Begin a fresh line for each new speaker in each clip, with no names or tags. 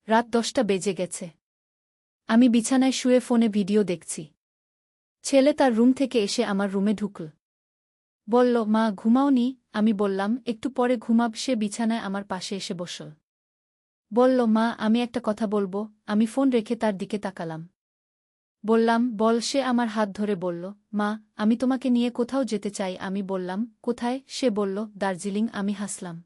রাত 10টা বেজে গেছে। আমি বিছানায় শুয়ে ফোনে ভিডিও দেখছি। ছেলে তার রুম থেকে এসে আমার রুমে ঢুকল। বলল, মা ঘুমাওনি? আমি বললাম, একটু পরে ঘুমাব। সে বিছানায় আমার পাশে এসে বসল। বলল, মা আমি একটা কথা বলবো। আমি ফোন রেখে তার দিকে তাকালাম। বললাম, বল। সে আমার হাত ধরে বলল, মা আমি তোমাকে নিয়ে কোথাও যেতে চাই। আমি বললাম, কোথায়? সে বলল, দার্জিলিং। আমি হাসলাম।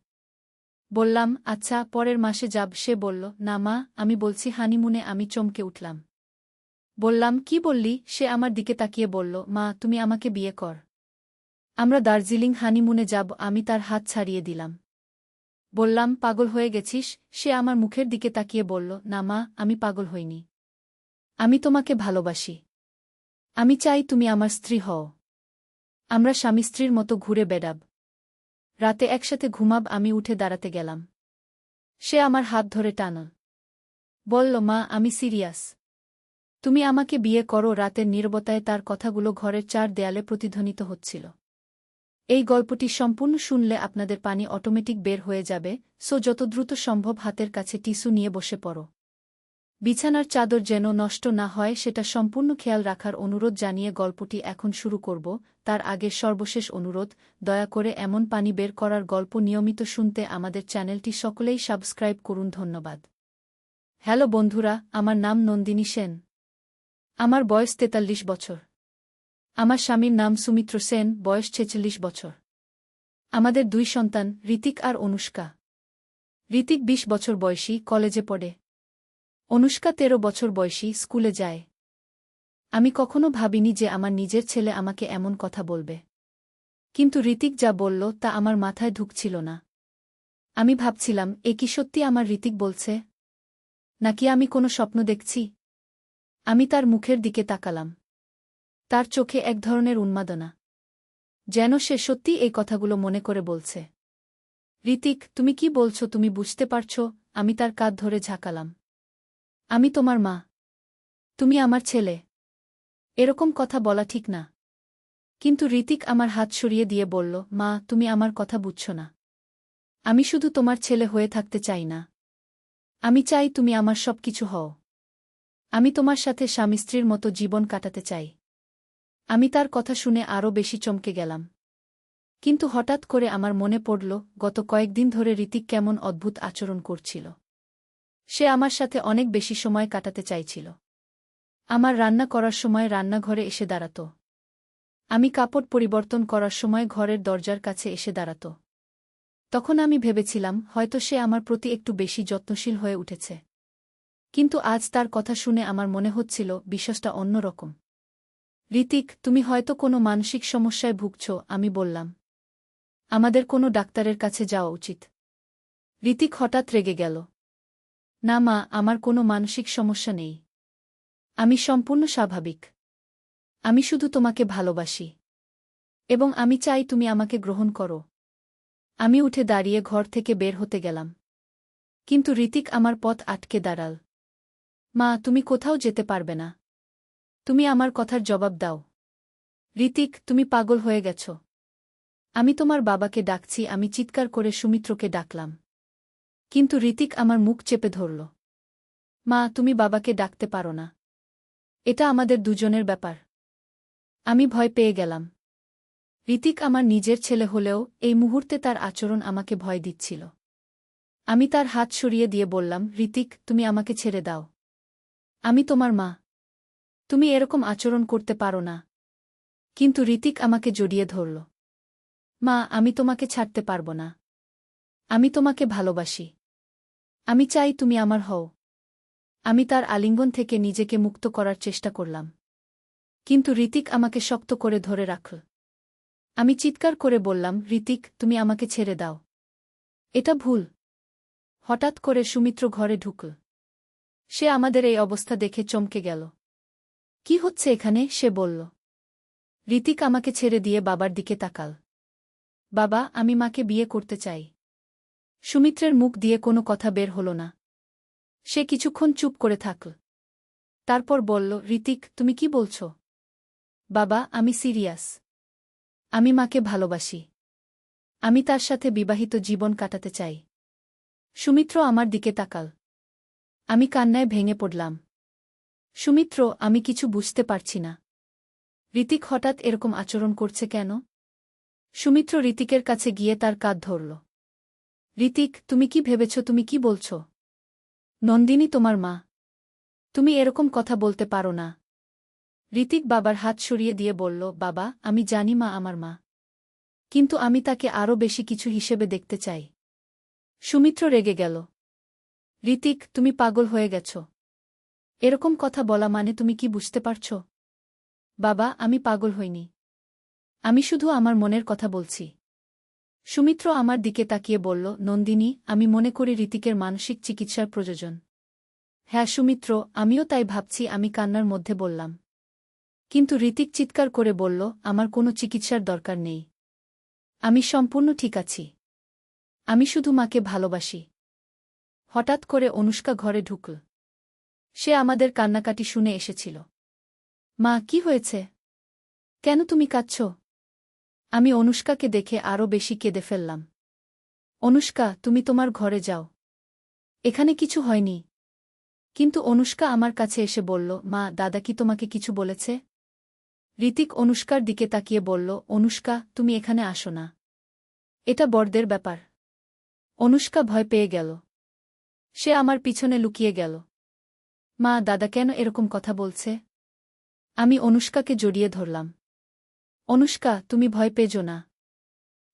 বললাম, আচ্ছা, পরের মাসে যাব। সে বলল, না মা, আমি বলছি হানিমুনে। আমি চমকে উঠলাম। বললাম, কি বললি? সে আমার দিকে তাকিয়ে বলল, মা তুমি আমাকে বিয়ে কর। আমরা দার্জিলিং হানিমুনে যাব। আমি তার হাত ছাড়িয়ে দিলাম। বললাম, পাগল হয়ে গেছিস? সে আমার মুখের দিকে তাকিয়ে বলল, না মা, আমি পাগল হইনি। আমি তোমাকে ভালোবাসি। আমি চাই তুমি আমার স্ত্রী হও। আমরা স্বামী স্ত্রীর মতো ঘুরে বেড়াব। রাতে একসাথে ঘুমাব। আমি উঠে দাঁড়াতে গেলাম। সে আমার হাত ধরে টানল। বলল, মা আমি সিরিয়াস। তুমি আমাকে বিয়ে করো। রাতের নীরবতায় তার কথাগুলো ঘরের চার দেয়ালে প্রতিধ্বনিত হচ্ছিল। এই গল্পটি সম্পূর্ণ শুনলে আপনাদের পানি অটোমেটিক বের হয়ে যাবে, সো যত দ্রুত সম্ভব হাতের কাছে টিস্যু নিয়ে বসে পড়ো। বিছানার চাদর যেন নষ্ট না হয় সেটা সম্পূর্ণ খেয়াল রাখার অনুরোধ জানিয়ে গল্পটি এখন শুরু করব। তার আগে সর্বশেষ অনুরোধ, দয়া করে এমন পানি বের করার গল্প নিয়মিত শুনতে আমাদের চ্যানেলটি সকলেই সাবস্ক্রাইব করুন। ধন্যবাদ। হ্যালো বন্ধুরা, আমার নাম নন্দিনী সেন। আমার বয়স 43 বছর। আমার স্বামীর নাম সুমিত্র সেন, বয়স 46 বছর। আমাদের 2 সন্তান, ঋতিক আর অনুষ্কা। ঋতিক 20 বছর বয়সী, কলেজে পড়ে। অনুষ্কা 13 বছর বয়সী, স্কুলে যায়। আমি কখনো ভাবিনি যে আমার নিজের ছেলে আমাকে এমন কথা বলবে। কিন্তু ঋতিক যা বলল তা আমার মাথায় ঢুকছিল না। আমি ভাবছিলাম, এ কি সত্যি আমার ঋতিক বলছে? নাকি আমি কোনো স্বপ্ন দেখছি? আমি তার মুখের দিকে তাকালাম। তার চোখে এক ধরনের উন্মাদনা। যেন সে সত্যি এই কথাগুলো মনে করে বলছে। ঋতিক, তুমি কি বলছো? তুমি বুঝতে পারছ? আমি তার কাঁধ ধরে ঝাঁকালাম। আমি তোমার মা। তুমি আমার ছেলে। এরকম কথা বলা ঠিক না। কিন্তু ঋতিক আমার হাত সরিয়ে দিয়ে বলল, মা তুমি আমার কথা বুঝছ না। আমি শুধু তোমার ছেলে হয়ে থাকতে চাই না। আমি চাই তুমি আমার সব কিছু হও। আমি তোমার সাথে স্বামী স্ত্রীর মতো জীবন কাটাতে চাই। আমি তার কথা শুনে আরও বেশি চমকে গেলাম। কিন্তু হঠাৎ করে আমার মনে পড়ল, গত কয়েকদিন ধরে ঋতিক কেমন অদ্ভুত আচরণ করছিল। সে আমার সাথে অনেক বেশি সময় কাটাতে চাইছিল। আমার রান্না করার সময় রান্নাঘরে এসে দাঁড়াত। আমি কাপড় পরিবর্তন করার সময় ঘরের দরজার কাছে এসে দাঁড়াত। তখন আমি ভেবেছিলাম, হয়তো সে আমার প্রতি একটু বেশি যত্নশীল হয়ে উঠেছে। কিন্তু আজ তার কথা শুনে আমার মনে হচ্ছিল, বিশ্বাসটা অন্যরকম। ঋতিক, তুমি হয়তো কোনো মানসিক সমস্যায় ভুগছ। আমি বললাম, আমাদের কোনো ডাক্তারের কাছে যাওয়া উচিত। ঋতিক হঠাৎ রেগে গেল। না মা, আমার কোনো মানসিক সমস্যা নেই। আমি সম্পূর্ণ স্বাভাবিক। আমি শুধু তোমাকে ভালোবাসি। এবং আমি চাই তুমি আমাকে গ্রহণ করো। আমি উঠে দাঁড়িয়ে ঘর থেকে বের হতে গেলাম। কিন্তু ঋতিক আমার পথ আটকে দাঁড়াল। মা তুমি কোথাও যেতে পারবে না। তুমি আমার কথার জবাব দাও। ঋতিক, তুমি পাগল হয়ে গেছ। আমি তোমার বাবাকে ডাকছি। আমি চিৎকার করে সুমিত্রকে ডাকলাম। কিন্তু ঋতিক আমার মুখ চেপে ধরল। মা তুমি বাবাকে ডাকতে পারো না। এটা আমাদের দুজনের ব্যাপার। আমি ভয় পেয়ে গেলাম। ঋতিক আমার নিজের ছেলে হলেও এই মুহূর্তে তার আচরণ আমাকে ভয় দিচ্ছিল। আমি তার হাত সরিয়ে দিয়ে বললাম, ঋতিক তুমি আমাকে ছেড়ে দাও। আমি তোমার মা। তুমি এরকম আচরণ করতে পারো না। কিন্তু ঋতিক আমাকে জড়িয়ে ধরল। মা আমি তোমাকে ছাড়তে পারব না। আমি তোমাকে ভালোবাসি। আমি চাই তুমি আমার হও। আমি তার আলিঙ্গন থেকে নিজেকে মুক্ত করার চেষ্টা করলাম। কিন্তু ঋতিক আমাকে শক্ত করে ধরে রাখল। আমি চিৎকার করে বললাম, ঋতিক তুমি আমাকে ছেড়ে দাও। এটা ভুল। হঠাৎ করে সুমিত্র ঘরে ঢুকল। সে আমাদের এই অবস্থা দেখে চমকে গেল। কি হচ্ছে এখানে? সে বলল। ঋতিক আমাকে ছেড়ে দিয়ে বাবার দিকে তাকাল। বাবা আমি মাকে বিয়ে করতে চাই। সুমিত্রের মুখ দিয়ে কোনো কথা বের হল না। সে কিছুক্ষণ চুপ করে থাকল। তারপর বলল, ঋতিক তুমি কি বলছ? বাবা আমি সিরিয়াস। আমি মাকে ভালোবাসি। আমি তার সাথে বিবাহিত জীবন কাটাতে চাই। সুমিত্র আমার দিকে তাকাল। আমি কান্নায় ভেঙে পড়লাম। সুমিত্র, আমি কিছু বুঝতে পারছি না। ঋতিক হঠাৎ এরকম আচরণ করছে কেন? সুমিত্র ঋতিকের কাছে গিয়ে তার কাঁধ ধরল। ঋতিক, তুমি কি ভেবেছ তুমি কি বলছ? নন্দিনী তোমার মা। তুমি এরকম কথা বলতে পারো না। ঋতিক বাবার হাত সরিয়ে দিয়ে বলল, বাবা, আমি জানি মা আমার মা। কিন্তু আমি তাকে আরও বেশি কিছু হিসেবে দেখতে চাই। সুমিত্র রেগে গেল। ঋতিক, তুমি পাগল হয়ে গেছ। এরকম কথা বলা মানে তুমি কি বুঝতে পারছ? বাবা, আমি পাগল হইনি। আমি শুধু আমার মনের কথা বলছি। সুমিত্র আমার দিকে তাকিয়ে বলল, নন্দিনী, আমি মনে করি ঋতিকের মানসিক চিকিৎসার প্রয়োজন। হ্যাঁ সুমিত্র, আমিও তাই ভাবছি, আমি কান্নার মধ্যে বললাম। কিন্তু ঋতিক চিৎকার করে বলল, আমার কোনো চিকিৎসার দরকার নেই। আমি সম্পূর্ণ ঠিক আছি। আমি শুধু মাকে ভালোবাসি। হঠাৎ করে অনুষ্কা ঘরে ঢুকল। সে আমাদের কান্নাকাটি শুনে এসেছিল। মা, কি হয়েছে? কেন তুমি কাঁদছ? আমি অনুষ্কাকে দেখে আরও বেশি কেঁদে ফেললাম। অনুষ্কা, তুমি তোমার ঘরে যাও। এখানে কিছু হয়নি। কিন্তু অনুষ্কা আমার কাছে এসে বলল, মা, দাদা কি তোমাকে কিছু বলেছে? ঋতিক অনুষ্কার দিকে তাকিয়ে বলল, অনুষ্কা, তুমি এখানে আসো না। এটা বড়দের ব্যাপার। অনুষ্কা ভয় পেয়ে গেল। সে আমার পিছনে লুকিয়ে গেল। মা, দাদা কেন এরকম কথা বলছে? আমি অনুষ্কাকে জড়িয়ে ধরলাম। অনুষ্কা, তুমি ভয় পেজো না।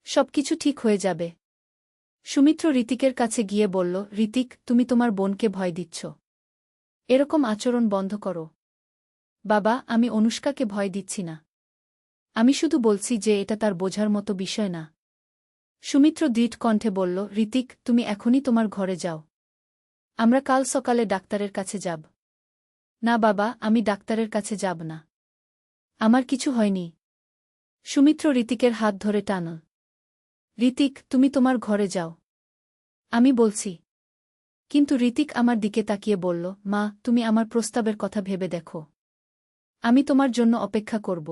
সবকিছু ঠিক হয়ে যাবে। সুমিত্র ঋতিকের কাছে গিয়ে বলল, ঋতিক, তুমি তোমার বোনকে ভয় দিচ্ছ। এরকম আচরণ বন্ধ করো। বাবা, আমি অনুষ্কাকে ভয় দিচ্ছি না। আমি শুধু বলছি যে এটা তার বোঝার মতো বিষয় না। সুমিত্র দৃঢ় কণ্ঠে বলল, ঋতিক, তুমি এখনই তোমার ঘরে যাও। আমরা কাল সকালে ডাক্তারের কাছে যাব। না বাবা, আমি ডাক্তারের কাছে যাব না। আমার কিছু হয়নি। সুমিত্র ঋতিকের হাত ধরে টানল। ঋতিক, তুমি তোমার ঘরে যাও। আমি বলছি। কিন্তু ঋতিক আমার দিকে তাকিয়ে বলল, মা, তুমি আমার প্রস্তাবের কথা ভেবে দেখো। আমি তোমার জন্য অপেক্ষা করব।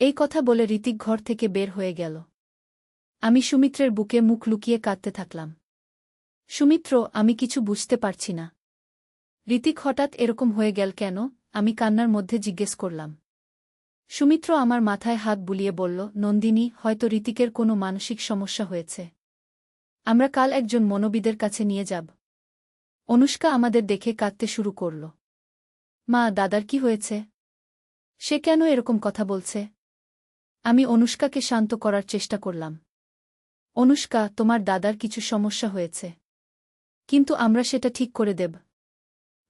এই কথা বলে ঋতিক ঘর থেকে বের হয়ে গেল। আমি সুমিত্রের বুকে মুখ লুকিয়ে কাঁদতে থাকলাম। সুমিত্র, আমি কিছু বুঝতে পারছি না। ঋতিক হঠাৎ এরকম হয়ে গেল কেন? আমি কান্নার মধ্যে জিজ্ঞেস করলাম। সুমিত্র আমার মাথায় হাত বুলিয়ে বলল, নন্দিনী, হয়তো ঋতিকের কোনো মানসিক সমস্যা হয়েছে। আমরা কাল একজন মনোবিদের কাছে নিয়ে যাব। অনুষ্কা আমাদের দেখে কাঁদতে শুরু করল। মা, দাদার কি হয়েছে? সে কেন এরকম কথা বলছে? আমি অনুষ্কাকে শান্ত করার চেষ্টা করলাম। অনুষ্কা, তোমার দাদার কিছু সমস্যা হয়েছে। কিন্তু আমরা সেটা ঠিক করে দেব।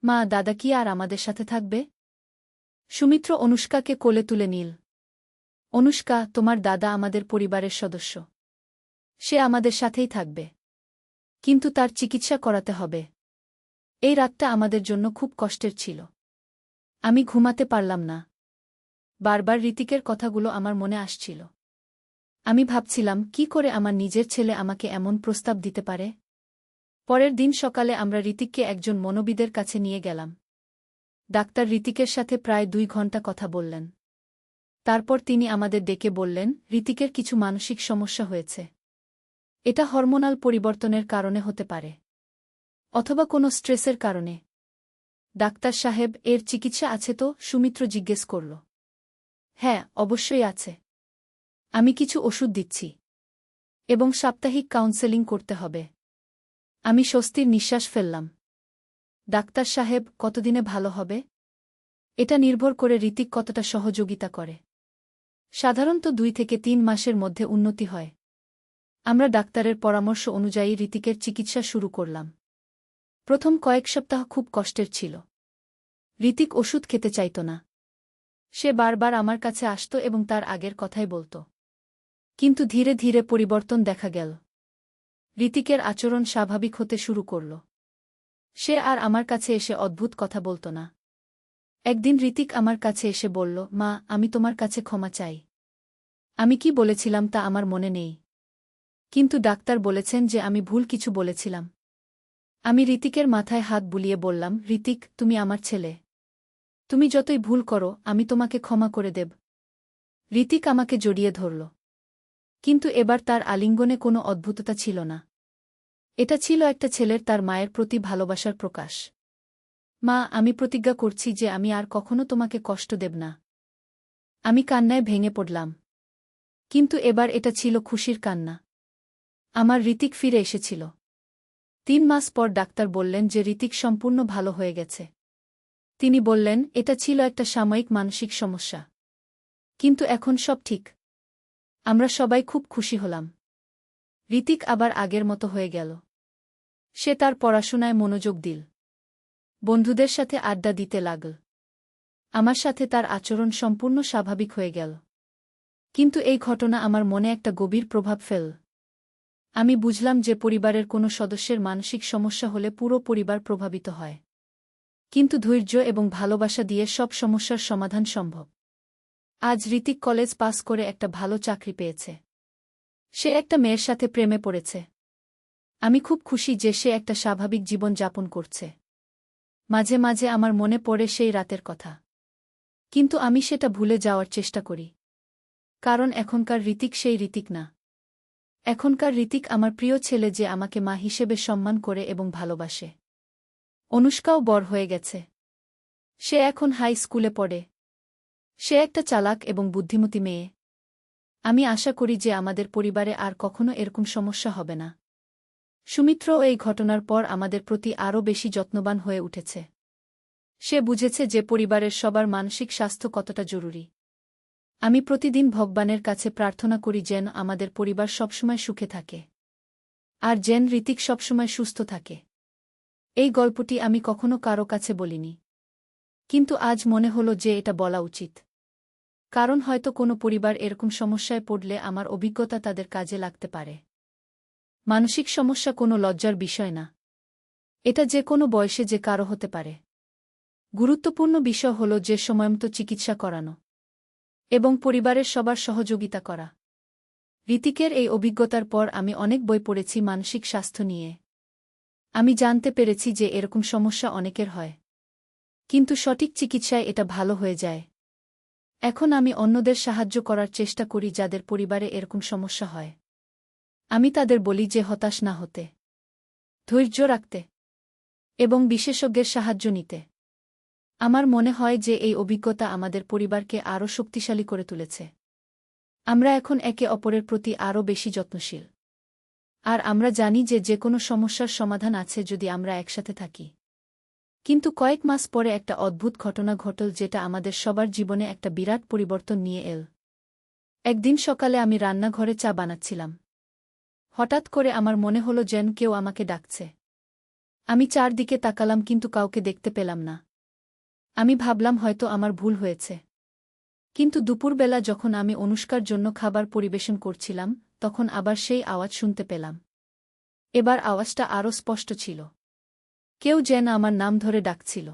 মা, দাদা কি আর আমাদের সাথে থাকবে? সুমিত্র অনুষ্কাকে কোলে তুলে নিল। অনুষ্কা, তোমার দাদা আমাদের পরিবারের সদস্য। সে আমাদের সাথেই থাকবে। কিন্তু তার চিকিৎসা করাতে হবে। এই রাতটা আমাদের জন্য খুব কষ্টের ছিল। আমি ঘুমাতে পারলাম না। বারবার ঋতিকের কথাগুলো আমার মনে আসছিল। আমি ভাবছিলাম, কি করে আমার নিজের ছেলে আমাকে এমন প্রস্তাব দিতে পারে? পরের দিন সকালে আমরা ঋতিককে একজন মনোবিদের কাছে নিয়ে গেলাম। ডাক্তার ঋতিকের সাথে প্রায় 2 ঘন্টা কথা বললেন। তারপর তিনি আমাদের ডেকে বললেন, ঋতিকের কিছু মানসিক সমস্যা হয়েছে। এটা হরমোনাল পরিবর্তনের কারণে হতে পারে। অথবা কোনো স্ট্রেসের কারণে। ডাক্তার সাহেব, এর চিকিৎসা আছে তো? সুমিত্র জিজ্ঞেস করল। হ্যাঁ, অবশ্যই আছে। আমি কিছু ওষুধ দিচ্ছি। এবং সাপ্তাহিক কাউন্সেলিং করতে হবে। আমি স্বস্তির নিঃশ্বাস ফেললাম। ডাক্তার সাহেব, কতদিনে ভালো হবে? এটা নির্ভর করে ঋতিক কতটা সহযোগিতা করে। সাধারণত 2 থেকে 3 মাসের মধ্যে উন্নতি হয়। আমরা ডাক্তারের পরামর্শ অনুযায়ী ঋতিকের চিকিৎসা শুরু করলাম। প্রথম কয়েক সপ্তাহ খুব কষ্টের ছিল। ঋতিক ওষুধ খেতে চাইত না। সে বারবার আমার কাছে আসত এবং তার আগের কথাই বলত। কিন্তু ধীরে ধীরে পরিবর্তন দেখা গেল। ঋতিকের আচরণ স্বাভাবিক হতে শুরু করল। সে আর আমার কাছে এসে অদ্ভুত কথা বলত না। একদিন ঋতিক আমার কাছে এসে বলল, মা, আমি তোমার কাছে ক্ষমা চাই। আমি কি বলেছিলাম তা আমার মনে নেই। কিন্তু ডাক্তার বলেছেন যে আমি ভুল কিছু বলেছিলাম। আমি ঋতিকের মাথায় হাত বুলিয়ে বললাম, ঋতিক, তুমি আমার ছেলে। তুমি যতই ভুল করো, আমি তোমাকে ক্ষমা করে দেব। ঋতিক আমাকে জড়িয়ে ধরল। কিন্তু এবার তার আলিঙ্গনে কোনো অদ্ভুততা ছিল না। এটা ছিল একটা ছেলের তার মায়ের প্রতি ভালোবাসার প্রকাশ। মা, আমি প্রতিজ্ঞা করছি যে আমি আর কখনো তোমাকে কষ্ট দেব না। আমি কান্নায় ভেঙে পড়লাম। কিন্তু এবার এটা ছিল খুশির কান্না। আমার ঋতিক ফিরে এসেছিল। 3 মাস পর ডাক্তার বললেন যে ঋতিক সম্পূর্ণ ভালো হয়ে গেছে। তিনি বললেন এটা ছিল একটা সাময়িক মানসিক সমস্যা। কিন্তু এখন সব ঠিক। আমরা সবাই খুব খুশি হলাম। ঋতিক আবার আগের মতো হয়ে গেল। সে তার পড়াশোনায় মনোযোগ দিল। বন্ধুদের সাথে আড্ডা দিতে লাগল। আমার সাথে তার আচরণ সম্পূর্ণ স্বাভাবিক হয়ে গেল। কিন্তু এই ঘটনা আমার মনে একটা গভীর প্রভাব ফেল। আমি বুঝলাম যে পরিবারের কোনো সদস্যের মানসিক সমস্যা হলে পুরো পরিবার প্রভাবিত হয়। কিন্তু ধৈর্য এবং ভালোবাসা দিয়ে সব সমস্যার সমাধান সম্ভব। আজ ঋতিক কলেজ পাস করে একটা ভালো চাকরি পেয়েছে। সে একটা মেয়ের সাথে প্রেমে পড়েছে। আমি খুব খুশি যে সে একটা স্বাভাবিক জীবন যাপন করছে। মাঝে মাঝে আমার মনে পড়ে সেই রাতের কথা। কিন্তু আমি সেটা ভুলে যাওয়ার চেষ্টা করি। কারণ এখনকার ঋতিক সেই ঋতিক না। এখনকার ঋতিক আমার প্রিয় ছেলে যে আমাকে মা হিসেবে সম্মান করে এবং ভালোবাসে। অনুষ্কাও বড় হয়ে গেছে। সে এখন হাই স্কুলে পড়ে। সে একটা চালাক এবং বুদ্ধিমতী মেয়ে। আমি আশা করি যে আমাদের পরিবারে আর কখনো এরকম সমস্যা হবে না। সুমিত্রও এই ঘটনার পর আমাদের প্রতি আরও বেশি যত্নবান হয়ে উঠেছে। সে বুঝেছে যে পরিবারের সবার মানসিক স্বাস্থ্য কতটা জরুরি। আমি প্রতিদিন ভগবানের কাছে প্রার্থনা করি যেন আমাদের পরিবার সবসময় সুখে থাকে। আর যেন ঋতিক সবসময় সুস্থ থাকে। এই গল্পটি আমি কখনো কারো কাছে বলিনি। কিন্তু আজ মনে হলো যে এটা বলা উচিত। কারণ হয়তো কোনো পরিবার এরকম সমস্যায় পড়লে আমার অভিজ্ঞতা তাদের কাজে লাগতে পারে। মানসিক সমস্যা কোনো লজ্জার বিষয় না। এটা যে কোনো বয়সে যে কারো হতে পারে। গুরুত্বপূর্ণ বিষয় হল যে সময়মতো চিকিৎসা করানো এবং পরিবারের সবার সহযোগিতা করা। ঋতিকের এই অভিজ্ঞতার পর আমি অনেক বই পড়েছি মানসিক স্বাস্থ্য নিয়ে। আমি জানতে পেরেছি যে এরকম সমস্যা অনেকের হয়। কিন্তু সঠিক চিকিৎসায় এটা ভালো হয়ে যায়। এখন আমি অন্যদের সাহায্য করার চেষ্টা করি যাদের পরিবারে এরকম সমস্যা হয়। আমি তাদের বলি যে হতাশ না হতে, ধৈর্য রাখতে এবং বিশেষজ্ঞের সাহায্য নিতে। আমার মনে হয় যে এই অভিজ্ঞতা আমাদের পরিবারকে আরও শক্তিশালী করে তুলেছে। আমরা এখন একে অপরের প্রতি আরও বেশি যত্নশীল। আর আমরা জানি যে যে কোনো সমস্যার সমাধান আছে যদি আমরা একসাথে থাকি। কিন্তু কয়েক মাস পরে একটা অদ্ভুত ঘটনা ঘটল যেটা আমাদের সবার জীবনে একটা বিরাট পরিবর্তন নিয়ে এল। একদিন সকালে আমি রান্নাঘরে চা বানাচ্ছিলাম। হঠাৎ করে আমার মনে হলো যেন কেউ আমাকে ডাকছে। আমি চারদিকে তাকালাম কিন্তু কাউকে দেখতে পেলাম না। আমি ভাবলাম হয়তো আমার ভুল হয়েছে। কিন্তু দুপুরবেলা যখন আমি অনুষ্কার জন্য খাবার পরিবেশন করছিলাম তখন আবার সেই আওয়াজ শুনতে পেলাম। এবার আওয়াজটা আরও স্পষ্ট ছিল। কেউ যেন আমার নাম ধরে ডাকছিল,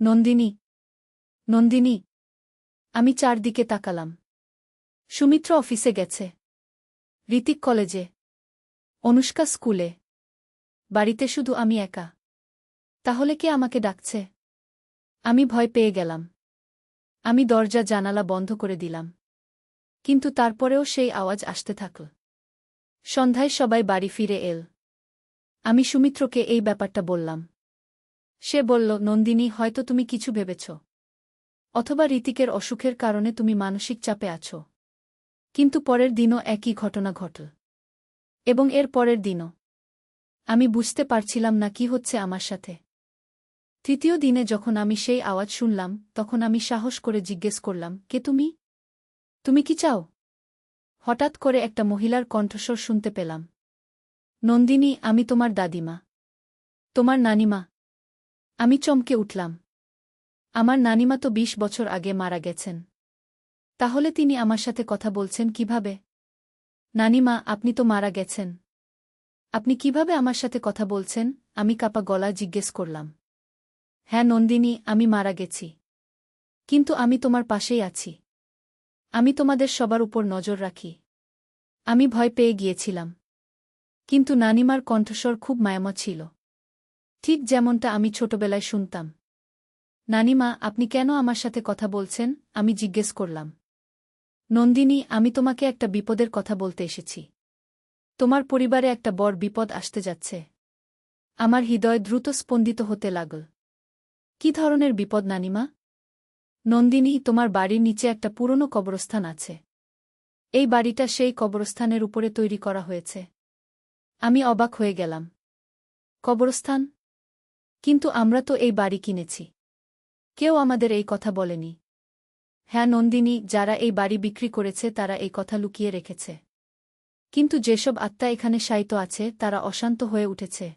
নন্দিনী, নন্দিনী। আমি চারদিকে তাকালাম। সুমিত্র অফিসে গেছে, ঋতিক কলেজে, অনুষ্কা স্কুলে, বাড়িতে শুধু আমি একা। তাহলে কে আমাকে ডাকছে? আমি ভয় পেয়ে গেলাম। আমি দরজা জানালা বন্ধ করে দিলাম। কিন্তু তারপরেও সেই আওয়াজ আসতে থাকল। সন্ধ্যায় সবাই বাড়ি ফিরে এল। আমি সুমিত্রকে এই ব্যাপারটা বললাম। সে বলল, নন্দিনী, হয়তো তুমি কিছু ভেবেছ। অথবা ঋতিকের অসুখের কারণে তুমি মানসিক চাপে আছো। কিন্তু পরের দিনও একই ঘটনা ঘটল। এবং এর পরের দিনও। আমি বুঝতে পারছিলাম না কি হচ্ছে আমার সাথে। তৃতীয় দিনে যখন আমি সেই আওয়াজ শুনলাম তখন আমি সাহস করে জিজ্ঞেস করলাম, কে তুমি? তুমি কি চাও? হঠাৎ করে একটা মহিলার কণ্ঠস্বর শুনতে পেলাম। নন্দিনী, আমি তোমার দাদিমা। তোমার নানিমা। আমি চমকে উঠলাম। আমার নানিমা তো 20 বছর আগে মারা গেছেন। তাহলে তিনি আমার সাথে কথা বলছেন কিভাবে? নানিমা, আপনি তো মারা গেছেন। আপনি কিভাবে আমার সাথে কথা বলছেন? আমি কাঁপা গলায় জিজ্ঞেস করলাম। হ্যাঁ নন্দিনী, আমি মারা গেছি। কিন্তু আমি তোমার পাশেই আছি। আমি তোমাদের সবার উপর নজর রাখি। আমি ভয় পেয়ে গিয়েছিলাম। কিন্তু নানিমার কণ্ঠস্বর খুব মায়াময় ছিল। ঠিক যেমনটা আমি ছোটবেলায় শুনতাম। নানিমা, আপনি কেন আমার সাথে কথা বলছেন? আমি জিজ্ঞেস করলাম। নন্দিনী, আমি তোমাকে একটা বিপদের কথা বলতে এসেছি। তোমার পরিবারে একটা বড় বিপদ আসতে যাচ্ছে। আমার হৃদয় দ্রুত স্পন্দিত হতে লাগল। কি ধরনের বিপদ নানিমা? নন্দিনী, তোমার বাড়ির নিচে একটা পুরনো কবরস্থান আছে। এই বাড়িটা সেই কবরস্থানের উপরে তৈরি করা হয়েছে। আমি অবাক হয়ে গেলাম। কবরস্থান? কিন্তু আমরা তো এই বাড়ি কিনেছি। কেউ আমাদের এই কথা বলেনি। হ্যাঁ নন্দিনী, যারা এই বাড়ি বিক্রি করেছে তারা এই কথা লুকিয়ে রেখেছে। কিন্তু যেসব আত্মা এখানে শায়িত আছে তারা অশান্ত হয়ে উঠেছে।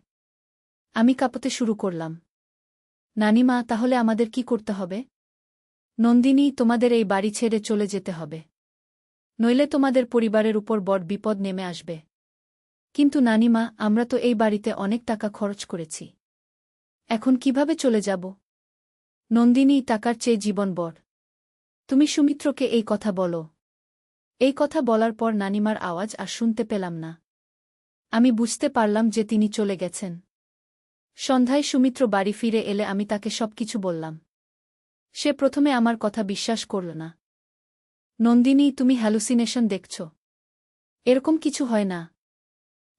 আমি কাঁপতে শুরু করলাম। নানিমা, তাহলে আমাদের কি করতে হবে? নন্দিনী, তোমাদের এই বাড়ি ছেড়ে চলে যেতে হবে। নইলে তোমাদের পরিবারের উপর বড় বিপদ নেমে আসবে। কিন্তু নানিমা, আমরা তো এই বাড়িতে অনেক টাকা খরচ করেছি। এখন কিভাবে চলে যাব? নন্দিনী, টাকার চেয়ে জীবন বড়। তুমি সুমিত্রকে এই কথা বলো। এই কথা বলার পর নানিমার আওয়াজ আর শুনতে পেলাম না। আমি বুঝতে পারলাম যে তিনি চলে গেছেন। সন্ধ্যায় সুমিত্র বাড়ি ফিরে এলে আমি তাকে সবকিছু বললাম। সে প্রথমে আমার কথা বিশ্বাস করল না। নন্দিনী, তুমি হ্যালুসিনেশন দেখছ। এরকম কিছু হয় না।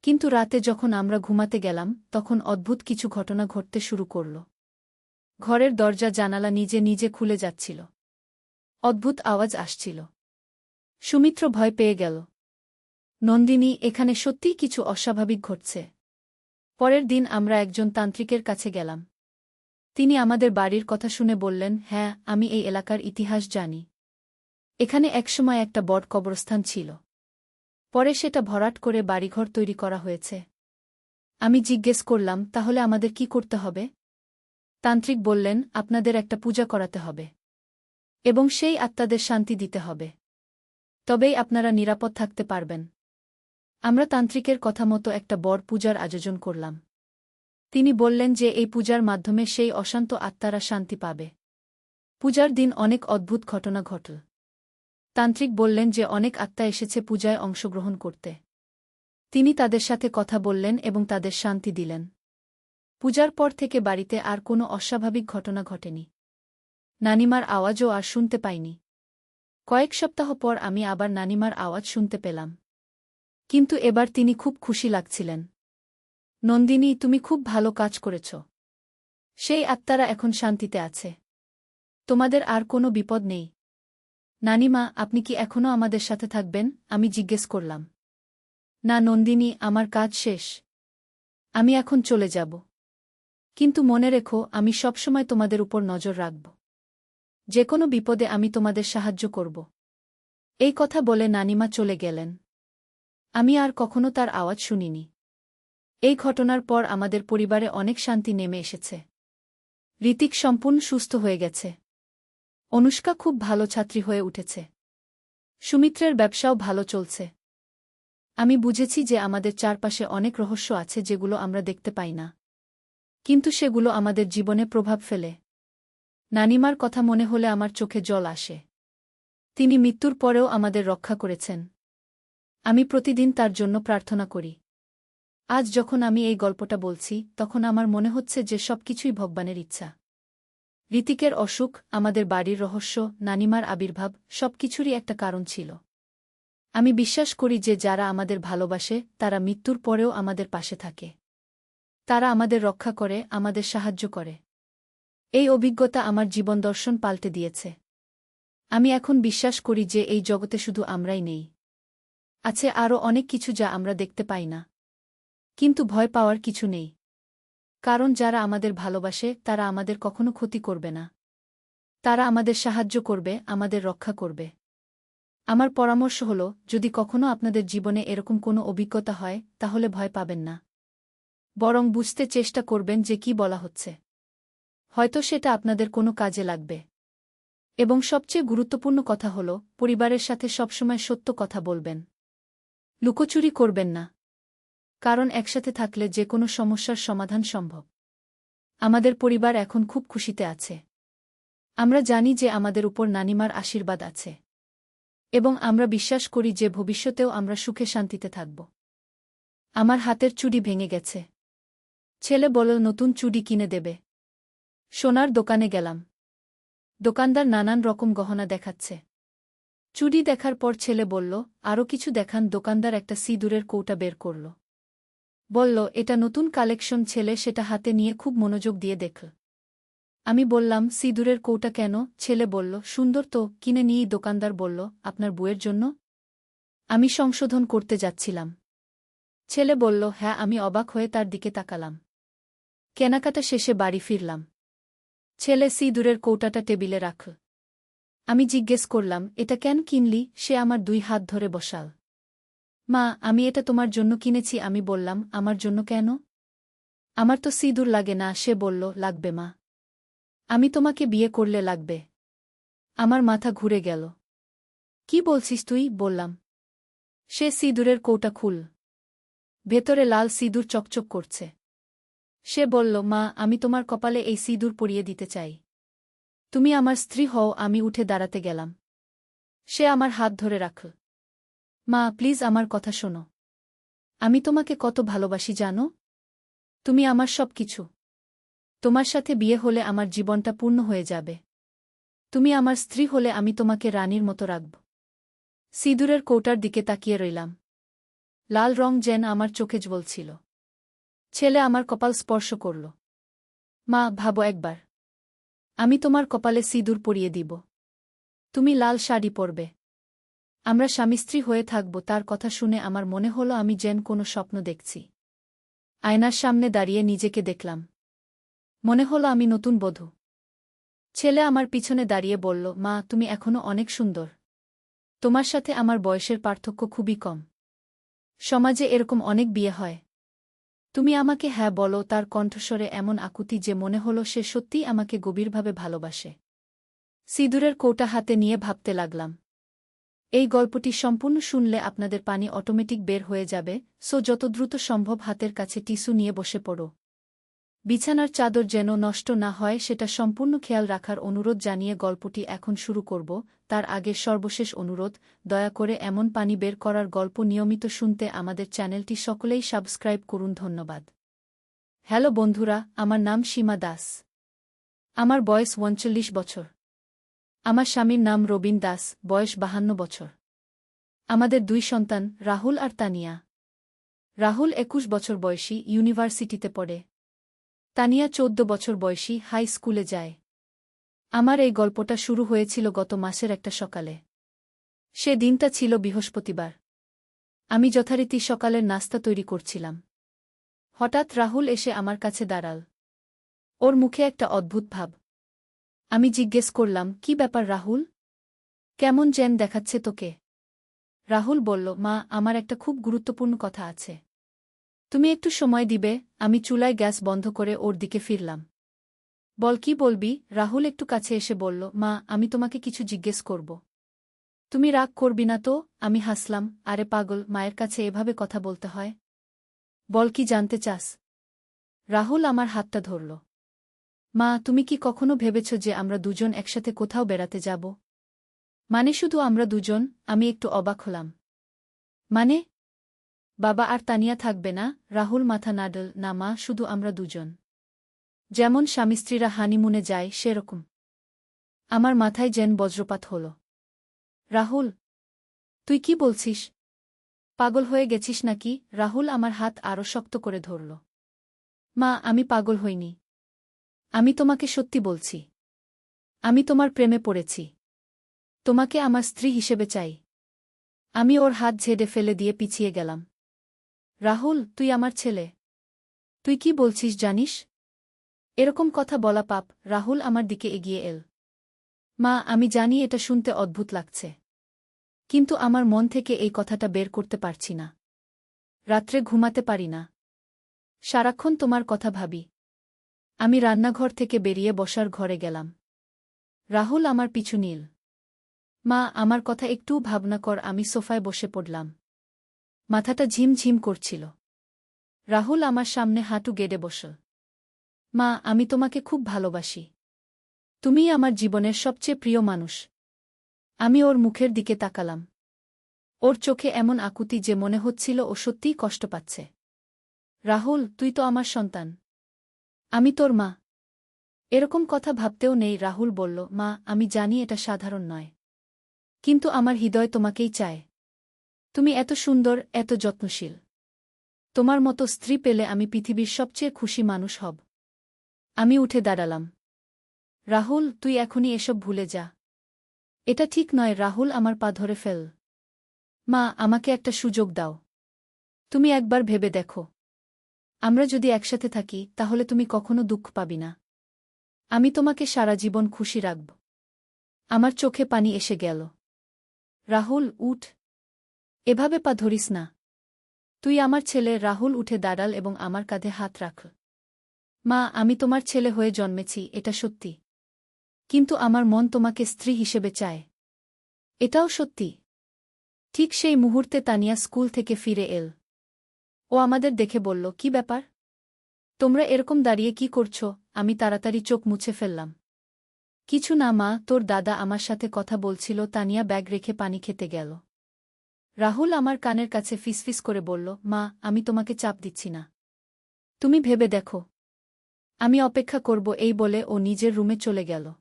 কিন্তু রাতে যখন আমরা ঘুমাতে গেলাম তখন অদ্ভুত কিছু ঘটনা ঘটতে শুরু করল। ঘরের দরজা জানালা নিজে নিজে খুলে যাচ্ছিল। অদ্ভুত আওয়াজ আসছিল। সুমিত্র ভয় পেয়ে গেল। নন্দিনী, এখানে সত্যিই কিছু অস্বাভাবিক ঘটছে। পরের দিন আমরা একজন তান্ত্রিকের কাছে গেলাম। তিনি আমাদের বাড়ির কথা শুনে বললেন, হ্যাঁ, আমি এই এলাকার ইতিহাস জানি। এখানে একসময় একটা বড় কবরস্থান ছিল। পরে সেটা ভরাট করে বাড়িঘর তৈরি করা হয়েছে। আমি জিজ্ঞেস করলাম, তাহলে আমাদের কি করতে হবে? তান্ত্রিক বললেন, আপনাদের একটা পূজা করাতে হবে। এবং সেই আত্মাদের শান্তি দিতে হবে। তবেই আপনারা নিরাপদ থাকতে পারবেন। আমরা তান্ত্রিকের কথা মতো একটা বড় পূজার আয়োজন করলাম। তিনি বললেন যে এই পূজার মাধ্যমে সেই অশান্ত আত্মারা শান্তি পাবে। পূজার দিন অনেক অদ্ভুত ঘটনা ঘটল। তান্ত্রিক বললেন যে অনেক আত্মা এসেছে পূজায় অংশগ্রহণ করতে। তিনি তাদের সাথে কথা বললেন এবং তাদের শান্তি দিলেন। পূজার পর থেকে বাড়িতে আর কোনো অস্বাভাবিক ঘটনা ঘটেনি। নানিমার আওয়াজও আর শুনতে পাইনি। কয়েক সপ্তাহ পর আমি আবার নানিমার আওয়াজ শুনতে পেলাম। কিন্তু এবার তিনি খুব খুশি লাগছিলেন। নন্দিনী, তুমি খুব ভালো কাজ করেছ। সেই আত্মারা এখন শান্তিতে আছে। তোমাদের আর কোনো বিপদ নেই। নানিমা, আপনি কি এখনও আমাদের সাথে থাকবেন? আমি জিজ্ঞেস করলাম। না নন্দিনী, আমার কাজ শেষ। আমি এখন চলে যাব। কিন্তু মনে রেখো, আমি সবসময় তোমাদের উপর নজর রাখব। যে কোনো বিপদে আমি তোমাদের সাহায্য করব। এই কথা বলে নানিমা চলে গেলেন। আমি আর কখনো তার আওয়াজ শুনিনি। এই ঘটনার পর আমাদের পরিবারে অনেক শান্তি নেমে এসেছে। ঋতিক সম্পূর্ণ সুস্থ হয়ে গেছে। অনুষ্কা খুব ভালো ছাত্রী হয়ে উঠেছে। সুমিত্রের ব্যবসাও ভালো চলছে। আমি বুঝেছি যে আমাদের চারপাশে অনেক রহস্য আছে যেগুলো আমরা দেখতে পাই না। কিন্তু সেগুলো আমাদের জীবনে প্রভাব ফেলে। নানিমার কথা মনে হলে আমার চোখে জল আসে। তিনি মৃত্যুর পরেও আমাদের রক্ষা করেছেন। আমি প্রতিদিন তার জন্য প্রার্থনা করি। আজ যখন আমি এই গল্পটা বলছি তখন আমার মনে হচ্ছে যে সবকিছুই ভগবানের ইচ্ছা। ঋতিকের অসুখ, আমাদের বাড়ির রহস্য, নানিমার আবির্ভাব, সবকিছুরই একটা কারণ ছিল। আমি বিশ্বাস করি যে যারা আমাদের ভালোবাসে তারা মৃত্যুর পরেও আমাদের পাশে থাকে। তারা আমাদের রক্ষা করে, আমাদের সাহায্য করে। এই অভিজ্ঞতা আমার জীবন দর্শন পাল্টে দিয়েছে। আমি এখন বিশ্বাস করি যে এই জগতে শুধু আমরাই নেই। আছে আরও অনেক কিছু যা আমরা দেখতে পাই না। কিন্তু ভয় পাওয়ার কিছু নেই। কারণ যারা আমাদের ভালোবাসে তারা আমাদের কখনো ক্ষতি করবে না। তারা আমাদের সাহায্য করবে, আমাদের রক্ষা করবে। আমার পরামর্শ হল, যদি কখনো আপনাদের জীবনে এরকম কোনো অভিজ্ঞতা হয় তাহলে ভয় পাবেন না। বরং বুঝতে চেষ্টা করবেন যে কি বলা হচ্ছে। হয়তো সেটা আপনাদের কোনো কাজে লাগবে। এবং সবচেয়ে গুরুত্বপূর্ণ কথা হল, পরিবারের সাথে সবসময় সত্য কথা বলবেন। লুকোচুরি করবেন না। কারণ একসাথে থাকলে যে কোনো সমস্যার সমাধান সম্ভব। আমাদের পরিবার এখন খুব খুশিতে আছে। আমরা জানি যে আমাদের উপর নানিমার আশীর্বাদ আছে। এবং আমরা বিশ্বাস করি যে ভবিষ্যতেও আমরা সুখে শান্তিতে থাকব। আমার হাতের চুড়ি ভেঙে গেছে। ছেলে বলল নতুন চুড়ি কিনে দেবে। সোনার দোকানে গেলাম। দোকানদার নানান রকম গহনা দেখাচ্ছে। চুড়ি দেখার পর ছেলে বলল, আরও কিছু দেখান। দোকানদার একটা সিঁদুরের কৌটা বের করল। বলল, এটা নতুন কালেকশন। ছেলে সেটা হাতে নিয়ে খুব মনোযোগ দিয়ে দেখল। আমি বললাম, সিঁদুরের কৌটা কেন? ছেলে বলল, সুন্দর তো, কিনে নিয়েই। দোকানদার বলল, আপনার বউয়ের জন্য? আমি সংশোধন করতে যাচ্ছিলাম। ছেলে বলল, হ্যাঁ। আমি অবাক হয়ে তার দিকে তাকালাম। কেনাকাটা শেষে বাড়ি ফিরলাম। ছেলে সিঁদুরের কৌটাটা টেবিলে রাখল। আমি জিজ্ঞেস করলাম, এটা কেন কিনলি? সে আমার 2 হাত ধরে বসাল। মা, আমি এটা তোমার জন্য কিনেছি। আমি বললাম, আমার জন্য কেন? আমার তো সিঁদুর লাগে না। সে বলল, লাগবে মা। আমি তোমাকে বিয়ে করলে লাগবে। আমার মাথা ঘুরে গেল। কি বলছিস তুই? বললাম। সে সিঁদুরের কৌটা খুল। ভেতরে লাল সিঁদুর চকচক করছে। সে বলল, মা, আমি তোমার কপালে এই সিঁদুর পরিয়ে দিতে চাই। তুমি আমার স্ত্রী হও। আমি উঠে দাঁড়াতে গেলাম। সে আমার হাত ধরে রাখল। মা, প্লিজ আমার কথা শোনো। আমি তোমাকে কত ভালোবাসি জানো? তুমি আমার সব কিছু। তোমার সাথে বিয়ে হলে আমার জীবনটা পূর্ণ হয়ে যাবে। তুমি আমার স্ত্রী হলে আমি তোমাকে রানীর মতো রাখব। সিঁদুরের কৌটার দিকে তাকিয়ে রইলাম। লাল রং যেন আমার চোখে জ্বলছিল। ছেলে আমার কপাল স্পর্শ করল। মা, ভাবো একবার। আমি তোমার কপালে সিঁদুর পরিয়ে দিব। তুমি লাল শাড়ি পরবে। আমরা স্বামী স্ত্রী হয়ে থাকব। তার কথা শুনে আমার মনে হলো আমি যেন কোনো স্বপ্ন দেখছি। আয়নার সামনে দাঁড়িয়ে নিজেকে দেখলাম। মনে হলো আমি নতুন বধূ। ছেলে আমার পিছনে দাঁড়িয়ে বলল, মা, তুমি এখনো অনেক সুন্দর। তোমার সাথে আমার বয়সের পার্থক্য খুবই কম। সমাজে এরকম অনেক বিয়ে হয়। তুমি আমাকে হ্যাঁ বলো। তার কণ্ঠস্বরে এমন আকুতি যে মনে হলো সে সত্যিই আমাকে গভীরভাবে ভালোবাসে। সিঁদুরের কৌটা হাতে নিয়ে ভাবতে লাগলাম। এই গল্পটি সম্পূর্ণ শুনলে আপনাদের পানি অটোমেটিক বের হয়ে যাবে, সো যত দ্রুত সম্ভব হাতের কাছে টিস্যু নিয়ে বসে পড়ো। বিছানার চাদর যেন নষ্ট না হয় সেটা সম্পূর্ণ খেয়াল রাখার অনুরোধ জানিয়ে গল্পটি এখন শুরু করব। তার আগে সর্বশেষ অনুরোধ, দয়া করে এমন পানি বের করার গল্প নিয়মিত শুনতে আমাদের চ্যানেলটি সকলেই সাবস্ক্রাইব করুন। ধন্যবাদ। হ্যালো বন্ধুরা, আমার নাম সীমা দাস। আমার বয়স 39 বছর। আমার স্বামীর নাম রবিন দাস, বয়স 52 বছর। আমাদের 2 সন্তান, রাহুল আর তানিয়া। রাহুল 21 বছর বয়সী, ইউনিভার্সিটিতে পড়ে। তানিয়া 14 বছর বয়সী, হাই স্কুলে যায়। আমার এই গল্পটা শুরু হয়েছিল গত মাসের একটা সকালে। সে দিনটা ছিল বৃহস্পতিবার। আমি যথারীতি সকালের নাস্তা তৈরি করছিলাম। হঠাৎ রাহুল এসে আমার কাছে দাঁড়াল। ওর মুখে একটা অদ্ভুত ভাব। আমি জিজ্ঞেস করলাম, কি ব্যাপার রাহুল? কেমন যেন দেখাচ্ছে তোকে? রাহুল বলল, মা, আমার একটা খুব গুরুত্বপূর্ণ কথা আছে। তুমি একটু সময় দিবে? আমি চুলায় গ্যাস বন্ধ করে ওর দিকে ফিরলাম। বল, কি বলবি? রাহুল একটু কাছে এসে বলল, মা, আমি তোমাকে কিছু জিজ্ঞেস করব। তুমি রাগ করবি না তো? আমি হাসলাম, আরে পাগল, মায়ের কাছে এভাবে কথা বলতে হয়? বল, কি জানতে চাস? রাহুল আমার হাতটা ধরল। মা, তুমি কি কখনো ভেবেছ যে আমরা দুজন একসাথে কোথাও বেড়াতে যাব? মানে শুধু আমরা দুজন? আমি একটু অবাক হলাম। মানে? বাবা আর তানিয়া থাকবে না? রাহুল মাথা নাড়ল, না মা, শুধু আমরা দুজন। যেমন স্বামী স্ত্রীরা হানিমুনে যায় সেরকম। আমার মাথায় যেন বজ্রপাত হল। রাহুল, তুই কি বলছিস? পাগল হয়ে গেছিস নাকি? রাহুল আমার হাত আরও শক্ত করে ধরল। মা, আমি পাগল হইনি। আমি তোমাকে সত্যি বলছি। আমি তোমার প্রেমে পড়েছি। তোমাকে আমার স্ত্রী হিসেবে চাই। আমি ওর হাত ঝেড়ে ফেলে দিয়ে পিছিয়ে গেলাম। রাহুল, তুই আমার ছেলে। তুই কি বলছিস জানিস? এরকম কথা বলা পাপ। রাহুল আমার দিকে এগিয়ে এল। মা, আমি জানি এটা শুনতে অদ্ভুত লাগছে। কিন্তু আমার মন থেকে এই কথাটা বের করতে পারছি না। রাত্রে ঘুমাতে পারি না। সারাক্ষণ তোমার কথা ভাবি। আমি রান্নাঘর থেকে বেরিয়ে বসার ঘরে গেলাম। রাহুল আমার পিছু নিল। মা, আমার কথা একটু ভাবনা কর। আমি সোফায় বসে পড়লাম। মাথাটা ঝিমঝিম করছিল। রাহুল আমার সামনে হাঁটু গেড়ে বসল। মা, আমি তোমাকে খুব ভালোবাসি। তুমিই আমার জীবনের সবচেয়ে প্রিয় মানুষ। আমি ওর মুখের দিকে তাকালাম। ওর চোখে এমন আকুতি যে মনে হচ্ছিল ও সত্যিই কষ্ট পাচ্ছে। রাহুল, তুই তো আমার সন্তান। আমি তোর মা। এরকম কথা ভাবতেও নেই। রাহুল বলল, মা, আমি জানি এটা সাধারণ নয়। কিন্তু আমার হৃদয় তোমাকেই চায়। তুমি এত সুন্দর, এত যত্নশীল। তোমার মতো স্ত্রী পেলে আমি পৃথিবীর সবচেয়ে খুশি মানুষ হব। আমি উঠে দাঁড়ালাম। রাহুল, তুই এখনই এসব ভুলে যা। এটা ঠিক নয়। রাহুল আমার পা ধরে ফেল। মা, আমাকে একটা সুযোগ দাও। তুমি একবার ভেবে দেখো, আমরা যদি একসাথে থাকি তাহলে তুমি কখনো দুঃখ পাবি না। আমি তোমাকে সারা জীবন খুশি রাখব। আমার চোখে পানি এসে গেল। রাহুল, উঠ। এভাবে পা ধরিস না। তুই আমার ছেলে। রাহুল উঠে দাঁড়াল এবং আমার কাঁধে হাত রাখল। মা, আমি তোমার ছেলে হয়ে জন্মেছি, এটা সত্যি। কিন্তু আমার মন তোমাকে স্ত্রী হিসেবে চায়। এটাও সত্যি। ঠিক সেই মুহূর্তে তানিয়া স্কুল থেকে ফিরে এল। ও আমাদের দেখে বলল, কি ব্যাপার? তোমরা এরকম দাঁড়িয়ে কি করছ? আমি তাড়াতাড়ি চোখ মুছে ফেললাম। কিছু না মা, তোর দাদা আমার সাথে কথা বলছিল। তানিয়া ব্যাগ রেখে পানি খেতে গেল। রাহুল আমার কানের কাছে ফিসফিস করে বলল, মা, আমি তোমাকে চাপ দিচ্ছি না। তুমি ভেবে দেখো। আমি অপেক্ষা করব। এই বলে ও নিজের রুমে চলে গেল।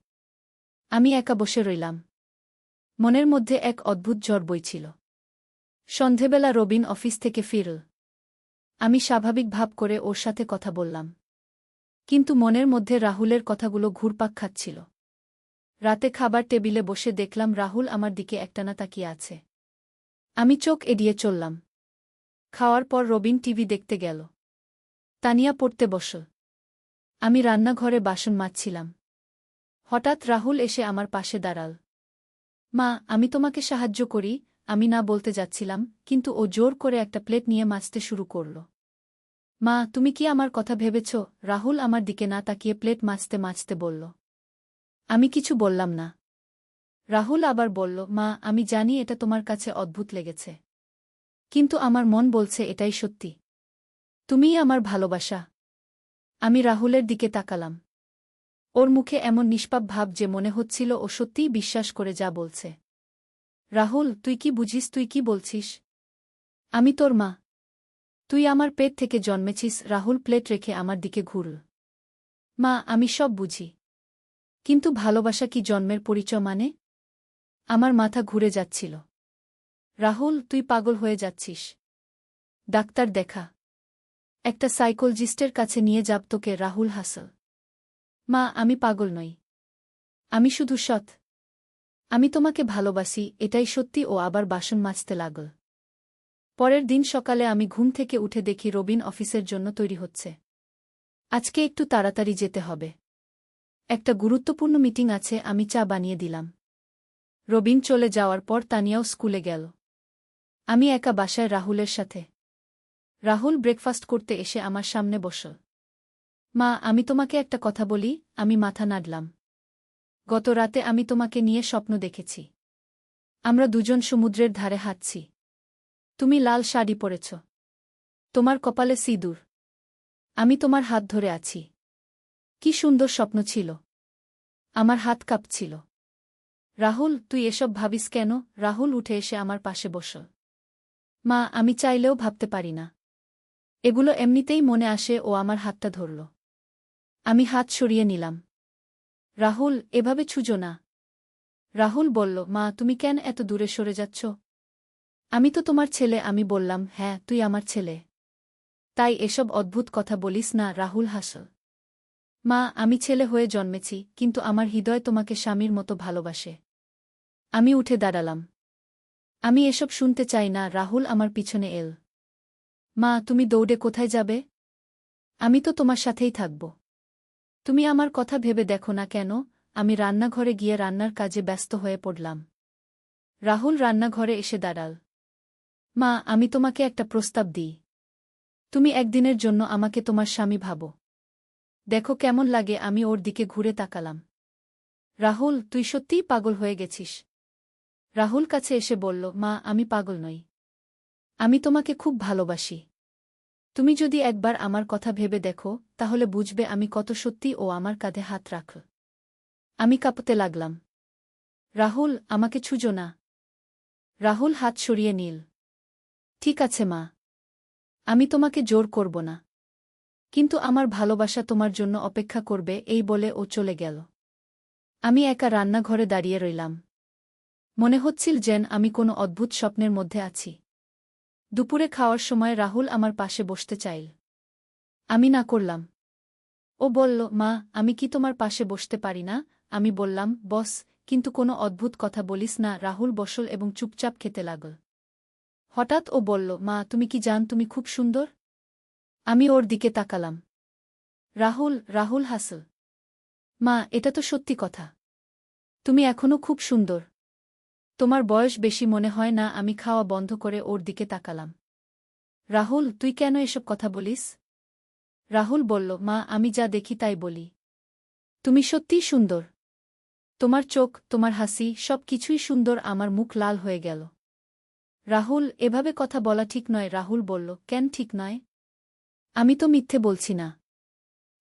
আমি একা বসে রইলাম। মনের মধ্যে এক অদ্ভুত ঝড় বইছিল। সন্ধেবেলা রবিন অফিস থেকে ফিরল। আমি স্বাভাবিক ভাব করে ওর সাথে কথা বললাম। কিন্তু মনের মধ্যে রাহুলের কথাগুলো ঘুরপাক খাচ্ছিল। রাতে খাবার টেবিলে বসে দেখলাম রাহুল আমার দিকে একটানা তাকিয়ে আছে। আমি চোখ এড়িয়ে চললাম। খাওয়ার পর রবিন টিভি দেখতে গেল। তানিয়া পড়তে বসল। আমি রান্নাঘরে বাসন মাজছিলাম। হঠাৎ রাহুল এসে আমার পাশে দাঁড়াল। মা, আমি তোমাকে সাহায্য করি, আমি না বলতে যাচ্ছিলাম, কিন্তু ও জোর করে একটা প্লেট নিয়ে মাজতে শুরু করল। মা, তুমি কি আমার কথা ভেবেছ? রাহুল আমার দিকে না তাকিয়ে প্লেট মাজতে মাজতে বলল। আমি কিছু বললাম না। রাহুল আবার বলল, মা, আমি জানি এটা তোমার কাছে অদ্ভুত লেগেছে। কিন্তু আমার মন বলছে এটাই সত্যি। তুমিই আমার ভালোবাসা। আমি রাহুলের দিকে তাকালাম। ওর মুখে এমন নিষ্পাপ ভাব যে মনে হচ্ছিল ও সত্যিই বিশ্বাস করে যা বলছে। রাহুল, তুই কি বুঝিস? তুই কি বলছিস? আমি তোর মা। তুই আমার পেট থেকে জন্মেছিস। রাহুল প্লেট রেখে আমার দিকে ঘুরল। মা, আমি সব বুঝি। কিন্তু ভালোবাসা কি জন্মের পরিচয় মানে? আমার মাথা ঘুরে যাচ্ছিল। রাহুল, তুই পাগল হয়ে যাচ্ছিস। ডাক্তার দেখা। একটা সাইকোলজিস্টের কাছে নিয়ে যাব তোকে। রাহুল হাসল। মা, আমি পাগল নই। আমি শুধু সৎ। আমি তোমাকে ভালোবাসি, এটাই সত্যি। ও আবার বাসন মাজতে লাগল। পরের দিন সকালে আমি ঘুম থেকে উঠে দেখি রবিন অফিসের জন্য তৈরি হচ্ছে। আজকে একটু তাড়াতাড়ি যেতে হবে। একটা গুরুত্বপূর্ণ মিটিং আছে। আমি চা বানিয়ে দিলাম। রবিন চলে যাওয়ার পর তানিয়াও স্কুলে গেল। আমি একা বাসায় রাহুলের সাথে। রাহুল ব্রেকফাস্ট করতে এসে আমার সামনে বসল। মা, আমি তোমাকে একটা কথা বলি। আমি মাথা নাড়লাম। গত রাতে আমি তোমাকে নিয়ে স্বপ্ন দেখেছি। আমরা দুজন সমুদ্রের ধারে হাঁটছি। তুমি লাল শাড়ি পরেছ। তোমার কপালে সিঁদুর। আমি তোমার হাত ধরে আছি। কি সুন্দর স্বপ্ন ছিল। আমার হাত কাঁপছিল। রাহুল, তুই এসব ভাবিস কেন? রাহুল উঠে এসে আমার পাশে বসল। মা, আমি চাইলেও ভাবতে পারি না। এগুলো এমনিতেই মনে আসে। ও আমার হাতটা ধরল। আমি হাত সরিয়ে নিলাম। রাহুল, এভাবে ছুঁজো না। রাহুল বলল, মা, তুমি কেন এত দূরে সরে যাচ্ছ? আমি তো তোমার ছেলে। আমি বললাম, হ্যাঁ, তুই আমার ছেলে। তাই এসব অদ্ভুত কথা বলিস না। রাহুল হাসল। মা, আমি ছেলে হয়ে জন্মেছি, কিন্তু আমার হৃদয় তোমাকে স্বামীর মতো ভালোবাসে। আমি উঠে দাঁড়ালাম। আমি এসব শুনতে চাই না। রাহুল আমার পিছনে এল। মা, তুমি দৌড়ে কোথায় যাবে? আমি তো তোমার সাথেই থাকব। তুমি আমার কথা ভেবে দেখো না কেন? আমি রান্নাঘরে গিয়ে রান্নার কাজে ব্যস্ত হয়ে পড়লাম। রাহুল রান্নাঘরে এসে দাঁড়াল। মা, আমি তোমাকে একটা প্রস্তাব দিই। তুমি একদিনের জন্য আমাকে তোমার স্বামী ভাবো। দেখো কেমন লাগে। আমি ওর দিকে ঘুরে তাকালাম। রাহুল, তুই সত্যিই পাগল হয়ে গেছিস। রাহুল কাছে এসে বলল, মা, আমি পাগল নই। আমি তোমাকে খুব ভালোবাসি। তুমি যদি একবার আমার কথা ভেবে দেখো তাহলে বুঝবে আমি কত সত্যি। ও আমার কাঁধে হাত রাখল। আমি কাঁপতে লাগলাম। রাহুল, আমাকে ছুঁজো না। রাহুল হাত সরিয়ে নিল। ঠিক আছে মা, আমি তোমাকে জোর করব না। কিন্তু আমার ভালোবাসা তোমার জন্য অপেক্ষা করবে। এই বলে ও চলে গেল। আমি একা রান্নাঘরে দাঁড়িয়ে রইলাম। মনে হচ্ছিল যেন আমি কোনো অদ্ভুত স্বপ্নের মধ্যে আছি। দুপুরে খাওয়ার সময় রাহুল আমার পাশে বসতে চাইল। আমি না করলাম। ও বলল, মা, আমি কি তোমার পাশে বসতে পারি না? আমি বললাম, বস, কিন্তু কোনো অদ্ভুত কথা বলিস না। রাহুল বসল এবং চুপচাপ খেতে লাগল। হঠাৎ ও বলল, মা, তুমি কি জান তুমি খুব সুন্দর? আমি ওর দিকে তাকালাম। রাহুল হাসল। মা, এটা তো সত্যি কথা। তুমি এখনো খুব সুন্দর। তোমার বয়স বেশি মনে হয় না। আমি খাওয়া বন্ধ করে ওর দিকে তাকালাম। রাহুল, তুই কেন এসব কথা বলিস? রাহুল বলল, মা, আমি যা দেখি তাই বলি। তুমি সত্যিই সুন্দর। তোমার চোখ, তোমার হাসি, সব কিছুই সুন্দর। আমার মুখ লাল হয়ে গেল। রাহুল, এভাবে কথা বলা ঠিক নয়। রাহুল বলল, কেন ঠিক নয়? আমি তো মিথ্যে বলছি না।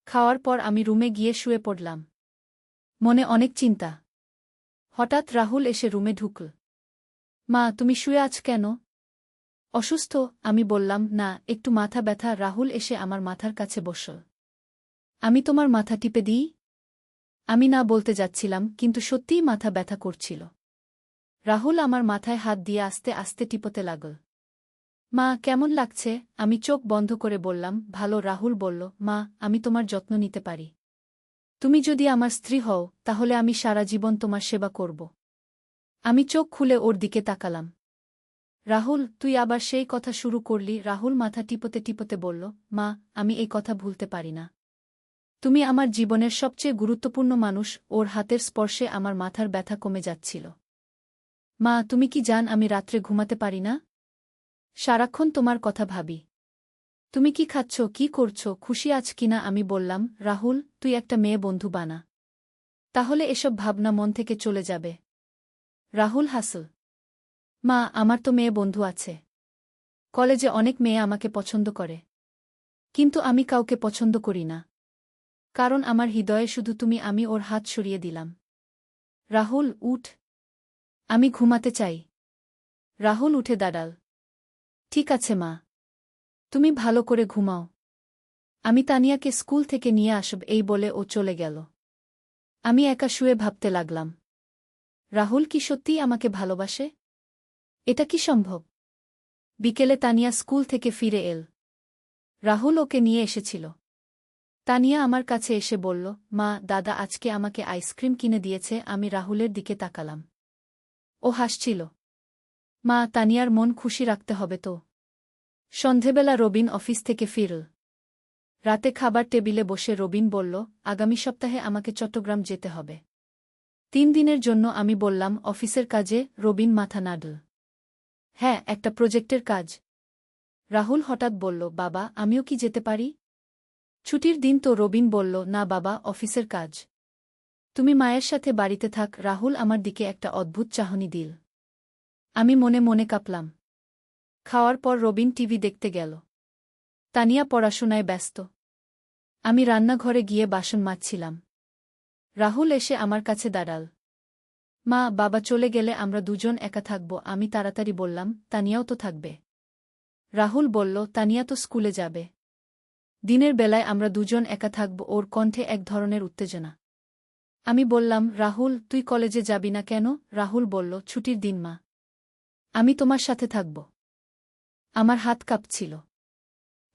খাওয়ার পর আমি রুমে গিয়ে শুয়ে পড়লাম। মনে অনেক চিন্তা। হঠাৎ রাহুল এসে রুমে ঢুকল। মা, তুমি শুয়ে আছ কেন? অসুস্থ, আমি বললাম। না, একটু মাথা ব্যথা। রাহুল এসে আমার মাথার কাছে বসল। আমি তোমার মাথা টিপে দিই? আমি না বলতে যাচ্ছিলাম, কিন্তু সত্যিই মাথা ব্যথা করছিল। রাহুল আমার মাথায় হাত দিয়ে আস্তে আস্তে টিপতে লাগল। মা, কেমন লাগছে? আমি চোখ বন্ধ করে বললাম, ভালো। রাহুল বলল, মা, আমি তোমার যত্ন নিতে পারি। তুমি যদি আমার স্ত্রী হও, তাহলে আমি সারা জীবন তোমার সেবা করব। আমি চোখ খুলে ওর দিকে তাকালাম। রাহুল, তুই আবার সেই কথা শুরু করলি। রাহুল মাথা টিপতে টিপতে বলল, মা, আমি এই কথা ভুলতে পারি না। তুমি আমার জীবনের সবচেয়ে গুরুত্বপূর্ণ মানুষ। ওর হাতের স্পর্শে আমার মাথার ব্যথা কমে যাচ্ছিল। মা, তুমি কি জান আমি রাত্রে ঘুমাতে পারি না? সারাক্ষণ তোমার কথা ভাবি। তুমি কি খাচ্ছ, কি করছো, খুশি আছ কিনা? আমি বললাম, রাহুল, তুই একটা মেয়ে বন্ধু বানা। তাহলে এসব ভাবনা মন থেকে চলে যাবে। রাহুল হাসল। মা, আমার তো মেয়ে বন্ধু আছে। কলেজে অনেক মেয়ে আমাকে পছন্দ করে। কিন্তু আমি কাউকে পছন্দ করি না। কারণ আমার হৃদয়ে শুধু তুমি। আমি ওর হাত সরিয়ে দিলাম। রাহুল, উঠ। আমি ঘুমাতে চাই। রাহুল উঠে দাঁড়াল। ঠিক আছে মা। তুমি ভালো করে ঘুমাও। আমি তানিয়াকে স্কুল থেকে নিয়ে আসব। এই বলে ও চলে গেল। আমি একা শুয়ে ভাবতে লাগলাম। রাহুল কি সত্যিই আমাকে ভালোবাসে? এটা কি সম্ভব? বিকেলে তানিয়া স্কুল থেকে ফিরে এল। রাহুল ওকে নিয়ে এসেছিল। তানিয়া আমার কাছে এসে বলল, মা, দাদা আজকে আমাকে আইসক্রিম কিনে দিয়েছে। আমি রাহুলের দিকে তাকালাম। ও হাসছিল। মা, তানিয়ার মন খুশি রাখতে হবে তো। সন্ধেবেলা রবিন অফিস থেকে ফিরল। রাতে খাবার টেবিলে বসে রবিন বলল, আগামী সপ্তাহে আমাকে চট্টগ্রাম যেতে হবে। 3 দিনের জন্য। আমি বললাম, অফিসের কাজে? রবিন মাথা নাড়ল। হ্যাঁ, একটা প্রজেক্টের কাজ। রাহুল হঠাৎ বলল, বাবা, আমিও কি যেতে পারি? ছুটির দিন তো। রবিন বলল, না বাবা, অফিসের কাজ। তুমি মায়ের সাথে বাড়িতে থাক। রাহুল আমার দিকে একটা অদ্ভুত চাহনি দিল। আমি মনে মনে কাঁপলাম। খাওয়ার পর রবিন টিভি দেখতে গেল। তানিয়া পড়াশোনায় ব্যস্ত। আমি রান্নাঘরে গিয়ে বাসন মাজছিলাম। রাহুল এসে আমার কাছে দাঁড়াল। মা, বাবা চলে গেলে আমরা দুজন একা থাকব। আমি তাড়াতাড়ি বললাম, তানিয়াও তো থাকবে। রাহুল বলল, তানিয়া তো স্কুলে যাবে। দিনের বেলায় আমরা দুজন একা থাকব। ওর কণ্ঠে এক ধরনের উত্তেজনা। আমি বললাম, রাহুল, তুই কলেজে যাবি না কেন? রাহুল বলল, ছুটির দিন মা। আমি তোমার সাথে থাকব। আমার হাত কাঁপছিল।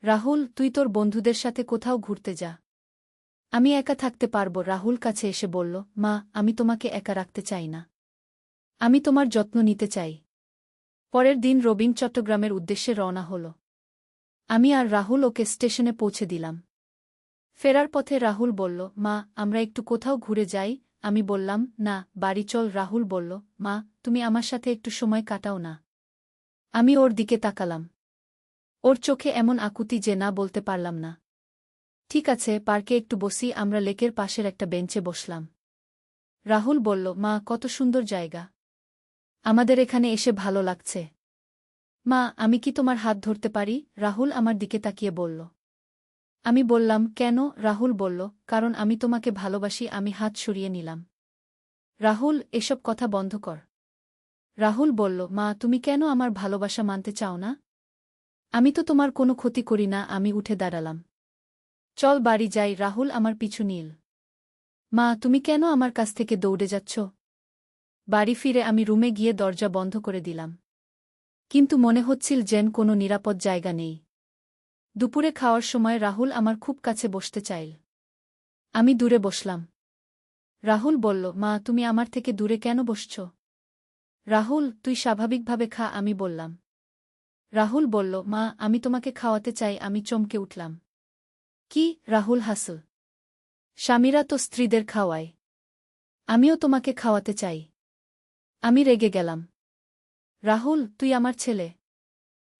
রাহুল, তুই তোর বন্ধুদের সাথে কোথাও ঘুরতে যা। আমি একা থাকতে পারব। রাহুল কাছে এসে বলল, মা, আমি তোমাকে একা রাখতে চাই না। আমি তোমার যত্ন নিতে চাই। পরের দিন রবিন চট্টগ্রামের উদ্দেশ্যে রওনা হল। আমি আর রাহুল ওকে স্টেশনে পৌঁছে দিলাম। ফেরার পথে রাহুল বলল, মা, আমরা একটু কোথাও ঘুরে যাই? আমি বললাম, না, বাড়ি চল। রাহুল বলল, মা, তুমি আমার সাথে একটু সময় কাটাও না। আমি ওর দিকে তাকালাম। ওর চোখে এমন আকুতি যে না বলতে পারলাম না। ঠিক আছে, পার্কে একটু বসি। আমরা লেকের পাশের একটা বেঞ্চে বসলাম। রাহুল বলল, মা, কত সুন্দর জায়গা। আমাদের এখানে এসে ভালো লাগছে। মা, আমি কি তোমার হাত ধরতে পারি? রাহুল আমার দিকে তাকিয়ে বলল। আমি বললাম, কেন? রাহুল বলল, কারণ আমি তোমাকে ভালোবাসি। আমি হাত সরিয়ে নিলাম। রাহুল, এসব কথা বন্ধ কর। রাহুল বলল, মা, তুমি কেন আমার ভালোবাসা মানতে চাও না? আমি তো তোমার কোনো ক্ষতি করি না। আমি উঠে দাঁড়ালাম। চল বাড়ি যাই। রাহুল আমার পিছু নিল। মা, তুমি কেন আমার কাছ থেকে দৌড়ে যাচ্ছ? বাড়ি ফিরে আমি রুমে গিয়ে দরজা বন্ধ করে দিলাম। কিন্তু মনে হচ্ছিল যেন কোনো নিরাপদ জায়গা নেই। দুপুরে খাওয়ার সময় রাহুল আমার খুব কাছে বসতে চাইল। আমি দূরে বসলাম। রাহুল বলল, মা তুমি আমার থেকে দূরে কেন বসছ? রাহুল, তুই স্বাভাবিকভাবে খা, আমি বললাম। রাহুল বলল, মা আমি তোমাকে খাওয়াতে চাই। আমি চমকে উঠলাম। কি? রাহুল হাসল। স্বামীরা তো স্ত্রীদের খাওয়ায়। আমিও তোমাকে খাওয়াতে চাই। আমি রেগে গেলাম। রাহুল, তুই আমার ছেলে।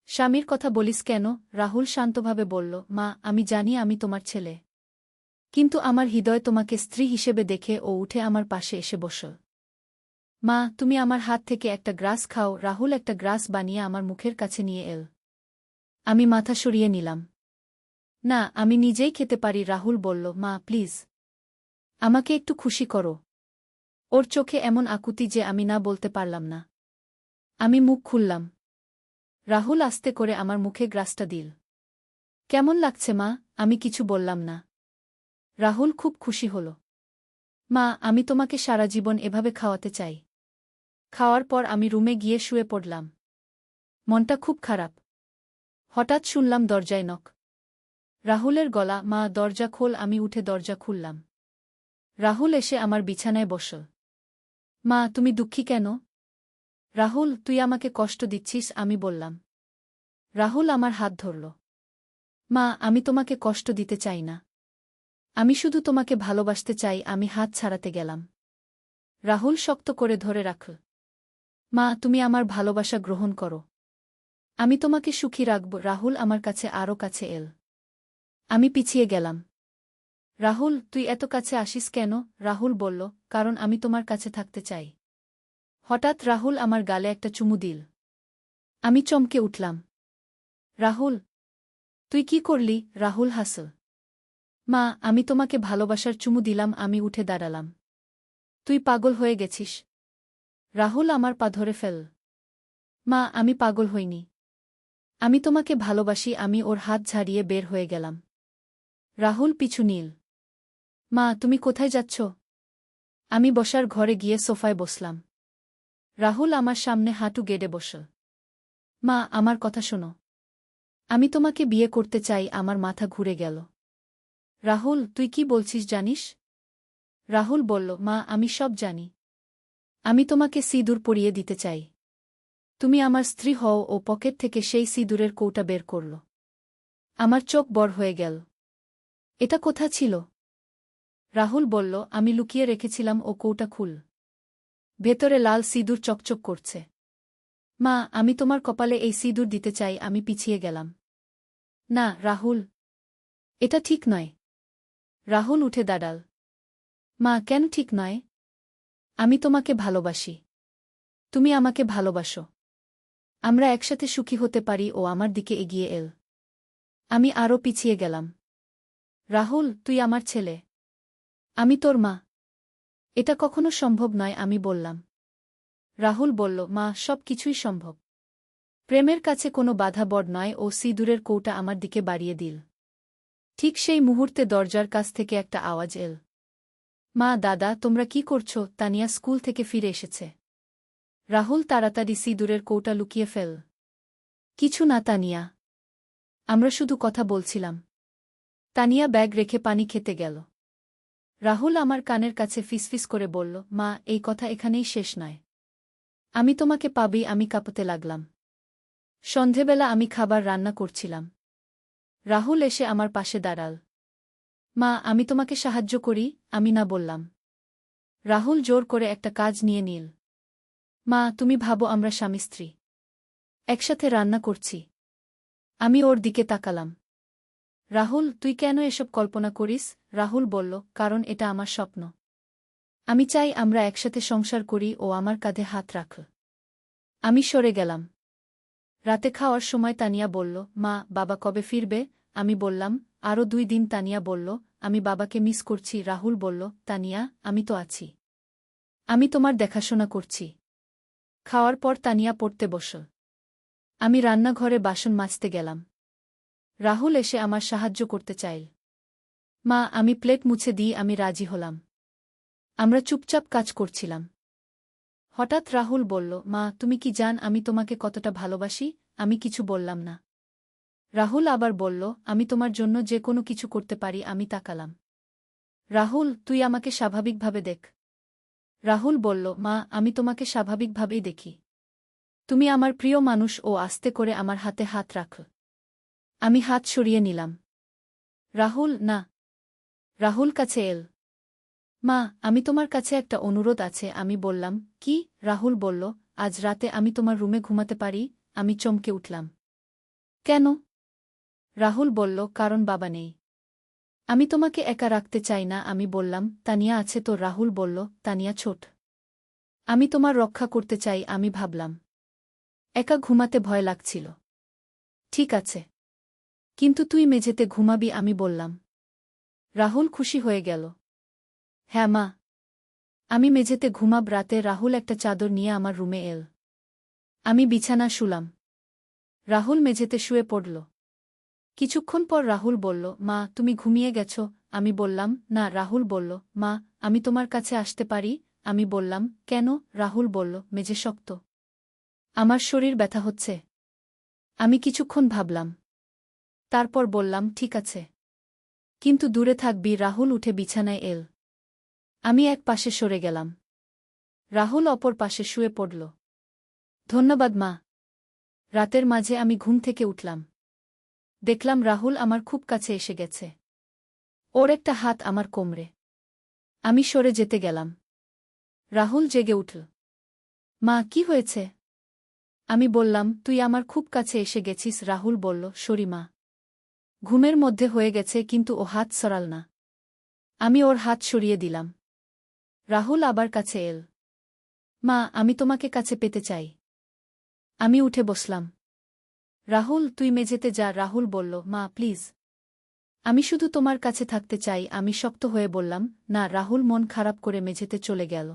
স্বামীর কথা বলিস কেন? রাহুল শান্তভাবে বলল, মা আমি জানি আমি তোমার ছেলে। কিন্তু আমার হৃদয় তোমাকে স্ত্রী হিসেবে দেখে ও উঠে আমার পাশে এসে বসল। মা তুমি আমার হাত থেকে একটা গ্রাস খাও। রাহুল একটা গ্রাস বানিয়ে আমার মুখের কাছে নিয়ে এল। আমি মাথা সরিয়ে নিলাম। না, আমি নিজেই খেতে পারি। রাহুল বলল, মা প্লিজ, আমাকে একটু খুশি করো। ওর চোখে এমন আকুতি যে আমি না বলতে পারলাম না। আমি মুখ খুললাম। রাহুল আস্তে করে আমার মুখে গ্রাসটা দিল। কেমন লাগছে মা? আমি কিছু বললাম না। রাহুল খুব খুশি হল। মা আমি তোমাকে সারা জীবন এভাবে খাওয়াতে চাই। খাওয়ার পর আমি রুমে গিয়ে শুয়ে পড়লাম। মনটা খুব খারাপ। হঠাৎ শুনলাম দরজায় নক। রাহুলের গলা, মা দরজা খোল। আমি উঠে দরজা খুললাম। রাহুল এসে আমার বিছানায় বসল। মা তুমি দুঃখী কেন? রাহুল, তুই আমাকে কষ্ট দিচ্ছিস। আমি বললাম। রাহুল আমার হাত ধরল। মা আমি তোমাকে কষ্ট দিতে চাই না। আমি শুধু তোমাকে ভালোবাসতে চাই। আমি হাত ছাড়াতে গেলাম। রাহুল শক্ত করে ধরে রাখল। মা তুমি আমার ভালোবাসা গ্রহণ করো। আমি তোমাকে সুখী রাখব। রাহুল আমার কাছে আরও কাছে এল। আমি পিছিয়ে গেলাম। রাহুল তুই এত কাছে আসিস কেন? রাহুল বলল, কারণ আমি তোমার কাছে থাকতে চাই। হঠাৎ রাহুল আমার গালে একটা চুমু দিল। আমি চমকে উঠলাম। রাহুল, তুই কি করলি? রাহুল হাসল। মা আমি তোমাকে ভালোবাসার চুমু দিলাম। আমি উঠে দাঁড়ালাম। তুই পাগল হয়ে গেছিস। রাহুল আমার পা ধরে ফেল। মা আমি পাগল হইনি। আমি তোমাকে ভালোবাসি। আমি ওর হাত ঝাড়িয়ে বের হয়ে গেলাম। রাহুল পিছু নীল। মা তুমি কোথায় যাচ্ছ? আমি বসার ঘরে গিয়ে সোফায় বসলাম। রাহুল আমার সামনে হাঁটু গেড়ে বসল। মা আমার কথা শোনো। আমি তোমাকে বিয়ে করতে চাই। আমার মাথা ঘুরে গেল। রাহুল তুই কি বলছিস জানিস? রাহুল বলল, মা আমি সব জানি। আমি তোমাকে সিঁদুর পরিয়ে দিতে চাই। তুমি আমার স্ত্রী হও। ও পকেট থেকে সেই সিঁদুরের কৌটা বের করল। আমার চোখ বড় হয়ে গেল। এটা কোথা ছিল? রাহুল বলল, আমি লুকিয়ে রেখেছিলাম। ও কৌটা খুল। ভেতরে লাল সিঁদুর চকচক করছে। মা আমি তোমার কপালে এই সিঁদুর দিতে চাই। আমি পিছিয়ে গেলাম। না রাহুল, এটা ঠিক নয়। রাহুল উঠে দাঁড়াল। মা কেন ঠিক নয়? আমি তোমাকে ভালোবাসি। তুমি আমাকে ভালোবাসো। আমরা একসাথে সুখী হতে পারি। ও আমার দিকে এগিয়ে এল। আমি আরও পিছিয়ে গেলাম। রাহুল তুই আমার ছেলে। আমি তোর মা। এটা কখনো সম্ভব নয়। আমি বললাম। রাহুল বলল, মা সব কিছুই সম্ভব। প্রেমের কাছে কোনো বাধা বড় নয়। ও সিঁদুরের কৌটা আমার দিকে বাড়িয়ে দিল। ঠিক সেই মুহূর্তে দরজার কাছ থেকে একটা আওয়াজ এল। মা দাদা তোমরা কি করছো? তানিয়া স্কুল থেকে ফিরে এসেছে। রাহুল তাড়াতাড়ি সিঁদুরের কৌটা লুকিয়ে ফেল। কিছু না তানিয়া, আমরা শুধু কথা বলছিলাম। তানিয়া ব্যাগ রেখে পানি খেতে গেল। রাহুল আমার কানের কাছে ফিসফিস করে বলল, মা এই কথা এখানেই শেষ নয়। আমি তোমাকে পাবি। আমি কাঁপতে লাগলাম। সন্ধেবেলা আমি খাবার রান্না করছিলাম। রাহুল এসে আমার পাশে দাঁড়াল। মা আমি তোমাকে সাহায্য করি। আমি না বললাম। রাহুল জোর করে একটা কাজ নিয়ে নিল। মা তুমি ভাবো আমরা স্বামী স্ত্রী একসাথে রান্না করছি। আমি ওর দিকে তাকালাম। রাহুল তুই কেন এসব কল্পনা করিস? রাহুল বলল, কারণ এটা আমার স্বপ্ন। আমি চাই আমরা একসাথে সংসার করি। ও আমার কাঁধে হাত রাখল। আমি সরে গেলাম। রাতে খাওয়ার সময় তানিয়া বলল, মা বাবা কবে ফিরবে? আমি বললাম, আরও 2 দিন। তানিয়া বলল, আমি বাবাকে মিস করছি। রাহুল বলল, তানিয়া আমি তো আছি। আমি তোমার দেখাশোনা করছি। খাওয়ার পর তানিয়া পড়তে বসল। আমি রান্নাঘরে বাসন মাজতে গেলাম। রাহুল এসে আমার সাহায্য করতে চাইল। মা আমি প্লেট মুছে দিই। আমি রাজি হলাম। আমরা চুপচাপ কাজ করছিলাম। হঠাৎ রাহুল বলল, মা তুমি কি জান আমি তোমাকে কতটা ভালোবাসি? আমি কিছু বললাম না। রাহুল আবার বলল, আমি তোমার জন্য যে কোনো কিছু করতে পারি। আমি তাকালাম। রাহুল, তুই আমাকে স্বাভাবিকভাবে দেখ। রাহুল বলল, মা, আমি তোমাকে স্বাভাবিকভাবেই দেখি। তুমি আমার প্রিয় মানুষ। ও আস্তে করে আমার হাতে হাত রাখল। আমি হাত সরিয়ে নিলাম। রাহুল, না। রাহুল কাছে এল। মা, আমি তোমার কাছে একটা অনুরোধ আছে। আমি বললাম, কি? রাহুল বলল, আজ রাতে আমি তোমার রুমে ঘুমাতে পারি? আমি চমকে উঠলাম। কেন? রাহুল বলল, কারণ বাবা নেই। আমি তোমাকে একা রাখতে চাই না। আমি বললাম, তানিয়া আছে তো? রাহুল বলল, তানিয়া ছোট। আমি তোমার রক্ষা করতে চাই। আমি ভাবলাম, একা ঘুমাতে ভয় লাগছিল। ঠিক আছে, কিন্তু তুই মেঝেতে ঘুমাবি। আমি বললাম। রাহুল খুশি হয়ে গেল। হ্যাঁ মা, আমি মেঝেতে ঘুমাব। রাতে রাহুল একটা চাদর নিয়ে আমার রুমে এল। আমি বিছানা শুলাম। রাহুল মেঝেতে শুয়ে পড়ল। কিছুক্ষণ পর রাহুল বলল, মা, তুমি ঘুমিয়ে গেছ? আমি বললাম, না। রাহুল বলল, মা, আমি তোমার কাছে আসতে পারি? আমি বললাম, কেন? রাহুল বলল, মেঝে শক্ত। আমার শরীর ব্যথা হচ্ছে। আমি কিছুক্ষণ ভাবলাম। তারপর বললাম, ঠিক আছে, কিন্তু দূরে থাকবি। রাহুল উঠে বিছানায় এল। আমি এক পাশে সরে গেলাম। রাহুল অপর পাশে শুয়ে পড়ল। ধন্যবাদ মা। রাতের মাঝে আমি ঘুম থেকে উঠলাম। দেখলাম রাহুল আমার খুব কাছে এসে গেছে। ওর একটা হাত আমার কোমরে। আমি সরে যেতে গেলাম। রাহুল জেগে উঠল। মা, কি হয়েছে? আমি বললাম, তুই আমার খুব কাছে এসে গেছিস। রাহুল বলল, সরি মা। ঘুমের মধ্যে হয়ে গেছে। কিন্তু ও হাত সরাল না। আমি ওর হাত সরিয়ে দিলাম। রাহুল আবার কাছে এল। মা, আমি তোমাকে কাছে পেতে চাই। আমি উঠে বসলাম। রাহুল, তুই মেঝেতে যা। রাহুল বলল, মা প্লিজ, আমি শুধু তোমার কাছে থাকতে চাই। আমি শক্ত হয়ে বললাম, না। রাহুল মন খারাপ করে মেঝেতে চলে গেল।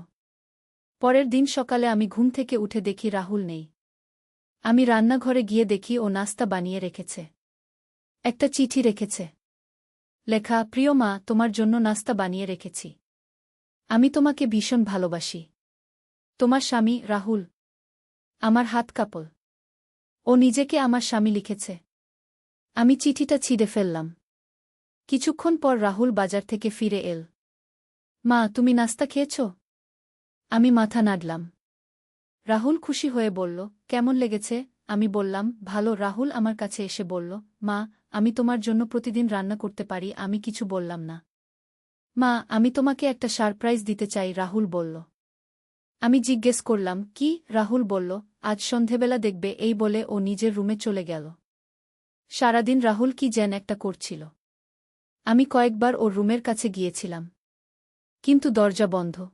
পরের দিন সকালে আমি ঘুম থেকে উঠে দেখি রাহুল নেই। আমি রান্নাঘরে গিয়ে দেখি ও নাস্তা বানিয়ে রেখেছে। একটা চিঠি রেখেছে। লেখা, প্রিয় মা, তোমার জন্য নাস্তা বানিয়ে রেখেছি। আমি তোমাকে ভীষণ ভালোবাসি। তোমার স্বামী রাহুল। আমার হাত কাঁপল। ও নিজেকে আমার স্বামী লিখেছে। আমি চিঠিটা ছিঁড়ে ফেললাম। কিছুক্ষণ পর রাহুল বাজার থেকে ফিরে এল। মা, তুমি নাস্তা খেয়েছ? আমি মাথা নাড়লাম। রাহুল খুশি হয়ে বলল, কেমন লেগেছে? আমি বললাম, ভালো। রাহুল আমার কাছে এসে বলল, মা, আমি তোমার জন্য প্রতিদিন রান্না করতে পারি। আমি কিছু বললাম না। মা, আমি তোমাকে একটা সারপ্রাইজ দিতে চাই। রাহুল বলল। আমি জিজ্ঞেস করলাম, কি? রাহুল বলল, আজ সন্ধেবেলা দেখবে। এই বলে ও নিজের রুমে চলে গেল। সারাদিন রাহুল কি যেন একটা করছিল। আমি কয়েকবার ওর রুমের কাছে গিয়েছিলাম, কিন্তু দরজা বন্ধ।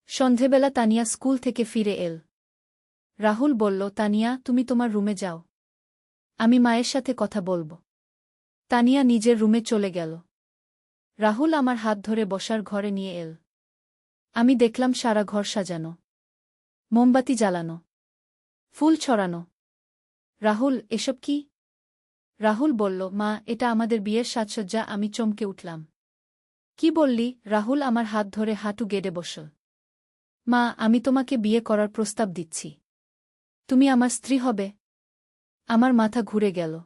সন্ধেবেলা তানিয়া স্কুল থেকে ফিরে এল। রাহুল বলল, তানিয়া, তুমি তোমার রুমে যাও। আমি মায়ের সাথে কথা বলব। তানিয়া নিজের রুমে চলে গেল। রাহুল আমার হাত ধরে বসার ঘরে নিয়ে এল। আমি দেখলাম সারা ঘর সাজানো, মোমবাতি জ্বালানো, ফুল ছড়ানো। রাহুল, এসব কি? রাহুল বলল, মা, এটা আমাদের বিয়ের সাজসজ্জা। আমি চমকে উঠলাম। কি বললি? রাহুল আমার হাত ধরে হাঁটু গেড়ে বসল। মা, আমি তোমাকে বিয়ে করার প্রস্তাব দিচ্ছি। তুমি আমার স্ত্রী হবে। আমার মাথা ঘুরে গেল।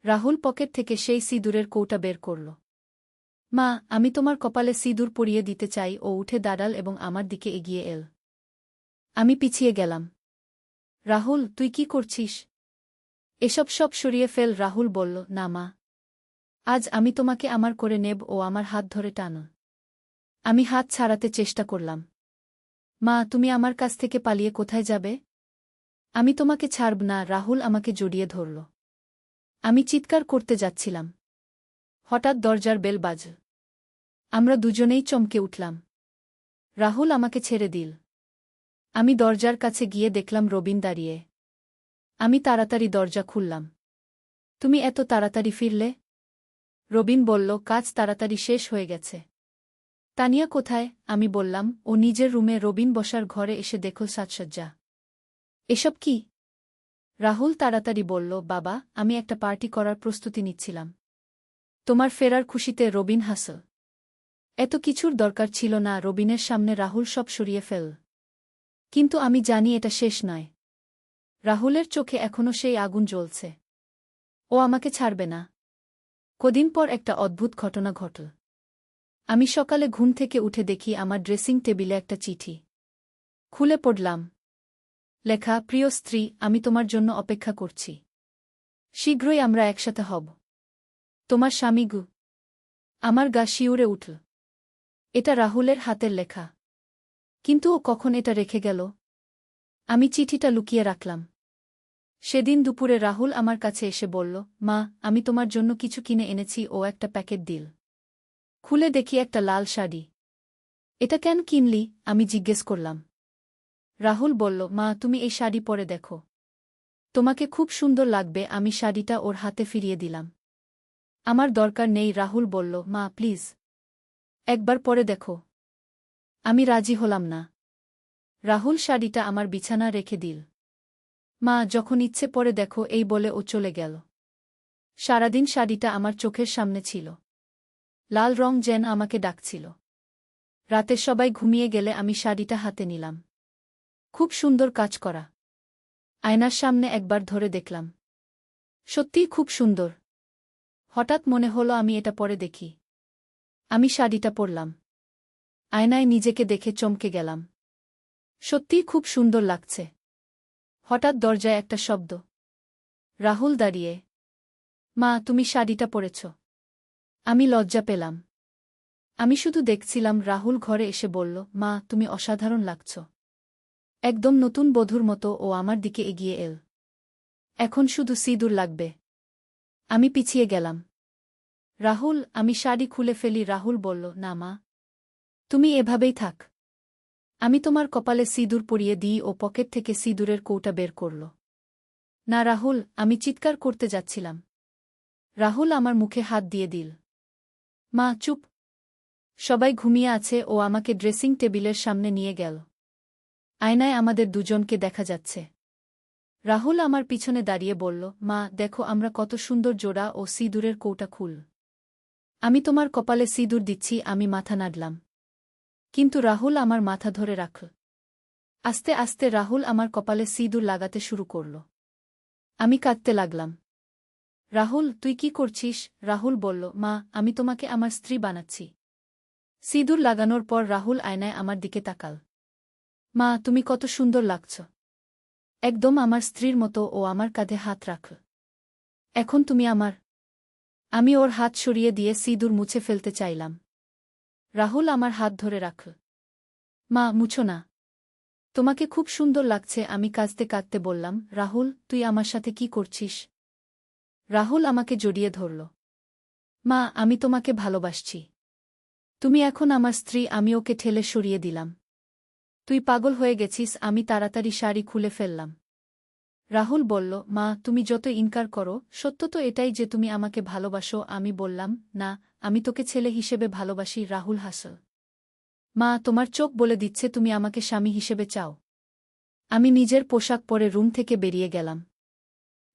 রাহুল পকেট থেকে সেই সিঁদুরের কৌটা বের করল। মা, আমি তোমার কপালে সিঁদুর পরিয়ে দিতে চাই। ও উঠে দাঁড়াল এবং আমার দিকে এগিয়ে এল। আমি পিছিয়ে গেলাম। রাহুল, তুই কি করছিস? এসব সব সরিয়ে ফেল। রাহুল বলল, না মা, আজ আমি তোমাকে আমার করে নেব। ও আমার হাত ধরে টানল। আমি হাত ছাড়াতে চেষ্টা করলাম। মা, তুমি আমার কাছ থেকে পালিয়ে কোথায় যাবে? আমি তোমাকে ছাড়ব না। রাহুল আমাকে জড়িয়ে ধরল। আমি চিৎকার করতে যাচ্ছিলাম। হঠাৎ দরজার বেল বাজল। আমরা দুজনেই চমকে উঠলাম। রাহুল আমাকে ছেড়ে দিল। আমি দরজার কাছে গিয়ে দেখলাম রবিন দাঁড়িয়ে। আমি তাড়াতাড়ি দরজা খুললাম। তুমি এত তাড়াতাড়ি ফিরলে? রবিন বলল, কাজ তাড়াতাড়ি শেষ হয়ে গেছে। তানিয়া কোথায়? আমি বললাম, ও নিজের রুমে। রবিন বসার ঘরে এসে দেখল সাজসজ্জা। এসব কি? রাহুল তাড়াতাড়ি বলল, বাবা, আমি একটা পার্টি করার প্রস্তুতি নিচ্ছিলাম। তোমার ফেরার খুশিতে। রবিন হাসল। এত কিছুর দরকার ছিল না। রবিনের সামনে রাহুল সব সরিয়ে ফেল। কিন্তু আমি জানি এটা শেষ নয়। রাহুলের চোখে এখনও সেই আগুন জ্বলছে। ও আমাকে ছাড়বে না। কদিন পর একটা অদ্ভুত ঘটনা ঘটল। আমি সকালে ঘুম থেকে উঠে দেখি আমার ড্রেসিং টেবিলে একটা চিঠি। খুলে পড়লাম। লেখা, প্রিয় স্ত্রী, আমি তোমার জন্য অপেক্ষা করছি। শীঘ্রই আমরা একসাথে হব। তোমার স্বামী গু। আমার গা শিউরে উঠল। এটা রাহুলের হাতের লেখা। কিন্তু ও কখন এটা রেখে গেল? আমি চিঠিটা লুকিয়ে রাখলাম। সেদিন দুপুরে রাহুল আমার কাছে এসে বলল, মা, আমি তোমার জন্য কিছু কিনে এনেছি। ও একটা প্যাকেট দিল। খুলে দেখি একটা লাল শাড়ি। এটা কেন কিনলি? আমি জিজ্ঞেস করলাম। রাহুল বলল, মা, তুমি এই শাড়ি পরে দেখো। তোমাকে খুব সুন্দর লাগবে। আমি শাড়িটা ওর হাতে ফিরিয়ে দিলাম। আমার দরকার নেই, রাহুল বলল। মা, প্লিজ একবার পরে দেখো। আমি রাজি হলাম না। রাহুল শাড়িটা আমার বিছানা রেখে দিল। মা, যখন ইচ্ছে পরে দেখো, এই বলে ও চলে গেল। সারাদিন শাড়িটা আমার চোখের সামনে ছিল। লাল রং যেন আমাকে ডাকছিল। রাতে সবাই ঘুমিয়ে গেলে আমি শাড়িটা হাতে নিলাম। খুব সুন্দর কাজ করা। আয়নার সামনে একবার ধরে দেখলাম। সত্যিই খুব সুন্দর। হঠাৎ মনে হলো আমি এটা পরে দেখি। আমি শাড়িটা পরলাম। আয়নায় নিজেকে দেখে চমকে গেলাম। সত্যিই খুব সুন্দর লাগছে। হঠাৎ দরজায় একটা শব্দ। রাহুল দাঁড়িয়ে। মা, তুমি শাড়িটা পরেছ। আমি লজ্জা পেলাম। আমি শুধু দেখছিলাম। রাহুল ঘরে এসে বলল, মা, তুমি অসাধারণ লাগছ। একদম নতুন বধূর মতো। ও আমার দিকে এগিয়ে এল। এখন শুধু সিঁদুর লাগবে। আমি পিছিয়ে গেলাম। রাহুল, আমি শাড়ি খুলে ফেলি। রাহুল বলল, না মা, তুমি এভাবেই থাক। আমি তোমার কপালে সিঁদুর পরিয়ে দিই। ও পকেট থেকে সিঁদুরের কৌটা বের করল। না রাহুল, আমি চিৎকার করতে যাচ্ছিলাম। রাহুল আমার মুখে হাত দিয়ে দিল। মা, চুপ। সবাই ঘুমিয়ে আছে। ও আমাকে ড্রেসিং টেবিলের সামনে নিয়ে গেল। আয়নায় আমাদের দুজনকে দেখা যাচ্ছে। রাহুল আমার পিছনে দাঁড়িয়ে বলল, মা, দেখো আমরা কত সুন্দর জোড়া। ও সিঁদুরের কৌটা খুল। আমি তোমার কপালে সিঁদুর দিচ্ছি। আমি মাথা নাড়লাম। কিন্তু রাহুল আমার মাথা ধরে রাখল। আস্তে আস্তে রাহুল আমার কপালে সিঁদুর লাগাতে শুরু করল। আমি কাঁদতে লাগলাম। রাহুল, তুই কি করছিস? রাহুল বলল, মা, আমি তোমাকে আমার স্ত্রী বানাচ্ছি। সিঁদুর লাগানোর পর রাহুল আয়নায় আমার দিকে তাকাল। মা, তুমি কত সুন্দর লাগছ। একদম আমার স্ত্রীর মতো। ও আমার কাঁধে হাত রাখল। এখন তুমি আমার। আমি ওর হাত সরিয়ে দিয়ে সিঁদুর মুছে ফেলতে চাইলাম। রাহুল আমার হাত ধরে রাখল। মা, মুছো না। তোমাকে খুব সুন্দর লাগছে। আমি কাঁদতে কাঁদতে বললাম, রাহুল, তুই আমার সাথে কি করছিস? রাহুল আমাকে জড়িয়ে ধরল। মা, আমি তোমাকে ভালোবাসছি। তুমি এখন আমার স্ত্রী। আমি ওকে ঠেলে সরিয়ে দিলাম। তুই পাগল হয়ে গেছিস। আমি তাড়াতাড়ি শাড়ি খুলে ফেললাম। রাহুল বলল, মা, তুমি যত ইনকার করো, সত্য তো এটাই যে তুমি আমাকে ভালোবাসো। আমি বললাম, না, আমি তোকে ছেলে হিসেবে ভালোবাসি। রাহুল হাসল। মা, তোমার চোখ বলে দিচ্ছে তুমি আমাকে স্বামী হিসেবে চাও। আমি নিজের পোশাক পরে রুম থেকে বেরিয়ে গেলাম।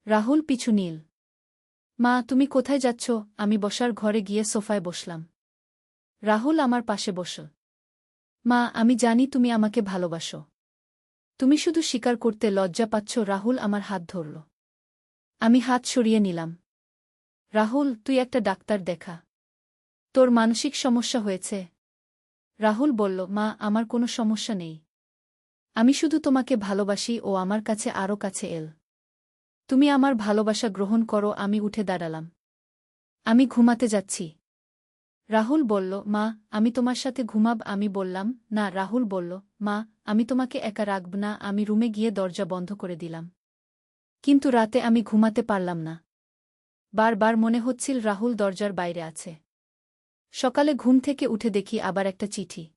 রাহুল পিছু নিল। মা, তুমি কোথায় যাচ্ছ? আমি বসার ঘরে গিয়ে সোফায় বসলাম। রাহুল আমার পাশে বসল। মা, আমি জানি তুমি আমাকে ভালোবাসো। তুমি শুধু স্বীকার করতে লজ্জা পাচ্ছ। রাহুল আমার হাত ধরল। আমি হাত সরিয়ে নিলাম। রাহুল, তুই একটা ডাক্তার দেখা। তোর মানসিক সমস্যা হয়েছে। রাহুল বলল, মা, আমার কোনো সমস্যা নেই। আমি শুধু তোমাকে ভালোবাসি। ও আমার কাছে আরও কাছে এল। তুমি আমার ভালোবাসা গ্রহণ করো। আমি উঠে দাঁড়ালাম। আমি ঘুমাতে যাচ্ছি। রাহুল বলল, মা, আমি তোমার সাথে ঘুমাব। আমি বললাম, না। রাহুল বলল, মা, আমি তোমাকে একা রাখব না। আমি রুমে গিয়ে দরজা বন্ধ করে দিলাম। কিন্তু রাতে আমি ঘুমাতে পারলাম না। বারবার মনে হচ্ছিল রাহুল দরজার বাইরে আছে। সকালে ঘুম থেকে উঠে দেখি আবার একটা চিঠি।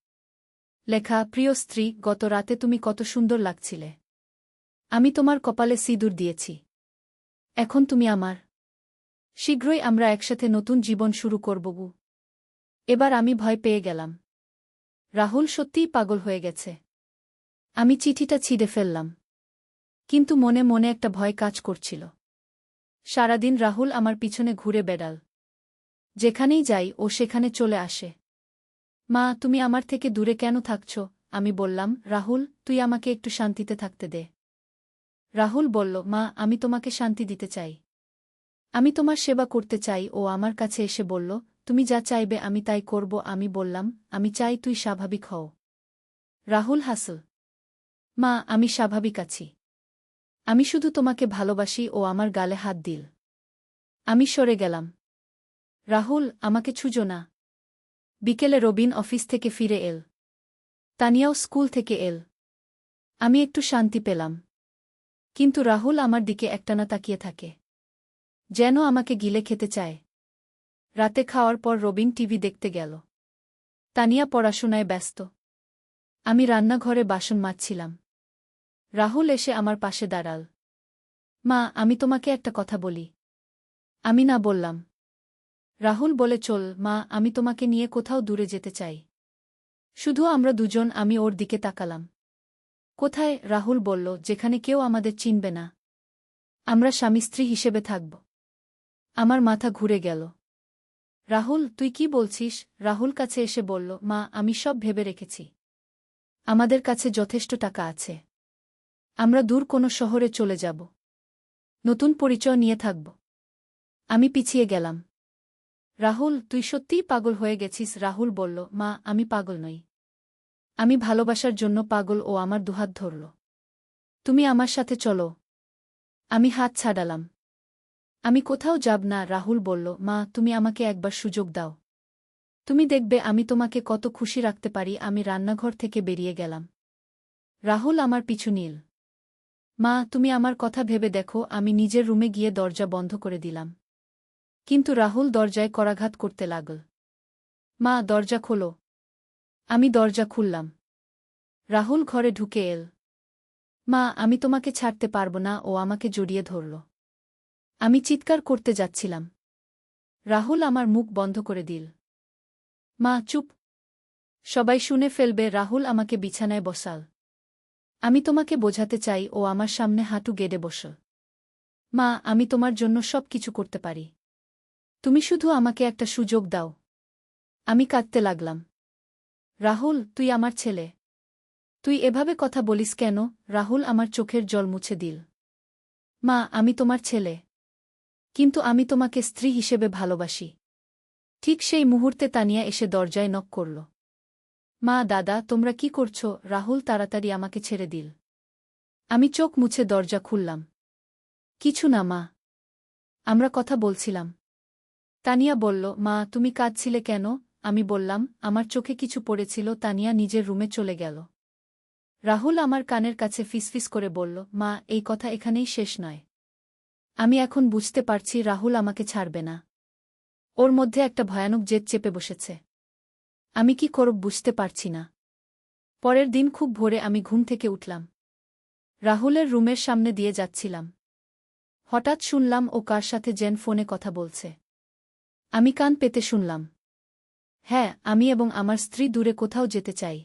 লেখা, প্রিয় স্ত্রী, গত রাতে তুমি কত সুন্দর লাগছিলে। আমি তোমার কপালে সিঁদুর দিয়েছি। এখন তুমি আমার। শীঘ্রই আমরা একসাথে নতুন জীবন শুরু করব। এবার আমি ভয় পেয়ে গেলাম। রাহুল সত্যিই পাগল হয়ে গেছে। আমি চিঠিটা ছিঁড়ে ফেললাম। কিন্তু মনে মনে একটা ভয় কাজ করছিল। সারাদিন রাহুল আমার পিছনে ঘুরে বেড়াল। যেখানেই যাই ও সেখানে চলে আসে। মা, তুমি আমার থেকে দূরে কেন থাকছ? আমি বললাম, রাহুল, তুই আমাকে একটু শান্তিতে থাকতে দে। রাহুল বলল, মা, আমি তোমাকে শান্তি দিতে চাই। আমি তোমার সেবা করতে চাই। ও আমার কাছে এসে বলল, তুমি যা চাইবে আমি তাই করব। আমি বললাম, আমি চাই তুই স্বাভাবিক হও। রাহুল হাসল। মা, আমি স্বাভাবিক আছি। আমি শুধু তোমাকে ভালোবাসি। ও আমার গালে হাত দিল। আমি সরে গেলাম। রাহুল, আমাকে ছুঁজো না। বিকেলে রবিন অফিস থেকে ফিরে এল। তানিয়াও স্কুল থেকে এল। আমি একটু শান্তি পেলাম। কিন্তু রাহুল আমার দিকে একটানা তাকিয়ে থাকে, যেন আমাকে গিলে খেতে চায়। রাতে খাওয়ার পর রবিন টিভি দেখতে গেল। তানিয়া পড়াশোনায় ব্যস্ত। আমি রান্নাঘরে বাসন মাজছিলাম। রাহুল এসে আমার পাশে দাঁড়াল। মা, আমি তোমাকে একটা কথা বলি। আমি না বললাম। রাহুল বলে, চল মা, আমি তোমাকে নিয়ে কোথাও দূরে যেতে চাই। শুধু আমরা দুজন। আমি ওর দিকে তাকালাম। কোথায়? রাহুল বলল, যেখানে কেউ আমাদের চিনবে না। আমরা স্বামী স্ত্রী হিসেবে থাকব। আমার মাথা ঘুরে গেল। রাহুল, তুই কি বলছিস? রাহুল কাছে এসে বলল, মা, আমি সব ভেবে রেখেছি। আমাদের কাছে যথেষ্ট টাকা আছে। আমরা দূর কোনো শহরে চলে যাব। নতুন পরিচয় নিয়ে থাকব। আমি পিছিয়ে গেলাম। রাহুল, তুই সত্যিই পাগল হয়ে গেছিস। রাহুল বলল, মা, আমি পাগল নই। আমি ভালোবাসার জন্য পাগল। ও আমার দুহাত ধরল। তুমি আমার সাথে চলো। আমি হাত ছাড়ালাম। আমি কোথাও যাব না। রাহুল বলল, মা, তুমি আমাকে একবার সুযোগ দাও। তুমি দেখবে আমি তোমাকে কত খুশি রাখতে পারি। আমি রান্নাঘর থেকে বেরিয়ে গেলাম। রাহুল আমার পিছু নিল। মা, তুমি আমার কথা ভেবে দেখো। আমি নিজের রুমে গিয়ে দরজা বন্ধ করে দিলাম। কিন্তু রাহুল দরজায় করাঘাত করতে লাগল। মা, দরজা খোলো। আমি দরজা খুললাম। রাহুল ঘরে ঢুকে এল। মা, আমি তোমাকে ছাড়তে পারব না। ও আমাকে জড়িয়ে ধরল। আমি চিৎকার করতে যাচ্ছিলাম। রাহুল আমার মুখ বন্ধ করে দিল। মা, চুপ। সবাই শুনে ফেলবে। রাহুল আমাকে বিছানায় বসাল। আমি তোমাকে বোঝাতে চাই। ও আমার সামনে হাঁটু গেড়ে বসল। মা, আমি তোমার জন্য সব কিছু করতে পারি। তুমি শুধু আমাকে একটা সুযোগ দাও। আমি কাঁদতে লাগলাম। রাহুল, তুই আমার ছেলে। তুই এভাবে কথা বলিস কেন? রাহুল আমার চোখের জল মুছে দিল। মা, আমি তোমার ছেলে। কিন্তু আমি তোমাকে স্ত্রী হিসেবে ভালোবাসি। ঠিক সেই মুহূর্তে তানিয়া এসে দরজায় নক করল। মা, দাদা, তোমরা কি করছ? রাহুল তাড়াতাড়ি আমাকে ছেড়ে দিল। আমি চোখ মুছে দরজা খুললাম। কিছু না মা। আমরা কথা বলছিলাম। তানিয়া বলল, মা, তুমি কাঁদছিলে কেন? আমি বললাম, আমার চোখে কিছু পড়েছিল। তানিয়া নিজের রুমে চলে গেল। রাহুল আমার কানের কাছে ফিসফিস করে বলল, মা, এই কথা এখানেই শেষ নয়। আমি এখন বুঝতে পারছি রাহুল আমাকে ছাড়বে না। ওর মধ্যে একটা ভয়ানক জেদ চেপে বসেছে। আমি কি করব বুঝতে পারছি না। পরের দিন খুব ভোরে আমি ঘুম থেকে উঠলাম। রাহুলের রুমের সামনে দিয়ে যাচ্ছিলাম। হঠাৎ শুনলাম ও কার সাথে যেন ফোনে কথা বলছে। আমি কান পেতে শুনলাম। হ্যাঁ, আমি এবং আমার স্ত্রী দূরে কোথাও যেতে চাই।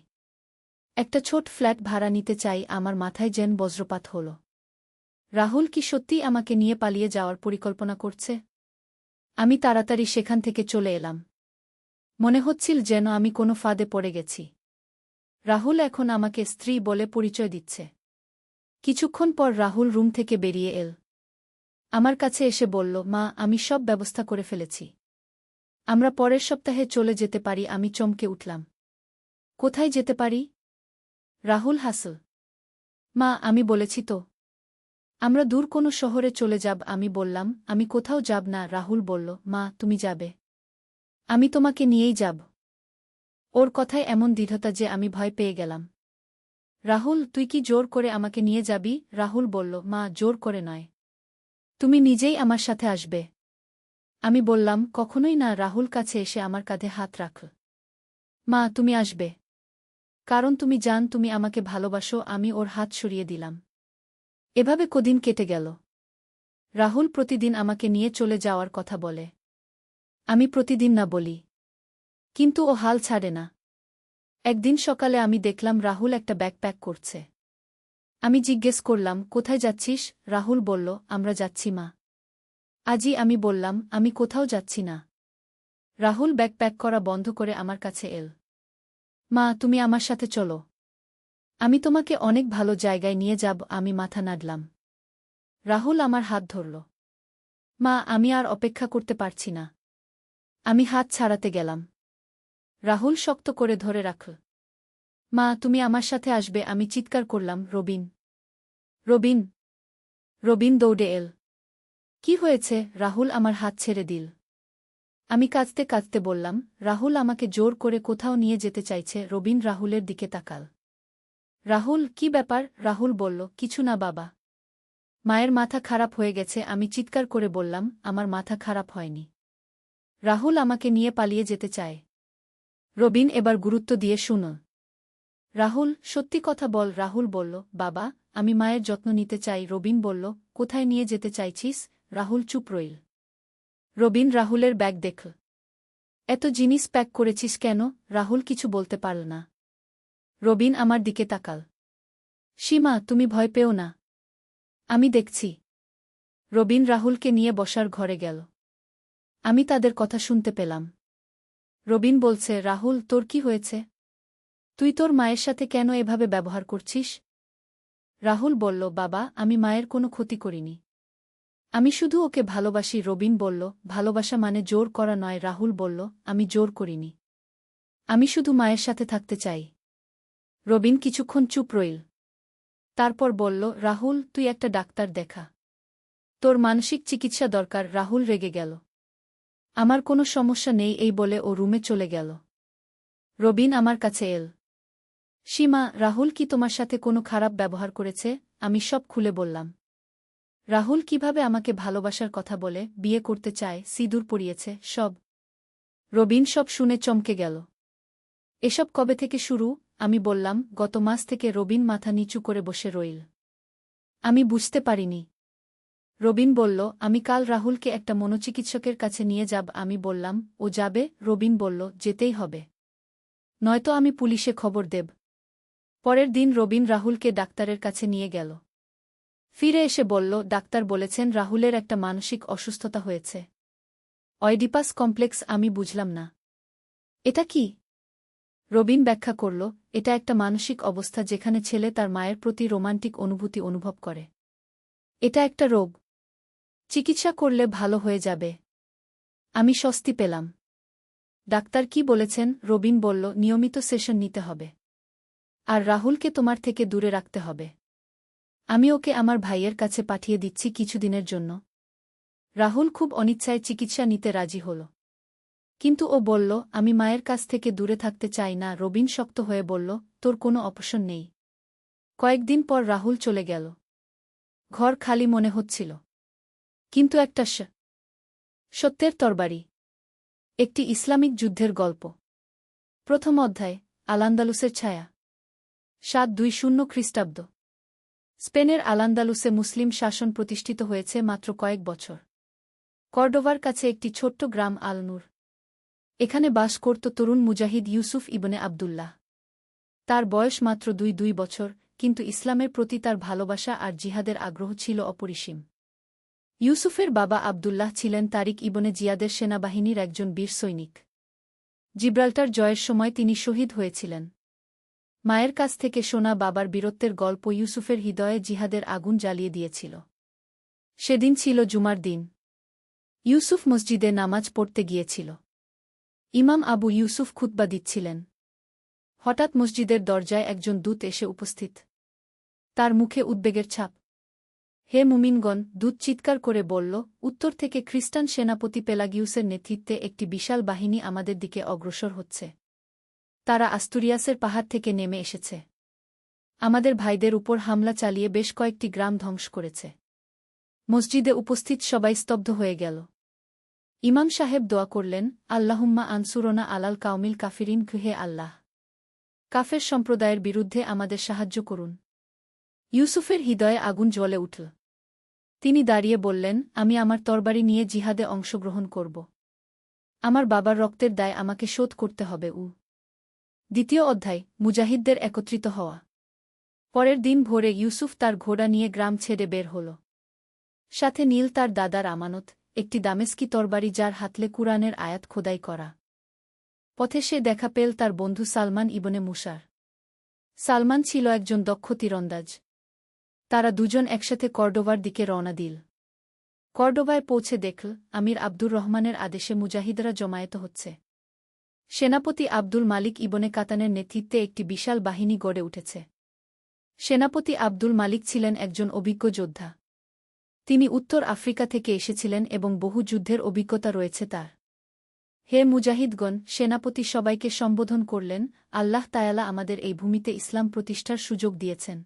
একটা ছোট ফ্ল্যাট ভাড়া নিতে চাই। আমার মাথায় যেন বজ্রপাত হল। রাহুল কি সত্যিই আমাকে নিয়ে পালিয়ে যাওয়ার পরিকল্পনা করছে? আমি তাড়াতাড়ি সেখান থেকে চলে এলাম। মনে হচ্ছিল যেন আমি কোনো ফাঁদে পড়ে গেছি। রাহুল এখন আমাকে স্ত্রী বলে পরিচয় দিচ্ছে। কিছুক্ষণ পর রাহুল রুম থেকে বেরিয়ে এল। আমার কাছে এসে বলল, মা, আমি সব ব্যবস্থা করে ফেলেছি। আমরা পরের সপ্তাহে চলে যেতে পারি। আমি চমকে উঠলাম। কোথায় যেতে পারি? রাহুল হাসল। মা, আমি বলেছি তো। আমরা দূর কোনো শহরে চলে যাব। আমি বললাম, আমি কোথাও যাব না। রাহুল বলল, মা, তুমি যাবে। আমি তোমাকে নিয়েই যাব। ওর কথায় এমন দৃঢ়তা যে আমি ভয় পেয়ে গেলাম। রাহুল, তুই কি জোর করে আমাকে নিয়ে যাবি? রাহুল বলল, মা, জোর করে নয়। তুমি নিজেই আমার সাথে আসবে। আমি বললাম, কখনোই না। রাহুল কাছে এসে আমার কাঁধে হাত রাখল। মা, তুমি আসবে। কারণ তুমি জান তুমি আমাকে ভালোবাসো। আমি ওর হাত সরিয়ে দিলাম। এভাবে কদিন কেটে গেল। রাহুল প্রতিদিন আমাকে নিয়ে চলে যাওয়ার কথা বলে। আমি প্রতিদিন না বলি। কিন্তু ও হাল ছাড়ে না। একদিন সকালে আমি দেখলাম রাহুল একটা ব্যাগ প্যাক করছে। আমি জিজ্ঞেস করলাম, কোথায় যাচ্ছিস? রাহুল বলল, আমরা যাচ্ছি মা। আজই। আমি বললাম, আমি কোথাও যাচ্ছি না। রাহুল ব্যাগ প্যাক করা বন্ধ করে আমার কাছে এল। মা, তুমি আমার সাথে চলো। আমি তোমাকে অনেক ভালো জায়গায় নিয়ে যাব। আমি মাথা নাড়লাম। রাহুল আমার হাত ধরল। মা, আমি আর অপেক্ষা করতে পারছি না। আমি হাত ছাড়াতে গেলাম। রাহুল শক্ত করে ধরে রাখল। মা, তুমি আমার সাথে আসবে। আমি চিৎকার করলাম, রবিন, রবিন। রবিন দৌড়ে এল। কি হয়েছে? রাহুল আমার হাত ছেড়ে দিল। আমি কাঁদতে কাঁদতে বললাম, রাহুল আমাকে জোর করে কোথাও নিয়ে যেতে চাইছে। রবিন রাহুলের দিকে তাকাল। রাহুল, কি ব্যাপার? রাহুল বলল, কিছু না বাবা। মায়ের মাথা খারাপ হয়ে গেছে। আমি চিৎকার করে বললাম, আমার মাথা খারাপ হয়নি। রাহুল আমাকে নিয়ে পালিয়ে যেতে চায়। রবিন এবার গুরুত্ব দিয়ে শুনো। রাহুল, সত্যি কথা বল। রাহুল বলল, বাবা, আমি মায়ের যত্ন নিতে চাই। রবিন বলল, কোথায় নিয়ে যেতে চাইছিস? রাহুল চুপ রইল। রবিন রাহুলের ব্যাগ দেখল। এত জিনিস প্যাক করেছিস কেন? রাহুল কিছু বলতে পারল না। রবিন আমার দিকে তাকাল। সীমা, তুমি ভয় পেও না, আমি দেখছি। রবিন রাহুলকে নিয়ে বসার ঘরে গেল। আমি তাদের কথা শুনতে পেলাম। রবিন বলছে, রাহুল, তোর কি হয়েছে? তুই তোর মায়ের সাথে কেন এভাবে ব্যবহার করছিস? রাহুল বলল, বাবা, আমি মায়ের কোনো ক্ষতি করিনি। আমি শুধু ওকে ভালোবাসি। রবিন বলল, ভালোবাসা মানে জোর করা নয়। রাহুল বলল, আমি জোর করিনি। আমি শুধু মায়ের সাথে থাকতে চাই। রবিন কিছুক্ষণ চুপ রইল। তারপর বলল, রাহুল, তুই একটা ডাক্তার দেখা। তোর মানসিক চিকিৎসা দরকার। রাহুল রেগে গেল। আমার কোনো সমস্যা নেই এই বলে ও রুমে চলে গেল। রবিন আমার কাছে এল। সীমা, রাহুল কি তোমার সাথে কোনো খারাপ ব্যবহার করেছে? আমি সব খুলে বললাম। রাহুল কিভাবে আমাকে ভালোবাসার কথা বলে, বিয়ে করতে চায়, সিঁদুর পরিয়েছে, সব। রবিন সব শুনে চমকে গেল। এসব কবে থেকে শুরু? আমি বললাম, গত মাস থেকে। রবিন মাথা নিচু করে বসে রইল। আমি বুঝতে পারিনি। রবিন বলল, আমি কাল রাহুলকে একটা মনোচিকিৎসকের কাছে নিয়ে যাব। আমি বললাম, ও যাবে? রবিন বলল, যেতেই হবে, নয়তো আমি পুলিশে খবর দেব। পরের দিন রবিন রাহুলকে ডাক্তারের কাছে নিয়ে গেল। ফিরে এসে বলল, ডাক্তার বলেছেন রাহুলের একটা মানসিক অসুস্থতা হয়েছে, অয়ডিপাস কমপ্লেক্স। আমি বুঝলাম না, এটা কি? রবিন ব্যাখ্যা করল, এটা একটা মানসিক অবস্থা যেখানে ছেলে তার মায়ের প্রতি রোমান্টিক অনুভূতি অনুভব করে। এটা একটা রোগ, চিকিৎসা করলে ভালো হয়ে যাবে। আমি স্বস্তি পেলাম। ডাক্তার কি বলেছেন? রবিন বলল, নিয়মিত সেশন নিতে হবে। আর রাহুলকে তোমার থেকে দূরে রাখতে হবে। আমি ওকে আমার ভাইয়ের কাছে পাঠিয়ে দিচ্ছি কিছুদিনের জন্য। রাহুল খুব অনিচ্ছায় চিকিৎসা নিতে রাজি হল। কিন্তু ও বলল, আমি মায়ের কাছ থেকে দূরে থাকতে চাই না। রবিন শক্ত হয়ে বলল, তোর কোনো অপশন নেই। কয়েকদিন পর রাহুল চলে গেল। ঘর খালি মনে হচ্ছিল। কিন্তু একটা সত্যের তরবারি। একটি ইসলামিক যুদ্ধের গল্প। প্রথম অধ্যায়, আল-আন্দালুসের ছায়া। 720 খ্রিস্টাব্দ। স্পেনের আল-আন্দালুসে মুসলিম শাসন প্রতিষ্ঠিত হয়েছে মাত্র কয়েক বছর। কর্ডোভার কাছে একটি ছোট্ট গ্রাম আল-নূর। এখানে বাস করত তরুণ মুজাহিদ ইউসুফ ইবনে আবদুল্লাহ। তার বয়স মাত্র 2 বছর, কিন্তু ইসলামের প্রতি তার ভালোবাসা আর জিহাদের আগ্রহ ছিল অপরিসীম। ইউসুফের বাবা আবদুল্লাহ ছিলেন তারিক ইবনে জিয়াদের সেনাবাহিনীর একজন বীর সৈনিক। জিব্রাল্টার জয়ের সময় তিনি শহীদ হয়েছিলেন। মায়ের কাছ থেকে শোনা বাবার বীরত্বের গল্প ইউসুফের হৃদয়ে জিহাদের আগুন জ্বালিয়ে দিয়েছিল। সেদিন ছিল জুমার দিন। ইউসুফ মসজিদে নামাজ পড়তে গিয়েছিল। ইমাম আবু ইউসুফ খুতবা দিচ্ছিলেন। হঠাৎ মসজিদের দরজায় একজন দূত এসে উপস্থিত। তার মুখে উদ্বেগের ছাপ। হে মুমিনগণ, দূত চিৎকার করে বলল, উত্তর থেকে খ্রিস্টান সেনাপতি পেলাগিউসের নেতৃত্বে একটি বিশাল বাহিনী আমাদের দিকে অগ্রসর হচ্ছে। তারা আস্তুরিয়াসের পাহাড় থেকে নেমে এসেছে। আমাদের ভাইদের উপর হামলা চালিয়ে বেশ কয়েকটি গ্রাম ধ্বংস করেছে। মসজিদে উপস্থিত সবাই স্তব্ধ হয়ে গেল। ইমাম সাহেব দোয়া করলেন, আল্লাহুম্মা আনসুরনা আলাল কাউমিল কাফিরিন। হে আল্লাহ, কাফের সম্প্রদায়ের বিরুদ্ধে আমাদের সাহায্য করুন। ইউসুফের হৃদয়ে আগুন জ্বলে উঠল। তিনি দাঁড়িয়ে বললেন, আমি আমার তরবারি নিয়ে জিহাদে অংশগ্রহণ করব। আমার বাবার রক্তের দায় আমাকে শোধ করতে হবে। দ্বিতীয় অধ্যায়, মুজাহিদদের একত্রিত হওয়া। পরের দিন ভোরে ইউসুফ তার ঘোড়া নিয়ে গ্রাম ছেড়ে বের হল। সাথে নীল তার দাদার আমানত, একটি দামেস্কি তরবারি যার হাতলে কুরআনের আয়াত খোদাই করা। পথে সে দেখা পেল তার বন্ধু সালমান ইবনে মুসার। সালমান ছিল একজন দক্ষ তীরন্দাজ। তারা দুজন একসাথে কর্ডোভার দিকে রওনা দিল। কর্ডোবায় পৌঁছে দেখল আমির আব্দুর রহমানের আদেশে মুজাহিদরা জমায়েত হচ্ছে। সেনাপতি আব্দুল মালিক ইবনে কাতানের নেতৃত্বে একটি বিশাল বাহিনী গড়ে উঠেছে। সেনাপতি আব্দুল মালিক ছিলেন একজন অভিজ্ঞ যোদ্ধা। তিনি উত্তর আফ্রিকা থেকে এসেছিলেন এবং বহু যুদ্ধের অভিজ্ঞতা রয়েছে তার। হে মুজাহিদগণ, সেনাপতি সবাইকে সম্বোধন করলেন, আল্লাহ তায়ালা আমাদের এই ভূমিতে ইসলাম প্রতিষ্ঠার সুযোগ দিয়েছেন।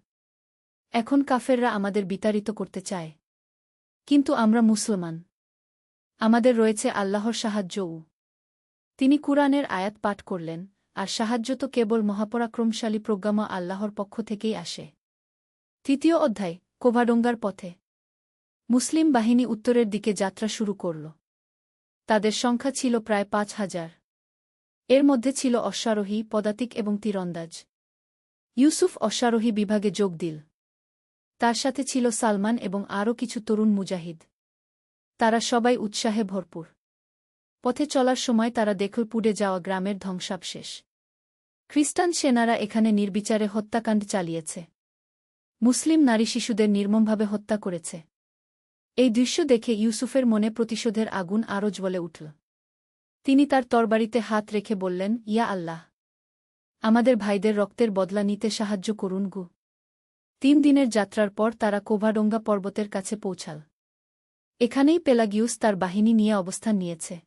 এখন কাফেররা আমাদের বিতাড়িত করতে চায়। কিন্তু আমরা মুসলমান। আমাদের রয়েছে আল্লাহর সাহায্যও। তিনি কুরআনের আয়াত পাঠ করলেন, আর সাহায্য তো কেবল মহাপরাক্রমশালী প্রজ্ঞাময় আল্লাহর পক্ষ থেকেই আসে। তৃতীয় অধ্যায়, কোভাডোঙ্গার পথে। মুসলিম বাহিনী উত্তরের দিকে যাত্রা শুরু করল। তাদের সংখ্যা ছিল প্রায় ৫,০০০। এর মধ্যে ছিল অশ্বারোহী, পদাতিক এবং তীরন্দাজ। ইউসুফ অশ্বারোহী বিভাগে যোগ দিল। তার সাথে ছিল সালমান এবং আরও কিছু তরুণ মুজাহিদ। তারা সবাই উৎসাহে ভরপুর। পথে চলার সময় তারা দেখল পুড়ে যাওয়া গ্রামের ধ্বংসাবশেষ। খ্রিস্টান সেনারা এখানে নির্বিচারে হত্যাকাণ্ড চালিয়েছে। মুসলিম নারী শিশুদের নির্মমভাবে হত্যা করেছে। এই দৃশ্য দেখে ইউসুফের মনে প্রতিশোধের আগুন আরও জ্বলে উঠল। তিনি তার তরবারিতে হাত রেখে বললেন, ইয়া আল্লাহ! আমাদের ভাইদের রক্তের বদলা নিতে সাহায্য করুন গু। ৩ দিনের যাত্রার পর তারা কোভাডোঙ্গা পর্বতের কাছে পৌঁছাল। এখানেই পেলাগিউস তার বাহিনী নিয়ে অবস্থান নিয়েছে।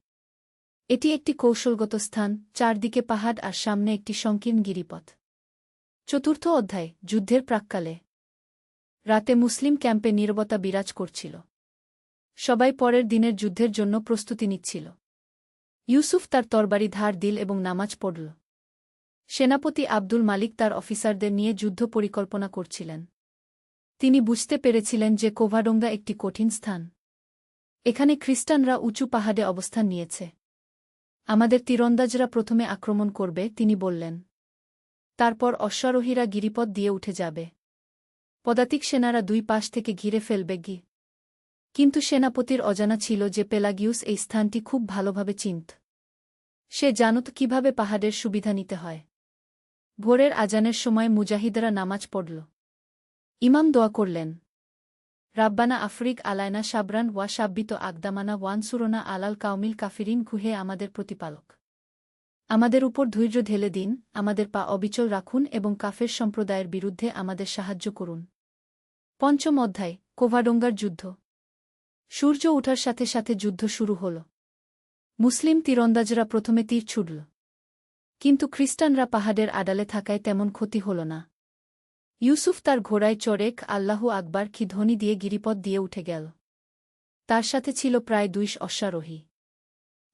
এটি একটি কৌশলগত স্থান, চারদিকে পাহাড় আর সামনে একটি সংকীর্ণ গিরিপথ। চতুর্থ অধ্যায়, যুদ্ধের প্রাক্কালে। রাতে মুসলিম ক্যাম্পে নীরবতা বিরাজ করছিল। সবাই পরের দিনের যুদ্ধের জন্য প্রস্তুতি নিচ্ছিল। ইউসুফ তার তরবারি ধার দিল এবং নামাজ পড়ল। সেনাপতি আব্দুল মালিক তার অফিসারদের নিয়ে যুদ্ধ পরিকল্পনা করছিলেন। তিনি বুঝতে পেরেছিলেন যে কোভাডোঙ্গা একটি কঠিন স্থান। এখানে খ্রিস্টানরা উঁচু পাহাড়ে অবস্থান নিয়েছে। আমাদের তীরন্দাজরা প্রথমে আক্রমণ করবে, তিনি বললেন। তারপর অশ্বারোহীরা গিরিপথ দিয়ে উঠে যাবে। পদাতিক সেনারা দুই পাশ থেকে ঘিরে ফেলবে গি। কিন্তু সেনাপতির অজানা ছিল যে পেলাগিউস এই স্থানটি খুব ভালোভাবে চিনত। সে জানত কিভাবে পাহাড়ের সুবিধা নিতে হয়। ভোরের আজানের সময় মুজাহিদরা নামাজ পড়ল। ইমাম দোয়া করলেন, রাব্বানা আফরিক আলায়না সাবরান ওয়া সাব্বিত আকদামানা ওয়ানসুরোনা আলাল কাউমিল কাফিরিন, হে আমাদের প্রতিপালক! আমাদের উপর ধৈর্য ঢেলে দিন, আমাদের পা অবিচল রাখুন এবং কাফের সম্প্রদায়ের বিরুদ্ধে আমাদের সাহায্য করুন। পঞ্চম অধ্যায়, কোভাডোঙ্গার যুদ্ধ। সূর্য ওঠার সাথে সাথে যুদ্ধ শুরু হল। মুসলিম তীরন্দাজরা প্রথমে তীর ছুড়ল। কিন্তু খ্রিস্টানরা পাহাড়ের আড়ালে থাকায় তেমন ক্ষতি হল না। ইউসুফ তার ঘোড়ায় চড়ে আল্লাহু আকবার কি ধ্বনি দিয়ে গিরিপথ দিয়ে উঠে গেল। তার সাথে ছিল প্রায় ২০০ অশ্বারোহী।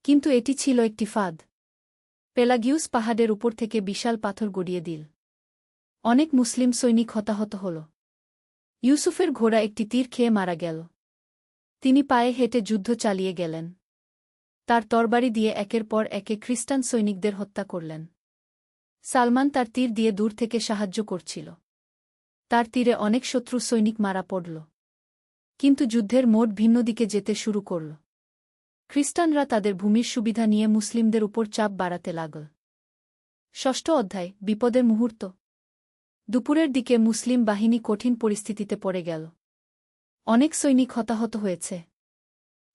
কিন্তু এটি ছিল একটি ফাঁদ। পেলাগিউস পাহাড়ের উপর থেকে বিশাল পাথর গড়িয়ে দিল। অনেক মুসলিম সৈনিক হতাহত হল। ইউসুফের ঘোড়া একটি তীর খেয়ে মারা গেল। তিনি পায়ে হেঁটে যুদ্ধ চালিয়ে গেলেন। তার তরবারি দিয়ে একের পর একে খ্রিস্টান সৈনিকদের হত্যা করলেন। সালমান তার তীর দিয়ে দূর থেকে সাহায্য করছিল। তার তীরে অনেক শত্রু সৈনিক মারা পড়ল। কিন্তু যুদ্ধের মোড় ভিন্ন দিকে যেতে শুরু করল। খ্রিস্টানরা তাদের ভূমির সুবিধা নিয়ে মুসলিমদের উপর চাপ বাড়াতে লাগল। ষষ্ঠ অধ্যায়, বিপদের মুহূর্ত। দুপুরের দিকে মুসলিম বাহিনী কঠিন পরিস্থিতিতে পড়ে গেল। অনেক সৈনিক হতাহত হয়েছে।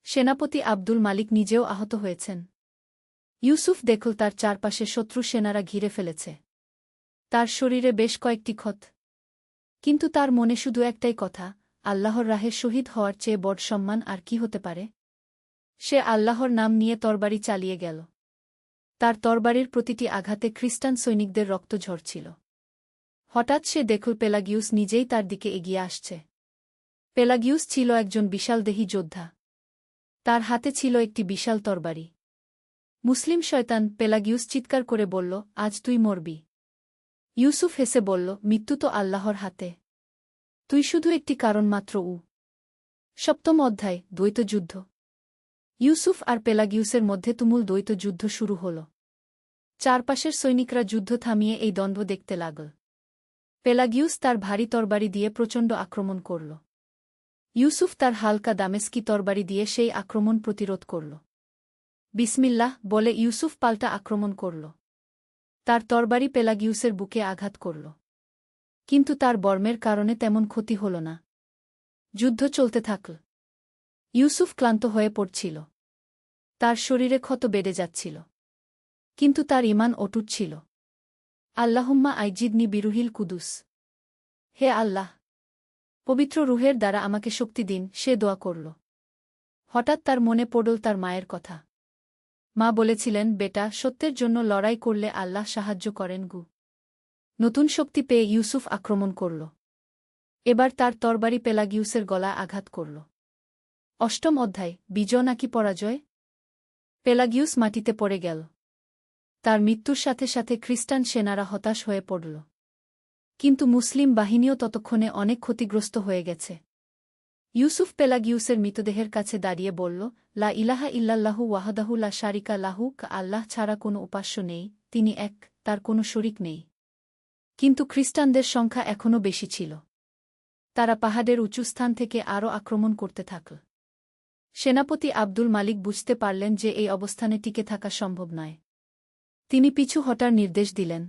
সেনাপতি আব্দুল মালিক নিজেও আহত হয়েছেন। ইউসুফ দেখল তার চারপাশে শত্রু সেনারা ঘিরে ফেলেছে। তার শরীরে বেশ কয়েকটি ক্ষত। কিন্তু তার মনে শুধু একটাই কথা, আল্লাহর রাহে শহীদ হওয়ার চেয়ে বড় সম্মান আর কি হতে পারে। সে আল্লাহর নাম নিয়ে তরবারি চালিয়ে গেল। তার তরবারির প্রতিটি আঘাতে খ্রিস্টান সৈনিকদের রক্ত ঝরছিল। হঠাৎ সে দেখল পেলাগিউস নিজেই তার দিকে এগিয়ে আসছে। পেলাগিউস ছিল একজন বিশালদেহী যোদ্ধা। তার হাতে ছিল একটি বিশাল তরবারি। মুসলিম শয়তান, পেলাগিউস চিৎকার করে বলল, আজ তুই মরবি। ইউসুফ হেসে বলল, মৃত্যু তো আল্লাহর হাতে। তুই শুধু একটি কারণ মাত্র। সপ্তম অধ্যায়, দ্বৈত যুদ্ধ। ইউসুফ আর পেলাগিউসের মধ্যে তুমুল দ্বৈত যুদ্ধ শুরু হল। চারপাশের সৈনিকরা যুদ্ধ থামিয়ে এই দ্বন্দ্ব দেখতে লাগল। পেলাগিউস তার ভারী তরবারি দিয়ে প্রচণ্ড আক্রমণ করল। ইউসুফ তার হালকা দামেস্কি তরবারি দিয়ে সেই আক্রমণ প্রতিরোধ করল। বিসমিল্লাহ বলে ইউসুফ পাল্টা আক্রমণ করল। তার তরবারি পেলাগিউসের বুকে আঘাত করল। কিন্তু তার বর্মের কারণে তেমন ক্ষতি হল না। যুদ্ধ চলতে থাকল। ইউসুফ ক্লান্ত হয়ে পড়ছিল। তার শরীরে ক্ষত বেড়ে যাচ্ছিল। কিন্তু তার ঈমান অটুট ছিল। আল্লাহুম্মা আইজিদনি বিরুহিল কুদুস। হে আল্লাহ! পবিত্র রুহের দ্বারা আমাকে শক্তি দিন, সে দোয়া করল। হঠাৎ তার মনে পড়ল তার মায়ের কথা। মা বলেছিলেন, বেটা, সত্যের জন্য লড়াই করলে আল্লাহ সাহায্য করেন গু। নতুন শক্তি পেয়ে ইউসুফ আক্রমণ করল। এবার তার তরবারি পেলাগিউসের গলায় আঘাত করল। অষ্টম অধ্যায়, বিজয় নাকি পরাজয়? পেলাগিউস মাটিতে পড়ে গেল। তার মৃত্যুর সাথে সাথে খ্রিস্টান সেনারা হতাশ হয়ে পড়ল। কিন্তু মুসলিম বাহিনীও ততক্ষণে অনেক ক্ষতিগ্রস্ত হয়ে গেছে। ইউসুফ পেলাগিউসের মৃতদেহের কাছে দাঁড়িয়ে বলল, লা ইলাহা ইল্লাল্লাহু ওয়াহদাহু লা শারিকা লাহু, আল্লাহ ছাড়া কোনো উপাস্য নেই, তিনি এক, তার কোনো শরিক নেই। কিন্তু খ্রিস্টানদের সংখ্যা এখনও বেশি ছিল। তারা পাহাড়ের উঁচু স্থান থেকে আরও আক্রমণ করতে থাকল। সেনাপতি আব্দুল মালিক বুঝতে পারলেন যে এই অবস্থানে টিকে থাকা সম্ভব নয়। তিনি পিছু হটার নির্দেশ দিলেন।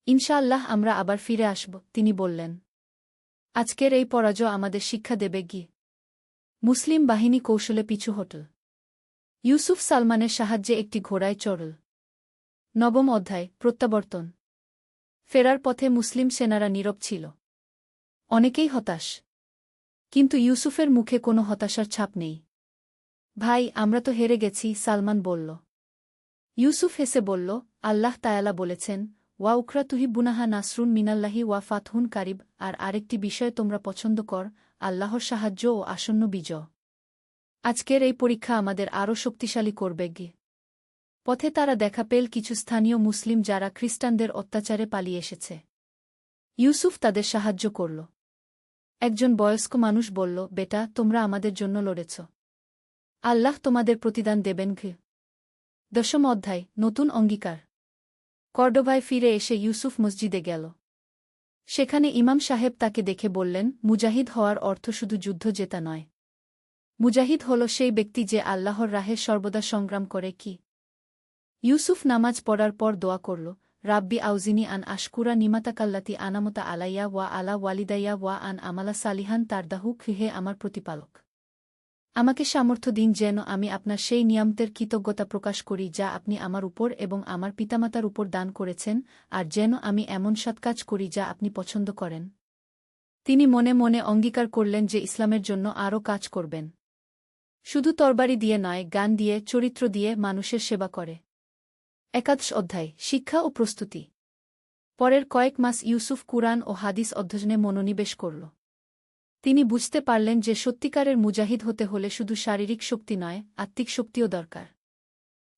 ইনশাআল্লাহ আমরা আবার ফিরে আসব, তিনি বললেন। আজকের এই পরাজয় আমাদের শিক্ষা দেবে গি। মুসলিম বাহিনী কৌশলে পিছু হটল। ইউসুফ সালমানের সাহায্যে একটি ঘোড়ায় চড়ল। নবম অধ্যায়, প্রত্যাবর্তন। ফেরার পথে মুসলিম সেনারা নীরব ছিল। অনেকেই হতাশ। কিন্তু ইউসুফের মুখে কোনো হতাশার ছাপ নেই। ভাই, আমরা তো হেরে গেছি, সালমান বলল। ইউসুফ হেসে বলল, আল্লাহ তায়ালা বলেছেন, ওয়া উখরা তুহিব্বুনাহা নাসরুন মিনাল্লাহি ওয়া ফাতহুন কারিব, আর আরেকটি বিষয় তোমরা পছন্দ কর, আল্লাহর সাহায্য ও আসন্ন বিজয়। আজকের এই পরীক্ষা আমাদের আরও শক্তিশালী করবে গে। পথে তারা দেখা পেল কিছু স্থানীয় মুসলিম যারা খ্রিস্টানদের অত্যাচারে পালিয়ে এসেছে। ইউসুফ তাদের সাহায্য করল। একজন বয়স্ক মানুষ বলল, বেটা, তোমরা আমাদের জন্য লড়েছ। আল্লাহ তোমাদের প্রতিদান দেবেন ঘে। দশম অধ্যায়, নতুন অঙ্গীকার। কর্ডোভায় ফিরে এসে ইউসুফ মসজিদে গেল। সেখানে ইমাম সাহেব তাকে দেখে বললেন, মুজাহিদ হওয়ার অর্থ শুধু যুদ্ধ জেতা নয়। মুজাহিদ হল সেই ব্যক্তি যে আল্লাহর রাহে সর্বদা সংগ্রাম করে কি। ইউসুফ নামাজ পড়ার পর দোয়া করল, রাব্বি আউজিনি আন আশকুরা নিমাতাকাল্লাতি আনামতা আলাইয়া ওয়া আলা ওয়ালিদাইয়া ওয়া আন আমালা সালিহান তারদাহু, হে আমার প্রতিপালক, আমাকে সামর্থ্য দিন যেন আমি আপনার সেই নিয়ামতের কৃতজ্ঞতা প্রকাশ করি যা আপনি আমার উপর এবং আমার পিতামাতার উপর দান করেছেন, আর যেন আমি এমন সৎকাজ করি যা আপনি পছন্দ করেন। তিনি মনে মনে অঙ্গীকার করলেন যে ইসলামের জন্য আরও কাজ করবেন। শুধু তরবারি দিয়ে নয়, গান দিয়ে, চরিত্র দিয়ে মানুষের সেবা করে। একাদশ অধ্যায়, শিক্ষা ও প্রস্তুতি। পরের কয়েক মাস ইউসুফ কুরআন ও হাদিস অধ্যয়নে মনোনিবেশ করল। তিনি বুঝতে পারলেন যে সত্যিকারের মুজাহিদ হতে হলে শুধু শারীরিক শক্তি নয়, আত্মিক শক্তিও দরকার।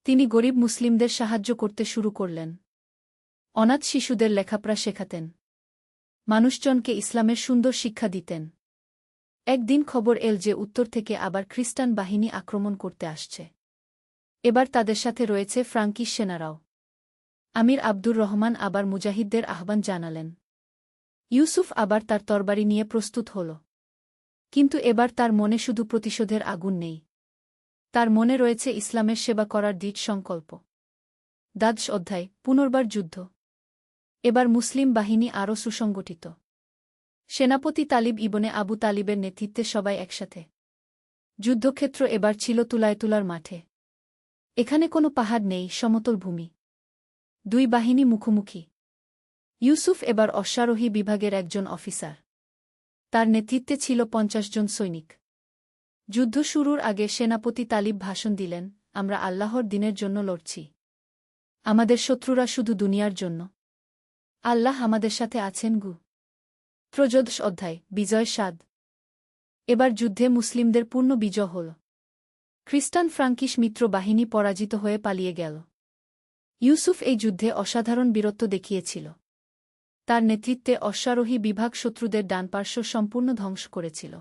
তিনি গরিব মুসলিমদের সাহায্য করতে শুরু করলেন। অনাথ শিশুদের লেখাপড়া শেখাতেন। মানুষজনকে ইসলামের সুন্দর শিক্ষা দিতেন। একদিন খবর এল যে উত্তর থেকে আবার খ্রিস্টান বাহিনী আক্রমণ করতে আসছে। এবার তাদের সাথে রয়েছে ফ্রাঙ্কিশ সেনারাও। আমির আব্দুর রহমান আবার মুজাহিদদের আহ্বান জানালেন। ইউসুফ আবার তার তরবারি নিয়ে প্রস্তুত হল। কিন্তু এবার তার মনে শুধু প্রতিশোধের আগুন নেই। তার মনে রয়েছে ইসলামের সেবা করার দৃঢ় সংকল্প। দ্বাদশ অধ্যায়, পুনর্বার যুদ্ধ। এবার মুসলিম বাহিনী আরও সুসংগঠিত। সেনাপতি তালিব ইবনে আবু তালিবের নেতৃত্বে সবাই একসাথে। যুদ্ধক্ষেত্র এবার ছিল তুলার মাঠে। এখানে কোনো পাহাড় নেই, সমতল ভূমি। দুই বাহিনী মুখোমুখি। ইউসুফ এবার অশ্বারোহী বিভাগের একজন অফিসার। তার নেতৃত্বে ছিল ৫০ জন সৈনিক। যুদ্ধ শুরুর আগে সেনাপতি তালিব ভাষণ দিলেন, আমরা আল্লাহর দিনের জন্য লড়ছি। আমাদের শত্রুরা শুধু দুনিয়ার জন্য। আল্লাহ আমাদের সাথে আছেন গু। ত্রয়োদশ অধ্যায়, বিজয় স্বাদ। এবার যুদ্ধে মুসলিমদের পূর্ণ বিজয় হল। খ্রিস্টান ফ্রাঙ্কিশ মিত্র বাহিনী পরাজিত হয়ে পালিয়ে গেল। ইউসুফ এই যুদ্ধে অসাধারণ বীরত্ব দেখিয়েছিল। তার নেতৃত্বে অশ্বারোহী বিভাগ শত্রুদের ডানপার্শ্ব সম্পূর্ণ ধ্বংস করেছিল।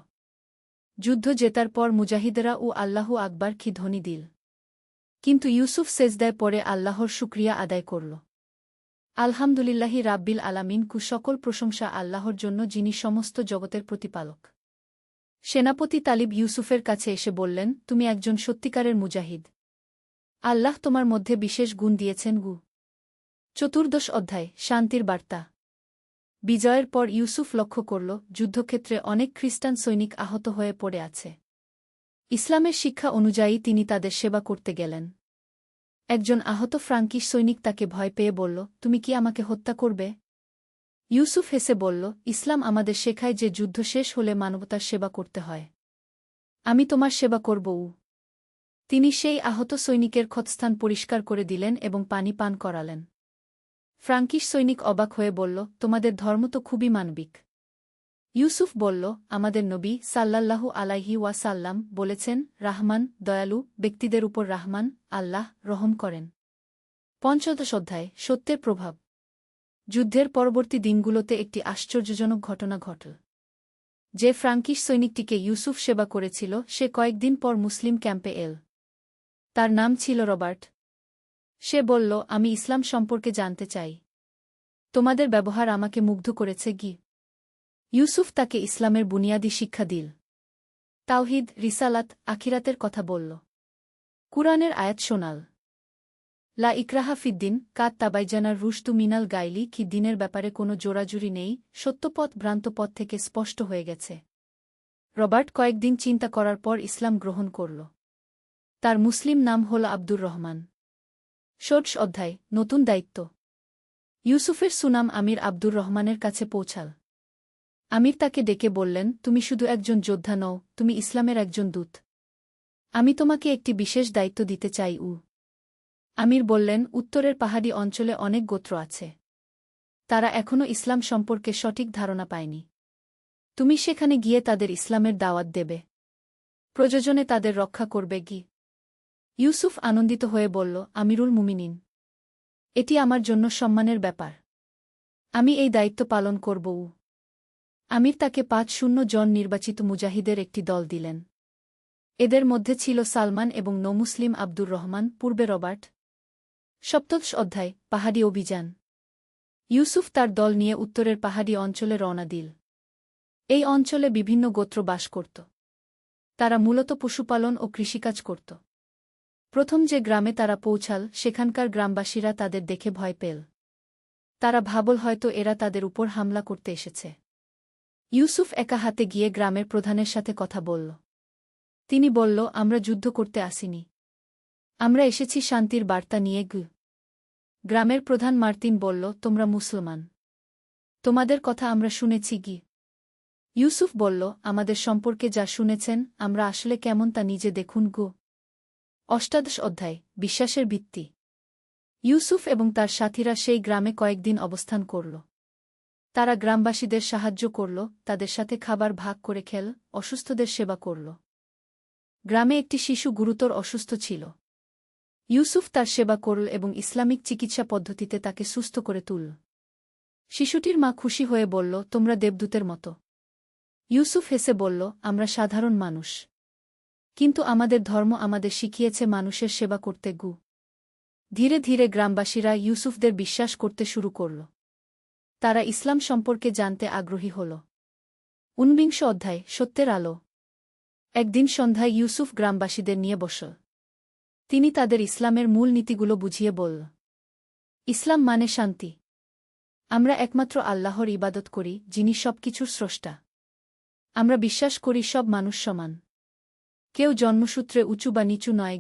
যুদ্ধ জেতার পর মুজাহিদেরা ও আল্লাহু আকবার কি ধ্বনি দিল। কিন্তু ইউসুফ সেজদায় পড়ে আল্লাহর শুকরিয়া আদায় করল। আলহামদুলিল্লাহি রাব্বিল আলামিন, সকল প্রশংসা আল্লাহর জন্য যিনি সমস্ত জগতের প্রতিপালক। সেনাপতি তালিব ইউসুফের কাছে এসে বললেন, তুমি একজন সত্যিকারের মুজাহিদ। আল্লাহ তোমার মধ্যে বিশেষ গুণ দিয়েছেন গু। চতুর্দশ অধ্যায়, শান্তির বার্তা। বিজয়ের পর ইউসুফ লক্ষ্য করল, যুদ্ধক্ষেত্রে অনেক খ্রিস্টান সৈনিক আহত হয়ে পড়ে আছে। ইসলামের শিক্ষা অনুযায়ী তিনি তাদের সেবা করতে গেলেন। একজন আহত ফ্রাঙ্কিশ সৈনিক তাকে ভয় পেয়ে বলল, তুমি কি আমাকে হত্যা করবে? ইউসুফ হেসে বলল, ইসলাম আমাদের শেখায় যে যুদ্ধ শেষ হলে মানবতার সেবা করতে হয়। আমি তোমার সেবা করব। তিনি সেই আহত সৈনিকের ক্ষতস্থান পরিষ্কার করে দিলেন এবং পানি পান করালেন। ফ্রাঙ্কিশ সৈনিক অবাক হয়ে বলল, তোমাদের ধর্ম তো খুবই মানবিক। ইউসুফ বলল, আমাদের নবী সাল্লাল্লাহু আলাইহি ওয়াসাল্লাম বলেছেন, রাহমান দয়ালু ব্যক্তিদের উপর রাহমান আল্লাহ রহম করেন। পঞ্চদশ অধ্যায় সত্যের প্রভাব। যুদ্ধের পরবর্তী দিনগুলোতে একটি আশ্চর্যজনক ঘটনা ঘটল। যে ফ্রাঙ্কিশ সৈনিকটিকে ইউসুফ সেবা করেছিল সে কয়েকদিন পর মুসলিম ক্যাম্পে এল। তার নাম ছিল রবার্ট। সে বলল, আমি ইসলাম সম্পর্কে জানতে চাই। তোমাদের ব্যবহার আমাকে মুগ্ধ করেছে গি। ইউসুফ তাকে ইসলামের বুনিয়াদী শিক্ষা দিল। তাওহিদ, রিসালাত, আখিরাতের কথা বলল। কুরআনের আয়াত শোনাল। লা ইকরাহা ফিদ্দিন, কাত তাবাইজানার রুশদু মিনাল গাইলি কি দিনের ব্যাপারে কোনো জোরাজুরি নেই, সত্যপথ ভ্রান্ত পথ থেকে স্পষ্ট হয়ে গেছে। রবার্ট কয়েকদিন চিন্তা করার পর ইসলাম গ্রহণ করল। তার মুসলিম নাম হল আব্দুর রহমান। ষোড়শ অধ্যায় নতুন দায়িত্ব। ইউসুফের সুনাম আমির আব্দুর রহমানের কাছে পৌঁছাল। আমির তাকে ডেকে বললেন, তুমি শুধু একজন যোদ্ধা নও, তুমি ইসলামের একজন দূত। আমি তোমাকে একটি বিশেষ দায়িত্ব দিতে চাই। আমির বললেন, উত্তরের পাহাড়ি অঞ্চলে অনেক গোত্র আছে। তারা এখনও ইসলাম সম্পর্কে সঠিক ধারণা পায়নি। তুমি সেখানে গিয়ে তাদের ইসলামের দাওয়াত দেবে। প্রয়োজনে তাদের রক্ষা করবে গি। ইউসুফ আনন্দিত হয়ে বলল, আমিরুল মুমিনিন, এটি আমার জন্য সম্মানের ব্যাপার। আমি এই দায়িত্ব পালন করব। আমির তাকে ৫০ জন নির্বাচিত মুজাহিদের একটি দল দিলেন। এদের মধ্যে ছিল সালমান এবং নৌমুসলিম আব্দুর রহমান, পূর্বে রবার্ট। সপ্তদশ অধ্যায় পাহাড়ি অভিযান। ইউসুফ তার দল নিয়ে উত্তরের পাহাড়ি অঞ্চলে রওনা দিল। এই অঞ্চলে বিভিন্ন গোত্র বাস করত। তারা মূলত পশুপালন ও কৃষিকাজ করত। প্রথম যে গ্রামে তারা পৌঁছাল সেখানকার গ্রামবাসীরা তাদের দেখে ভয় পেল। তারা ভাবল হয়তো এরা তাদের উপর হামলা করতে এসেছে। ইউসুফ একা হাতে গিয়ে গ্রামের প্রধানের সাথে কথা বলল। তিনি বলল, আমরা যুদ্ধ করতে আসিনি। আমরা এসেছি শান্তির বার্তা নিয়ে। গ্রামের প্রধান মার্তিন বলল, তোমরা মুসলমান। তোমাদের কথা আমরা শুনেছি গি। ইউসুফ বলল, আমাদের সম্পর্কে যা শুনেছেন আমরা আসলে কেমন তা নিজে দেখুন গো। অষ্টাদশ অধ্যায় বিশ্বাসের ভিত্তি। ইউসুফ এবং তার সাথীরা সেই গ্রামে কয়েকদিন অবস্থান করল। তারা গ্রামবাসীদের সাহায্য করল, তাদের সাথে খাবার ভাগ করে খেল, অসুস্থদের সেবা করল। গ্রামে একটি শিশু গুরুতর অসুস্থ ছিল। ইউসুফ তার সেবা করল এবং ইসলামিক চিকিৎসা পদ্ধতিতে তাকে সুস্থ করে তুলল। শিশুটির মা খুশি হয়ে বলল, তোমরা দেবদূতের মতো। ইউসুফ হেসে বলল, আমরা সাধারণ মানুষ। কিন্তু আমাদের ধর্ম আমাদের শিখিয়েছে মানুষের সেবা করতে। ধীরে ধীরে গ্রামবাসীরা ইউসুফদের বিশ্বাস করতে শুরু করল। তারা ইসলাম সম্পর্কে জানতে আগ্রহী হল। ১৯ অধ্যায় সত্যের আলো। একদিন সন্ধ্যায় ইউসুফ গ্রামবাসীদের নিয়ে বসল। তিনি তাদের ইসলামের মূল নীতিগুলো বুঝিয়ে বলল। ইসলাম মানে শান্তি। আমরা একমাত্র আল্লাহর ইবাদত করি, যিনি সবকিছুর স্রষ্টা। আমরা বিশ্বাস করি সব মানুষ সমান। কেউ জন্মসূত্রে উঁচু বা নিচু নয়।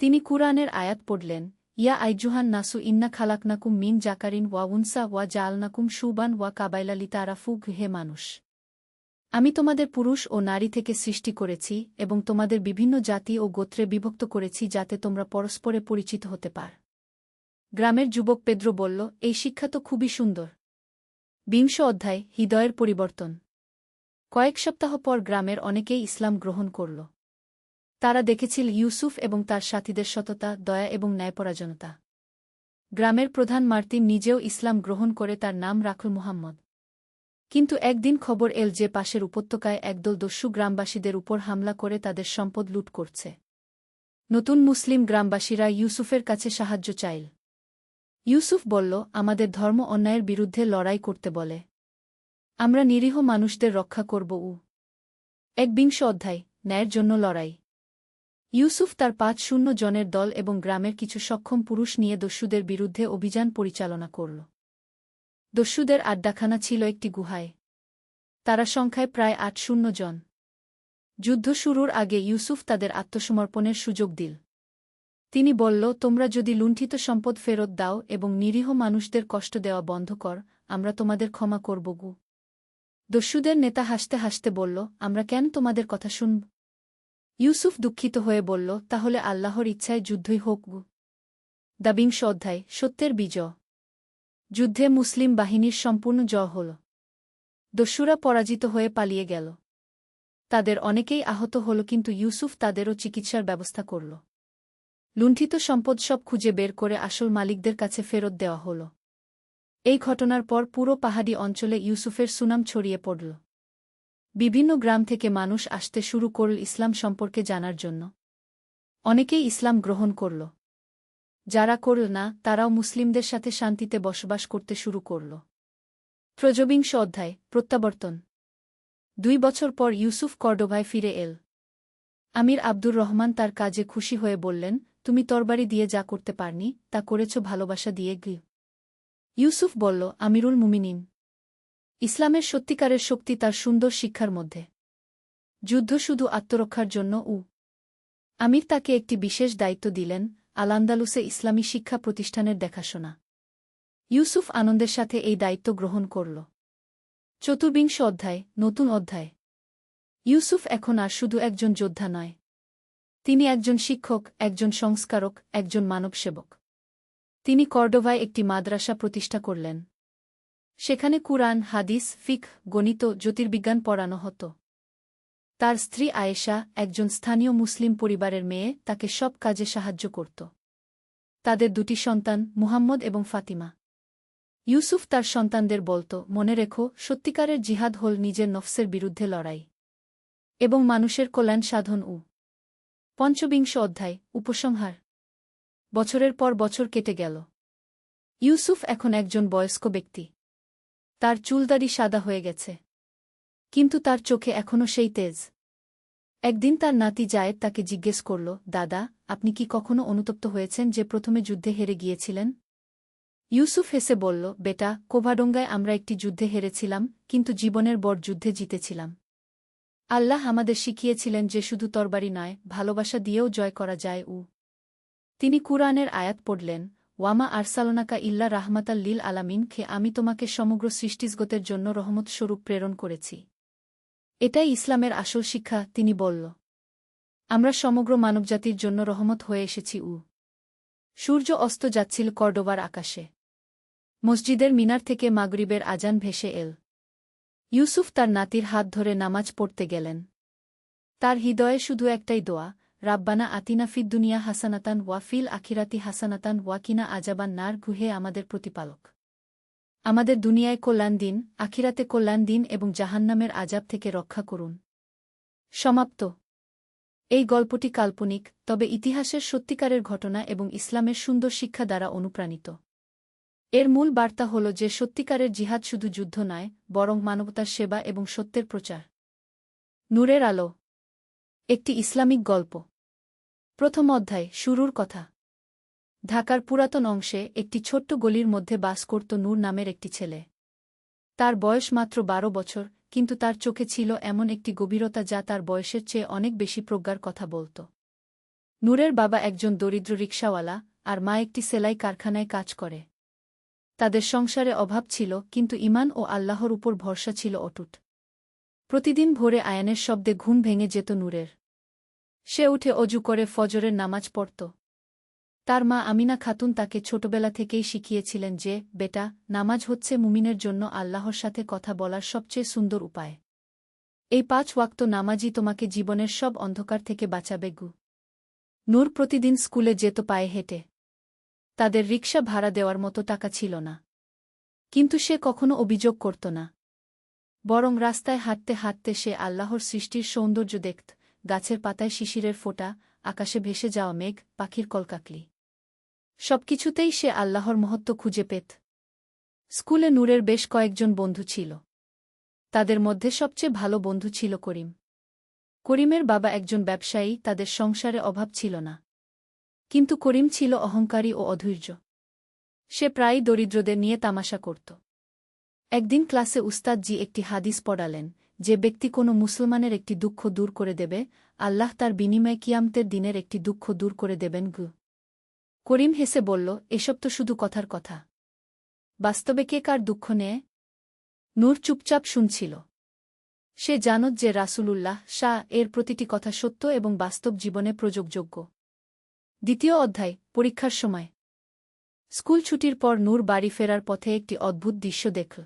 তিনি কুরআনের আয়াত পড়লেন, ইয়া আইজুহান নাসু ইন্না খালাকনাকুম মিন জাকারিন ওয়া উনসা ওয়া জাআলনাকুম শুবান ওয়া কাবাইলা লিতাআরাফু। হে মানুষ, আমি তোমাদের পুরুষ ও নারী থেকে সৃষ্টি করেছি এবং তোমাদের বিভিন্ন জাতি ও গোত্রে বিভক্ত করেছি যাতে তোমরা পরস্পরে পরিচিত হতে পার। গ্রামের যুবক পেদ্রো বলল, এই শিক্ষা তো খুবই সুন্দর। ২০ অধ্যায় হৃদয়ের পরিবর্তন। কয়েক সপ্তাহ পর গ্রামের অনেকেই ইসলাম গ্রহণ করল। তারা দেখেছিল ইউসুফ এবং তার সাথীদের সততা, দয়া এবং ন্যায়পরায়ণতা। গ্রামের প্রধান মার্তিন নিজেও ইসলাম গ্রহণ করে তার নাম রাখল মুহাম্মদ। কিন্তু একদিন খবর এল যে পাশের উপত্যকায় একদল দস্যু গ্রামবাসীদের উপর হামলা করে তাদের সম্পদ লুট করছে। নতুন মুসলিম গ্রামবাসীরা ইউসুফের কাছে সাহায্য চাইল। ইউসুফ বলল, আমাদের ধর্ম অন্যায়ের বিরুদ্ধে লড়াই করতে বলে। আমরা নিরীহ মানুষদের রক্ষা করব। ২১ অধ্যায় ন্যায়ের জন্য লড়াই। ইউসুফ তার ৫০ জনের দল এবং গ্রামের কিছু সক্ষম পুরুষ নিয়ে দস্যুদের বিরুদ্ধে অভিযান পরিচালনা করল। দস্যুদের আড্ডাখানা ছিল একটি গুহায়। তারা সংখ্যায় প্রায় ৮০ জন। যুদ্ধ শুরুর আগে ইউসুফ তাদের আত্মসমর্পণের সুযোগ দিল। তিনি বলল, তোমরা যদি লুণ্ঠিত সম্পদ ফেরত দাও এবং নিরীহ মানুষদের কষ্ট দেওয়া বন্ধ কর, আমরা তোমাদের ক্ষমা করব গু। দস্যুদের নেতা হাসতে হাসতে বলল, আমরা কেন তোমাদের কথা শুনব? ইউসুফ দুঃখিত হয়ে বলল, তাহলে আল্লাহর ইচ্ছায় যুদ্ধই হোক গু। ২২ অধ্যায়, সত্যের বিজয়। যুদ্ধে মুসলিম বাহিনীর সম্পূর্ণ জয় হল। দস্যুরা পরাজিত হয়ে পালিয়ে গেল। তাদের অনেকেই আহত হল, কিন্তু ইউসুফ তাদেরও চিকিৎসার ব্যবস্থা করল। লুণ্ঠিত সম্পদ সব খুঁজে বের করে আসল মালিকদের কাছে ফেরত দেওয়া হল। এই ঘটনার পর পুরো পাহাড়ি অঞ্চলে ইউসুফের সুনাম ছড়িয়ে পড়ল। বিভিন্ন গ্রাম থেকে মানুষ আসতে শুরু করল ইসলাম সম্পর্কে জানার জন্য। অনেকেই ইসলাম গ্রহণ করল। যারা করল না, তারাও মুসলিমদের সাথে শান্তিতে বসবাস করতে শুরু করল। ২৪ অধ্যায়, প্রত্যাবর্তন। ২ বছর পর ইউসুফ কর্ডোভায় ফিরে এল। আমির আব্দুর রহমান তার কাজে খুশি হয়ে বললেন, তুমি তরবারি দিয়ে যা করতে পারনি, তা করেছ ভালোবাসা দিয়ে গি। ইউসুফ বলল, আমিরুল মুমিনিন। ইসলামের সত্যিকারের শক্তি তার সুন্দর শিক্ষার মধ্যে। যুদ্ধ শুধু আত্মরক্ষার জন্য আমির তাকে একটি বিশেষ দায়িত্ব দিলেন, আল-আন্দালুসে ইসলামী শিক্ষা প্রতিষ্ঠানের দেখাশোনা। ইউসুফ আনন্দের সাথে এই দায়িত্ব গ্রহণ করল। ২৪ অধ্যায়, নতুন অধ্যায়। ইউসুফ এখন আর শুধু একজন যোদ্ধা নয়। তিনি একজন শিক্ষক, একজন সংস্কারক, একজন মানবসেবক। তিনি কর্ডোভায় একটি মাদ্রাসা প্রতিষ্ঠা করলেন। সেখানে কুরআন, হাদিস, ফিকহ, গণিত, জ্যোতির্বিজ্ঞান পড়ানো হতো। তার স্ত্রী আয়েশা, একজন স্থানীয় মুসলিম পরিবারের মেয়ে, তাকে সব কাজে সাহায্য করত। তাদের ২টি সন্তান, মুহাম্মদ এবং ফাতিমা। ইউসুফ তার সন্তানদের বলত, মনে রেখো, সত্যিকারের জিহাদ হল নিজের নফসের বিরুদ্ধে লড়াই এবং মানুষের কল্যাণ সাধন। ২৫ অধ্যায়, উপসংহার। বছরের পর বছর কেটে গেল। ইউসুফ এখন একজন বয়স্ক ব্যক্তি। তার চুলদাড়ি সাদা হয়ে গেছে, কিন্তু তার চোখে এখনও সেই তেজ। একদিন তার নাতি জায়েদ তাকে জিজ্ঞেস করল, দাদা, আপনি কি কখনো অনুতপ্ত হয়েছেন যে প্রথমে যুদ্ধে হেরে গিয়েছিলেন? ইউসুফ হেসে বলল, বেটা, কোভাডোঙ্গায় আমরা একটি যুদ্ধে হেরেছিলাম, কিন্তু জীবনের বড় যুদ্ধে জিতেছিলাম। আল্লাহ আমাদের শিখিয়েছিলেন যে শুধু তরবারি নয়, ভালোবাসা দিয়েও জয় করা যায়। তিনি কুরআনের আয়াত পড়লেন, ওয়ামা আরসালনাকা ইল্লা রাহমাতাল লিল আলামিন, খে আমি তোমাকে সমগ্র সৃষ্টিজগতের জন্য রহমত স্বরূপ প্রেরণ করেছি। এটাই ইসলামের আসল শিক্ষা, তিনি বলল। আমরা সমগ্র মানবজাতির জন্য রহমত হয়ে এসেছি। সূর্য অস্ত যাচ্ছিল কর্ডোবার আকাশে। মসজিদের মিনার থেকে মাগরিবের আজান ভেসে এল। ইউসুফ তার নাতির হাত ধরে নামাজ পড়তে গেলেন। তার হৃদয়ে শুধু একটাই দোয়া, রাব্বানা আতিনা ফিদ দুনিয়া হাসানাতান ওয়া ফিল আখিরাতি হাসানাতান ওয়া কিনা আজাবান নার, গুহে আমাদের প্রতিপালক, আমাদের দুনিয়ায় কল্যাণ দিন, আখিরাতে কল্যাণ দিন এবং জাহান্নামের আজাব থেকে রক্ষা করুন। সমাপ্ত। এই গল্পটি কাল্পনিক, তবে ইতিহাসের সত্যিকারের ঘটনা এবং ইসলামের সুন্দর শিক্ষা দ্বারা অনুপ্রাণিত। এর মূল বার্তা হল যে সত্যিকারের জিহাদ শুধু যুদ্ধ নয়, বরং মানবতার সেবা এবং সত্যের প্রচার। নূরের আলো। একটি ইসলামিক গল্প। প্রথম অধ্যায়, শুরুর কথা। ঢাকার পুরাতন অংশে একটি ছোট্ট গলির মধ্যে বাস করত নূর নামের একটি ছেলে। তার বয়স মাত্র ১২ বছর, কিন্তু তার চোখে ছিল এমন একটি গভীরতা যা তার বয়সের চেয়ে অনেক বেশি প্রজ্ঞার কথা বলত। নূরের বাবা একজন দরিদ্র রিকশাওয়ালা, আর মা একটি সেলাই কারখানায় কাজ করে। তাদের সংসারে অভাব ছিল, কিন্তু ঈমান ও আল্লাহর উপর ভরসা ছিল অটুট। প্রতিদিন ভোরে আয়ানের শব্দে ঘুম ভেঙে যেত নূরের। সে উঠে অজু করে ফজরের নামাজ পড়ত। তার মা আমিনা খাতুন তাকে ছোটবেলা থেকেই শিখিয়েছিলেন যে, বেটা, নামাজ হচ্ছে মুমিনের জন্য আল্লাহর সাথে কথা বলার সবচেয়ে সুন্দর উপায়। এই ৫ ওয়াক্ত নামাজই তোমাকে জীবনের সব অন্ধকার থেকে বাঁচাবে। নূর প্রতিদিন স্কুলে যেত পায়ে হেঁটে। তাদের রিকশা ভাড়া দেওয়ার মতো টাকা ছিল না, কিন্তু সে কখনো অভিযোগ করত না। বরং রাস্তায় হাঁটতে হাঁটতে সে আল্লাহর সৃষ্টির সৌন্দর্য দেখত, গাছের পাতায় শিশিরের ফোঁটা, আকাশে ভেসে যাওয়া মেঘ, পাখির কলকাকলি। সবকিছুতেই সে আল্লাহর মহত্ব খুঁজে পেত। স্কুলে নূরের বেশ কয়েকজন বন্ধু ছিল। তাদের মধ্যে সবচেয়ে ভালো বন্ধু ছিল করিম। করিমের বাবা একজন ব্যবসায়ী, তাদের সংসারে অভাব ছিল না। কিন্তু করিম ছিল অহংকারী ও অধৈর্য। সে প্রায়ই দরিদ্রদের নিয়ে তামাশা করত। একদিন ক্লাসে উস্তাদজি একটি হাদিস পড়ালেন, যে ব্যক্তি কোনো মুসলমানের একটি দুঃখ দূর করে দেবে, আল্লাহ তার বিনিময়ে কিয়ামতের দিনের একটি দুঃখ দূর করে দেবেন। করিম হেসে বলল, এসব তো শুধু কথার কথা। বাস্তবে কে কার দুঃখ নেয়? নূর চুপচাপ শুনছিল। সে জানত যে রাসূলুল্লাহ এর প্রতিটি কথা সত্য এবং বাস্তব জীবনে প্রযোগযোগ্য। দ্বিতীয় অধ্যায়, পরীক্ষার সময়। স্কুল ছুটির পর নূর বাড়ি ফেরার পথে একটি অদ্ভুত দৃশ্য দেখল।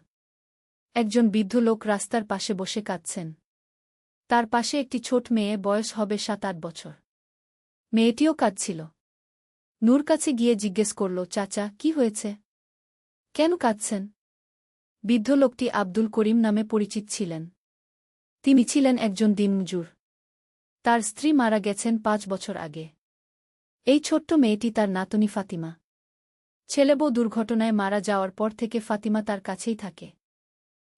একজন বৃদ্ধ লোক রাস্তার পাশে বসে কাঁদছেন। তার পাশে একটি ছোট মেয়ে, বয়স হবে ৭-৮ বছর। মেয়েটিও কাঁদছিল। নূর কাছে গিয়ে জিজ্ঞেস করল, চাচা, কি হয়েছে? কেন কাঁদছেন? বৃদ্ধ লোকটি আব্দুল করিম নামে পরিচিত ছিলেন। তিনি ছিলেন একজন দিনমজুর। তার স্ত্রী মারা গেছেন ৫ বছর আগে। এই ছোট্ট মেয়েটি তার নাতনি ফাতিমা। ছেলেবউ দুর্ঘটনায় মারা যাওয়ার পর থেকে ফাতিমা তার কাছেই থাকে।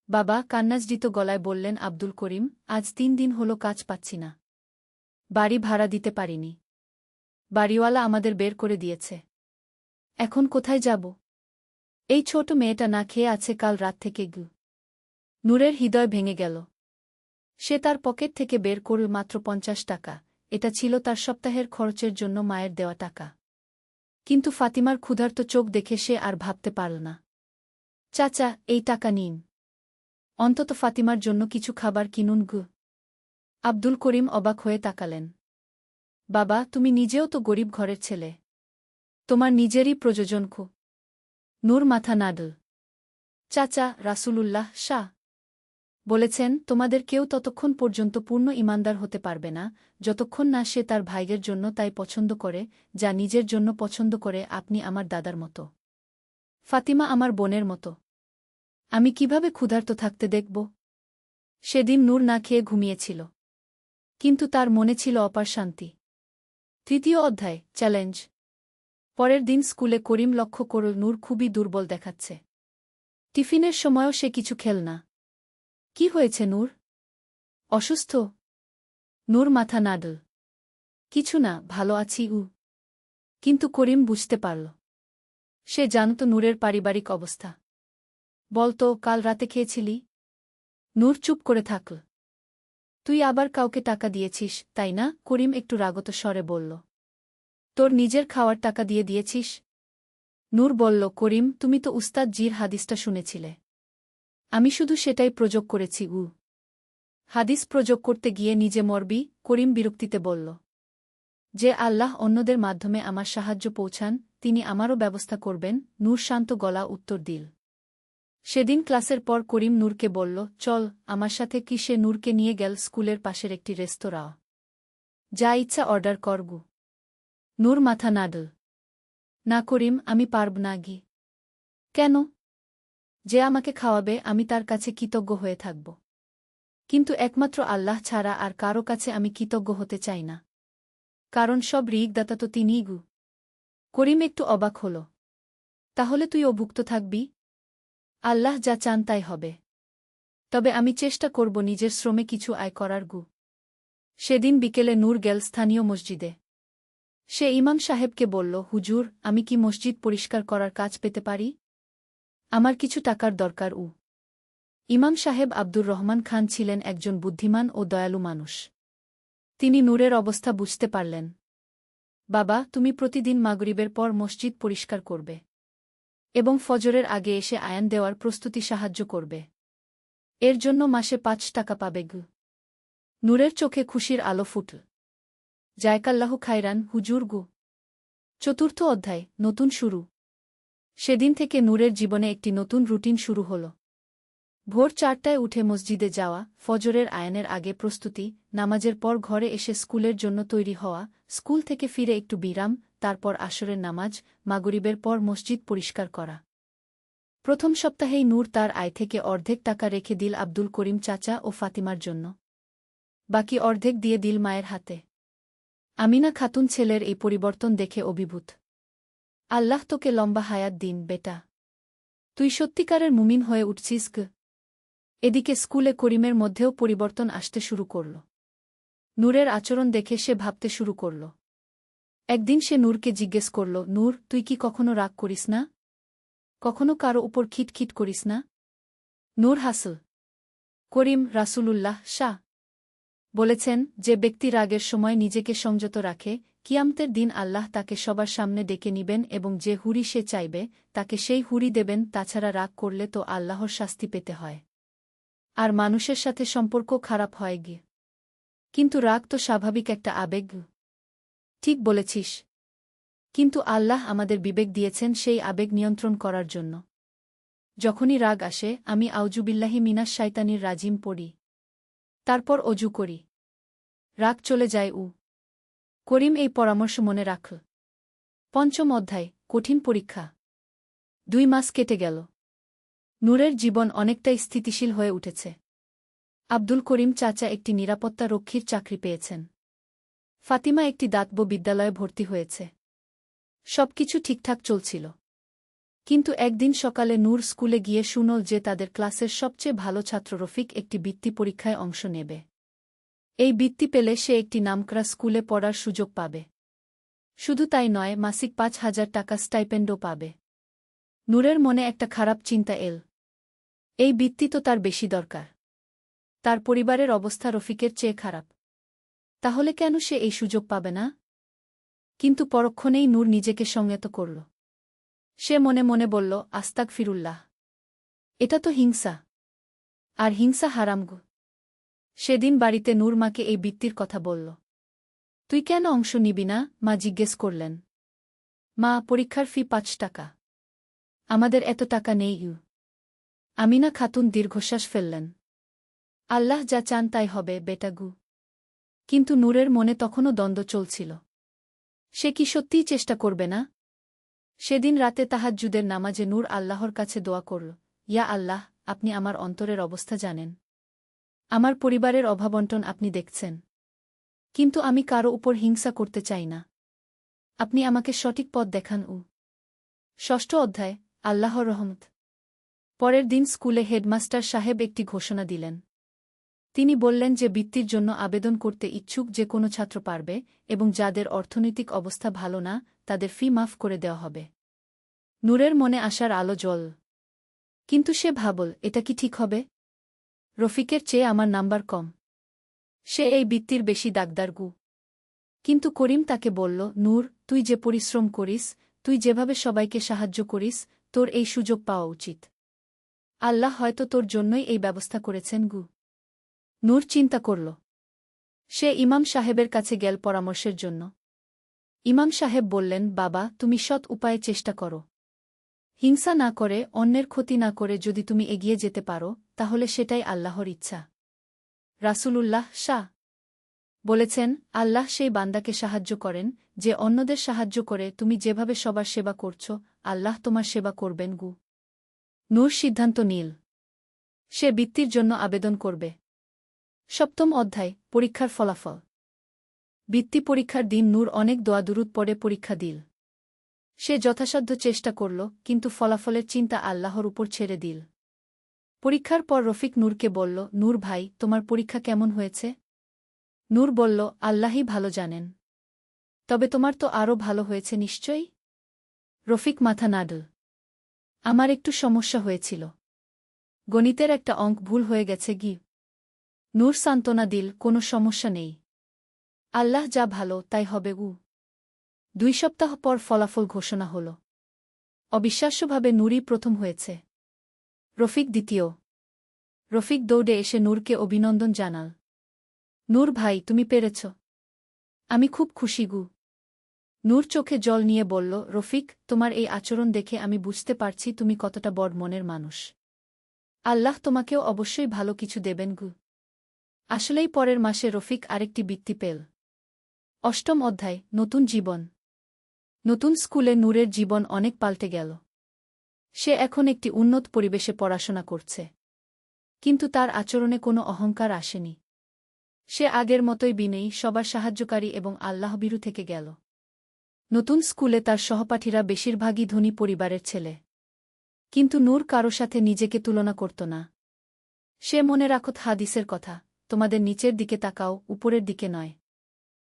বাবা, কান্নাজড়িত গলায় বললেন আব্দুল করিম, আজ ৩ দিন হলো কাজ পাচ্ছি না। বাড়ি ভাড়া দিতে পারিনি। বাড়িওয়ালা আমাদের বের করে দিয়েছে। এখন কোথায় যাব? এই ছোট মেয়েটা না খেয়ে আছে কাল রাত থেকে। নূরের হৃদয় ভেঙে গেল। সে তার পকেট থেকে বের করল মাত্র ৫০ টাকা। এটা ছিল তার সপ্তাহের খরচের জন্য মায়ের দেওয়া টাকা। কিন্তু ফাতিমার ক্ষুধার্ত চোখ দেখে সে আর ভাবতে পারল না। চাচা, এই টাকা নিন। অন্তত ফাতিমার জন্য কিছু খাবার কিনুন। আব্দুল করিম অবাক হয়ে তাকালেন। বাবা, তুমি নিজেও তো গরিব ঘরের ছেলে। তোমার নিজেরই প্রয়োজন। নূর মাথা নাড়ল। চাচা, রাসূলুল্লাহ বলেছেন, তোমাদের কেউ ততক্ষণ পর্যন্ত পূর্ণ ঈমানদার হতে পারবে না, যতক্ষণ না সে তার ভাইয়ের জন্য তাই পছন্দ করে, যা নিজের জন্য পছন্দ করে। আপনি আমার দাদার মতো, ফাতিমা আমার বোনের মতো। আমি কিভাবে ক্ষুধার্ত থাকতে দেখব? সেদিন নূর না খেয়ে ঘুমিয়েছিল, কিন্তু তার মনে ছিল অপার শান্তি। তৃতীয় অধ্যায়, চ্যালেঞ্জ। পরের দিন স্কুলে করিম লক্ষ্য করল নূর খুবই দুর্বল দেখাচ্ছে। টিফিনের সময়ও সে কিছু খেল না। কি হয়েছে নূর? অসুস্থ? নূর মাথা নাড়ল। কিছু না, ভালো আছি। কিন্তু করিম বুঝতে পারল। সে জানত নূরের পারিবারিক অবস্থা। বলতো, কাল রাতে খেয়েছিলি? নূর চুপ করে থাকল। তুই আবার কাউকে টাকা দিয়েছিস, তাই না? করিম একটু রাগত স্বরে বলল। তোর নিজের খাওয়ার টাকা দিয়ে দিয়েছিস? নূর বলল, করিম, তুমি তো উস্তাদ জির হাদিসটা শুনেছিলে। আমি শুধু সেটাই প্রযোগ করেছি। হাদিস প্রযোগ করতে গিয়ে নিজে মরবি? করিম বিরক্তিতে বলল। যে আল্লাহ অন্যদের মাধ্যমে আমার সাহায্য পৌঁছান, তিনি আমারও ব্যবস্থা করবেন। নূর শান্ত গলা উত্তর দিল। সেদিন ক্লাসের পর করিম নূরকে বলল, চল আমার সাথে। কি সে নূরকে নিয়ে গেল স্কুলের পাশের একটি রেস্তোরাঁ। যা ইচ্ছা অর্ডার কর। নূর মাথা নাড়ল। না করিম, আমি পারব না। কেন? যে আমাকে খাওয়াবে আমি তার কাছে কৃতজ্ঞ হয়ে থাকব। কিন্তু একমাত্র আল্লাহ ছাড়া আর কারো কাছে আমি কৃতজ্ঞ হতে চাই না, কারণ সব রিগদাতা তো তিনিই। করিম একটু অবাক হল। তাহলে তুইও ভুক্ত থাকবি? আল্লাহ যা চান তাই হবে। তবে আমি চেষ্টা করব নিজের শ্রমে কিছু আয় করার। সেদিন বিকেলে নূর গেল স্থানীয় মসজিদে। সে ইমাম সাহেবকে বলল, হুজুর, আমি কি মসজিদ পরিষ্কার করার কাজ পেতে পারি? আমার কিছু টাকার দরকার। ইমাম সাহেব আব্দুর রহমান খান ছিলেন একজন বুদ্ধিমান ও দয়ালু মানুষ। তিনি নূরের অবস্থা বুঝতে পারলেন। বাবা, তুমি প্রতিদিন মাগরিবের পর মসজিদ পরিষ্কার করবে এবং ফজরের আগে এসে আয়ান দেওয়ার প্রস্তুতি সাহায্য করবে। এর জন্য মাসে ৫ টাকা পাবে। নূরের চোখে খুশির আলো ফুটল। জায়কাল্লাহু খায়রান, হুজুর। চতুর্থ অধ্যায়, নতুন শুরু। সেদিন থেকে নূরের জীবনে একটি নতুন রুটিন শুরু হল। ভোর ৪টায় উঠে মসজিদে যাওয়া, ফজরের আয়ানের আগে প্রস্তুতি, নামাজের পর ঘরে এসে স্কুলের জন্য তৈরি হওয়া, স্কুল থেকে ফিরে একটু বিরাম, তারপর আসরের নামাজ, মাগরিবের পর মসজিদ পরিষ্কার করা। প্রথম সপ্তাহেই নূর তার আয় থেকে অর্ধেক টাকা রেখে দিল আব্দুল করিম চাচা ও ফাতিমার জন্য। বাকি অর্ধেক দিয়ে দিল মায়ের হাতে। আমিনা খাতুন ছেলের এই পরিবর্তন দেখে অভিভূত। আল্লাহ তোকে লম্বা হায়াত দিন বেটা। তুই সত্যিকারের মুমিন হয়ে উঠছিস। এদিকে স্কুলে করিমের মধ্যেও পরিবর্তন আসতে শুরু করল। নূরের আচরণ দেখে সে ভাবতে শুরু করল। একদিন সে নূরকে জিজ্ঞেস করল, নূর, তুই কি কখনো রাগ করিস না? কখনো কারো উপর খিটখিট করিস না? নূর হাসল। করিম রাসূলুল্লাহ শাহ বলেছেন, যে ব্যক্তি রাগের সময় নিজেকে সংযত রাখে, কিয়ামতের দিন আল্লাহ তাকে সবার সামনে ডেকে নিবেন এবং যে হুরি সে চাইবে তাকে সেই হুরি দেবেন। তাছাড়া রাগ করলে তো আল্লাহর শাস্তি পেতে হয়, আর মানুষের সাথে সম্পর্ক খারাপ হয় গিয়ে। কিন্তু রাগ তো স্বাভাবিক একটা আবেগ। ঠিক বলেছিস, কিন্তু আল্লাহ আমাদের বিবেক দিয়েছেন সেই আবেগ নিয়ন্ত্রণ করার জন্য। যখনই রাগ আসে আমি আউযুবিল্লাহি মিনাশ শাইতানির রাজিম পড়ি, তারপর অজু করি, রাগ চলে যায়। করিম এই পরামর্শ মনে রাখল। পঞ্চম অধ্যায়, কঠিন পরীক্ষা। 2 মাস কেটে গেল। নূরের জীবন অনেকটাই স্থিতিশীল হয়ে উঠেছে। আব্দুল করিম চাচা একটি নিরাপত্তা রক্ষীর চাকরি পেয়েছেন। ফাতিমা একটি দাতব্য বিদ্যালয়ে ভর্তি হয়েছে। সবকিছু ঠিকঠাক চলছিল। কিন্তু একদিন সকালে নূর স্কুলে গিয়ে শুনল যে তাদের ক্লাসের সবচেয়ে ভালো ছাত্র রফিক একটি বৃত্তি পরীক্ষায় অংশ নেবে। এই বৃত্তি পেলে সে একটি নামকরা স্কুলে পড়ার সুযোগ পাবে। শুধু তাই নয়, মাসিক 5,000 টাকা স্টাইপেন্ডও পাবে। নূরের মনে একটা খারাপ চিন্তা এল। এই বৃত্তি তো তার বেশি দরকার। তার পরিবারের অবস্থা রফিকের চেয়ে খারাপ। তাহলে কেন সে এই সুযোগ পাবে না? কিন্তু পরক্ষণেই নূর নিজেকে সংযত করল। সে মনে মনে বলল, আস্তাগফিরুল্লাহ, এটা তো হিংসা, আর হিংসা হারাম গো। সেদিন বাড়িতে নূর মাকে এই বৃত্তির কথা বলল। তুই কেন অংশ নিবি না? মা জিজ্ঞেস করলেন। মা, পরীক্ষার ফি 5 টাকা। আমাদের এত টাকা নেই। আমিনা খাতুন দীর্ঘশ্বাস ফেললেন। আল্লাহ যা চান তাই হবে বেটাগু। কিন্তু নূরের মনে তখনও দ্বন্দ্ব চলছিল। সে কি সত্যিই চেষ্টা করবে না? সেদিন রাতে তাহাজ্জুদের নামাজে নূর আল্লাহর কাছে দোয়া করল, ইয়া আল্লাহ, আপনি আমার অন্তরের অবস্থা জানেন। আমার পরিবারের অভাবন্টন আপনি দেখছেন। কিন্তু আমি কারো উপর হিংসা করতে চাই না। আপনি আমাকে সঠিক পথ দেখান। ষষ্ঠ অধ্যায়, আল্লাহর রহমত। পরের দিন স্কুলে হেডমাস্টার সাহেব একটি ঘোষণা দিলেন। তিনি বললেন যে বৃত্তির জন্য আবেদন করতে ইচ্ছুক যে কোনো ছাত্র পারবে এবং যাদের অর্থনৈতিক অবস্থা ভালো না তাদের ফি মাফ করে দেওয়া হবে। নূরের মনে আসার আলো জ্বল। কিন্তু সে ভাবল, এটা কি ঠিক হবে? রফিকের চেয়ে আমার নাম্বার কম। সে এই বৃত্তির বেশি দাগদার গু। কিন্তু করিম তাকে বলল, নূর, তুই যে পরিশ্রম করিস, তুই যেভাবে সবাইকে সাহায্য করিস, তোর এই সুযোগ পাওয়া উচিত। আল্লাহ হয়তো তোর জন্যই এই ব্যবস্থা করেছেন গু। নূর চিন্তা করল। সে ইমাম সাহেবের কাছে গেল পরামর্শের জন্য। ইমাম সাহেব বললেন, বাবা, তুমি সৎ উপায়ে চেষ্টা করো। হিংসা না করে, অন্যের ক্ষতি না করে যদি তুমি এগিয়ে যেতে পারো, তাহলে সেটাই আল্লাহর ইচ্ছা। রাসূলুল্লাহ শাহ বলেছেন, আল্লাহ সেই বান্দাকে সাহায্য করেন যে অন্যদের সাহায্য করে। তুমি যেভাবে সবার সেবা করছ, আল্লাহ তোমার সেবা করবেন গু। নূর সিদ্ধান্ত নিল। সে বৃত্তির জন্য আবেদন করবে। সপ্তম অধ্যায়, পরীক্ষার ফলাফল। বৃত্তি পরীক্ষার দিন নূর অনেক দোয়া দুরূদ পড়ে পরীক্ষা দিল। সে যথাসাধ্য চেষ্টা করল, কিন্তু ফলাফলের চিন্তা আল্লাহর উপর ছেড়ে দিল। পরীক্ষার পর রফিক নূরকে বলল, নূর ভাই, তোমার পরীক্ষা কেমন হয়েছে? নূর বলল, আল্লাহই ভালো জানেন। তবে তোমার তো আরও ভালো হয়েছে নিশ্চয়ই? রফিক মাথা নাড়ল। আমার একটু সমস্যা হয়েছিল। গণিতের একটা অঙ্ক ভুল হয়ে গেছে গি। নূর সান্ত্বনা দিল, কোনো সমস্যা নেই। আল্লাহ যা ভালো তাই হবে। 2 সপ্তাহ পর ফলাফল ঘোষণা হল। অবিশ্বাস্যভাবে নূরই প্রথম হয়েছে, রফিক দ্বিতীয়। রফিক দৌড়ে এসে নূরকে অভিনন্দন জানাল। নূর ভাই, তুমি পেরেছ। আমি খুব খুশি গু। নূর চোখে জল নিয়ে বলল, রফিক, তোমার এই আচরণ দেখে আমি বুঝতে পারছি তুমি কতটা বড় মনের মানুষ। আল্লাহ তোমাকেও অবশ্যই ভালো কিছু দেবেন গু। আসলেই পরের মাসে রফিক আরেকটি বৃত্তি পেল। অষ্টম অধ্যায়, নতুন জীবন। নতুন স্কুলে নূরের জীবন অনেক পাল্টে গেল। সে এখন একটি উন্নত পরিবেশে পড়াশোনা করছে। কিন্তু তার আচরণে কোনো অহংকার আসেনি। সে আগের মতোই বিনয়ী, সবার সাহায্যকারী এবং আল্লাহভীরু থেকে গেল। নতুন স্কুলে তার সহপাঠীরা বেশিরভাগই ধনী পরিবারের ছেলে। কিন্তু নূর কারো সাথে নিজেকে তুলনা করত না। সে মনে রাখত হাদিসের কথা, তোমাদের নিচের দিকে তাকাও, উপরের দিকে নয়।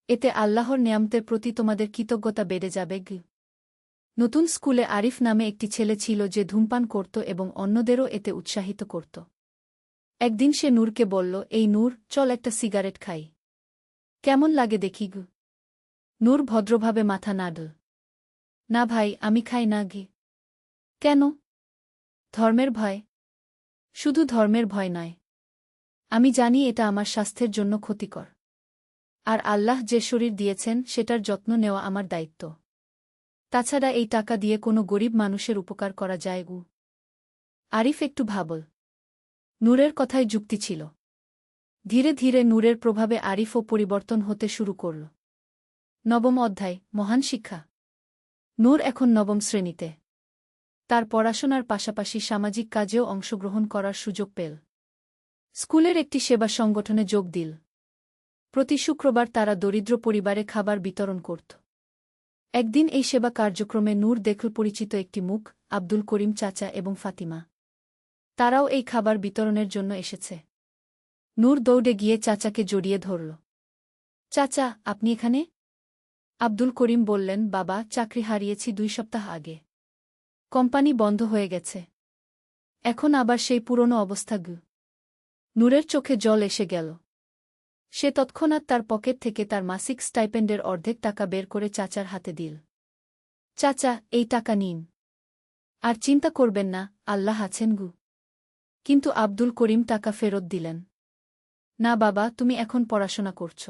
এতে আল্লাহর নেয়ামতের প্রতি তোমাদের কৃতজ্ঞতা বেড়ে যাবে। নতুন স্কুলে আরিফ নামে একটি ছেলে ছিল যে ধূমপান করত এবং অন্যদেরও এতে উৎসাহিত করত। একদিন সে নূরকে বলল, এই নূর, চল একটা সিগারেট খাই। কেমন লাগে দেখি গু। নূর ভদ্রভাবে মাথা নাড়ল। না ভাই, আমি খাই না গে। কেন? ধর্মের ভয়? শুধু ধর্মের ভয় নয়, আমি জানি এটা আমার স্বাস্থ্যের জন্য ক্ষতিকর। আর আল্লাহ যে শরীর দিয়েছেন সেটার যত্ন নেওয়া আমার দায়িত্ব। তাছাড়া এই টাকা দিয়ে কোনো গরিব মানুষের উপকার করা যায় গু। আরিফ একটু ভাবল। নূরের কথায় যুক্তি ছিল। ধীরে ধীরে নূরের প্রভাবে আরিফও পরিবর্তন হতে শুরু করল। নবম অধ্যায়, মহান শিক্ষা। নূর এখন নবম শ্রেণীতে। তার পড়াশোনার পাশাপাশি সামাজিক কাজেও অংশগ্রহণ করার সুযোগ পেল। স্কুলের একটি সেবা সংগঠনে যোগ দিল। প্রতি শুক্রবার তারা দরিদ্র পরিবারে খাবার বিতরণ করত। একদিন এই সেবা কার্যক্রমে নূর দেখল পরিচিত একটি মুখ, আব্দুল করিম চাচা এবং ফাতিমা। তারাও এই খাবার বিতরণের জন্য এসেছে। নূর দৌড়ে গিয়ে চাচাকে জড়িয়ে ধরল। চাচা, আপনি এখানে? আব্দুল করিম বললেন, বাবা, চাকরি হারিয়েছি 2 সপ্তাহ আগে। কোম্পানি বন্ধ হয়ে গেছে। এখন আবার সেই পুরনো অবস্থা গু। নূরের চোখে জল এসে গেল। সে তৎক্ষণাৎ তার পকেট থেকে তার মাসিক স্টাইপেন্ডের অর্ধেক টাকা বের করে চাচার হাতে দিল। চাচা, এই টাকা নিন। আর চিন্তা করবেন না, আল্লাহ আছেন গু। কিন্তু আব্দুল করিম টাকা ফেরত দিলেন। না বাবা, তুমি এখন পড়াশোনা করছ।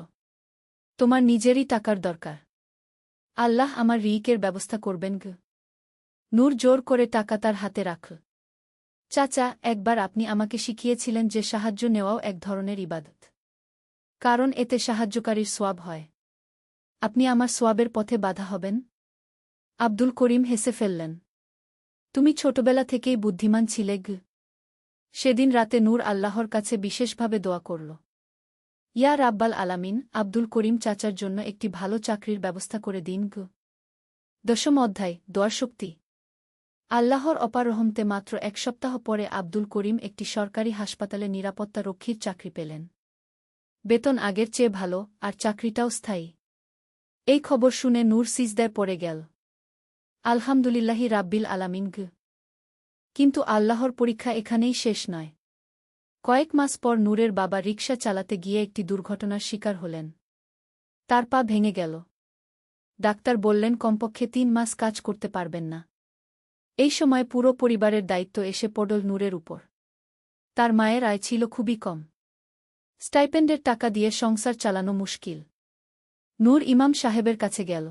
তোমার নিজেরই টাকার দরকার। আল্লাহ আমার রিইকের ব্যবস্থা করবেন গু। নূর জোর করে টাকা তার হাতে রাখল। চাচা, একবার আপনি আমাকে শিখিয়েছিলেন যে সাহায্য নেওয়াও এক ধরনের ইবাদত। কারণ এতে সাহায্যকারীর সোয়াব হয়। আপনি আমার সোয়াবের পথে বাধা হবেন? আব্দুল করিম হেসে ফেললেন। তুমি ছোটবেলা থেকেই বুদ্ধিমান ছিলে গু। সেদিন রাতে নূর আল্লাহর কাছে বিশেষভাবে দোয়া করল। ইয়া রাব্বাল আলামিন, আব্দুল করিম চাচার জন্য একটি ভালো চাকরির ব্যবস্থা করে দিন গু। দশম অধ্যায়, দোয়ার শক্তি। আল্লাহর অপার রহমতে মাত্র 1 সপ্তাহ পরে আব্দুল করিম একটি সরকারি হাসপাতালে নিরাপত্তা রক্ষীর চাকরি পেলেন। বেতন আগের চেয়ে ভালো, আর চাকরিটাও স্থায়ী। এই খবর শুনে নূর সিজদায় পড়ে গেল। আলহামদুলিল্লাহি রাব্বিল আলামিন গু। কিন্তু আল্লাহর পরীক্ষা এখানেই শেষ নয়। কয়েক মাস পর নূরের বাবা রিকশা চালাতে গিয়ে একটি দুর্ঘটনার শিকার হলেন। তার পা ভেঙে গেল। ডাক্তার বললেন কমপক্ষে 3 মাস কাজ করতে পারবেন না। এই সময় পুরো পরিবারের দায়িত্ব এসে পড়ল নূরের উপর। তার মায়ের আয় ছিল খুবই কম। স্টাইপেন্ডের টাকা দিয়ে সংসার চালানো মুশকিল। নূর ইমাম সাহেবের কাছে গেল।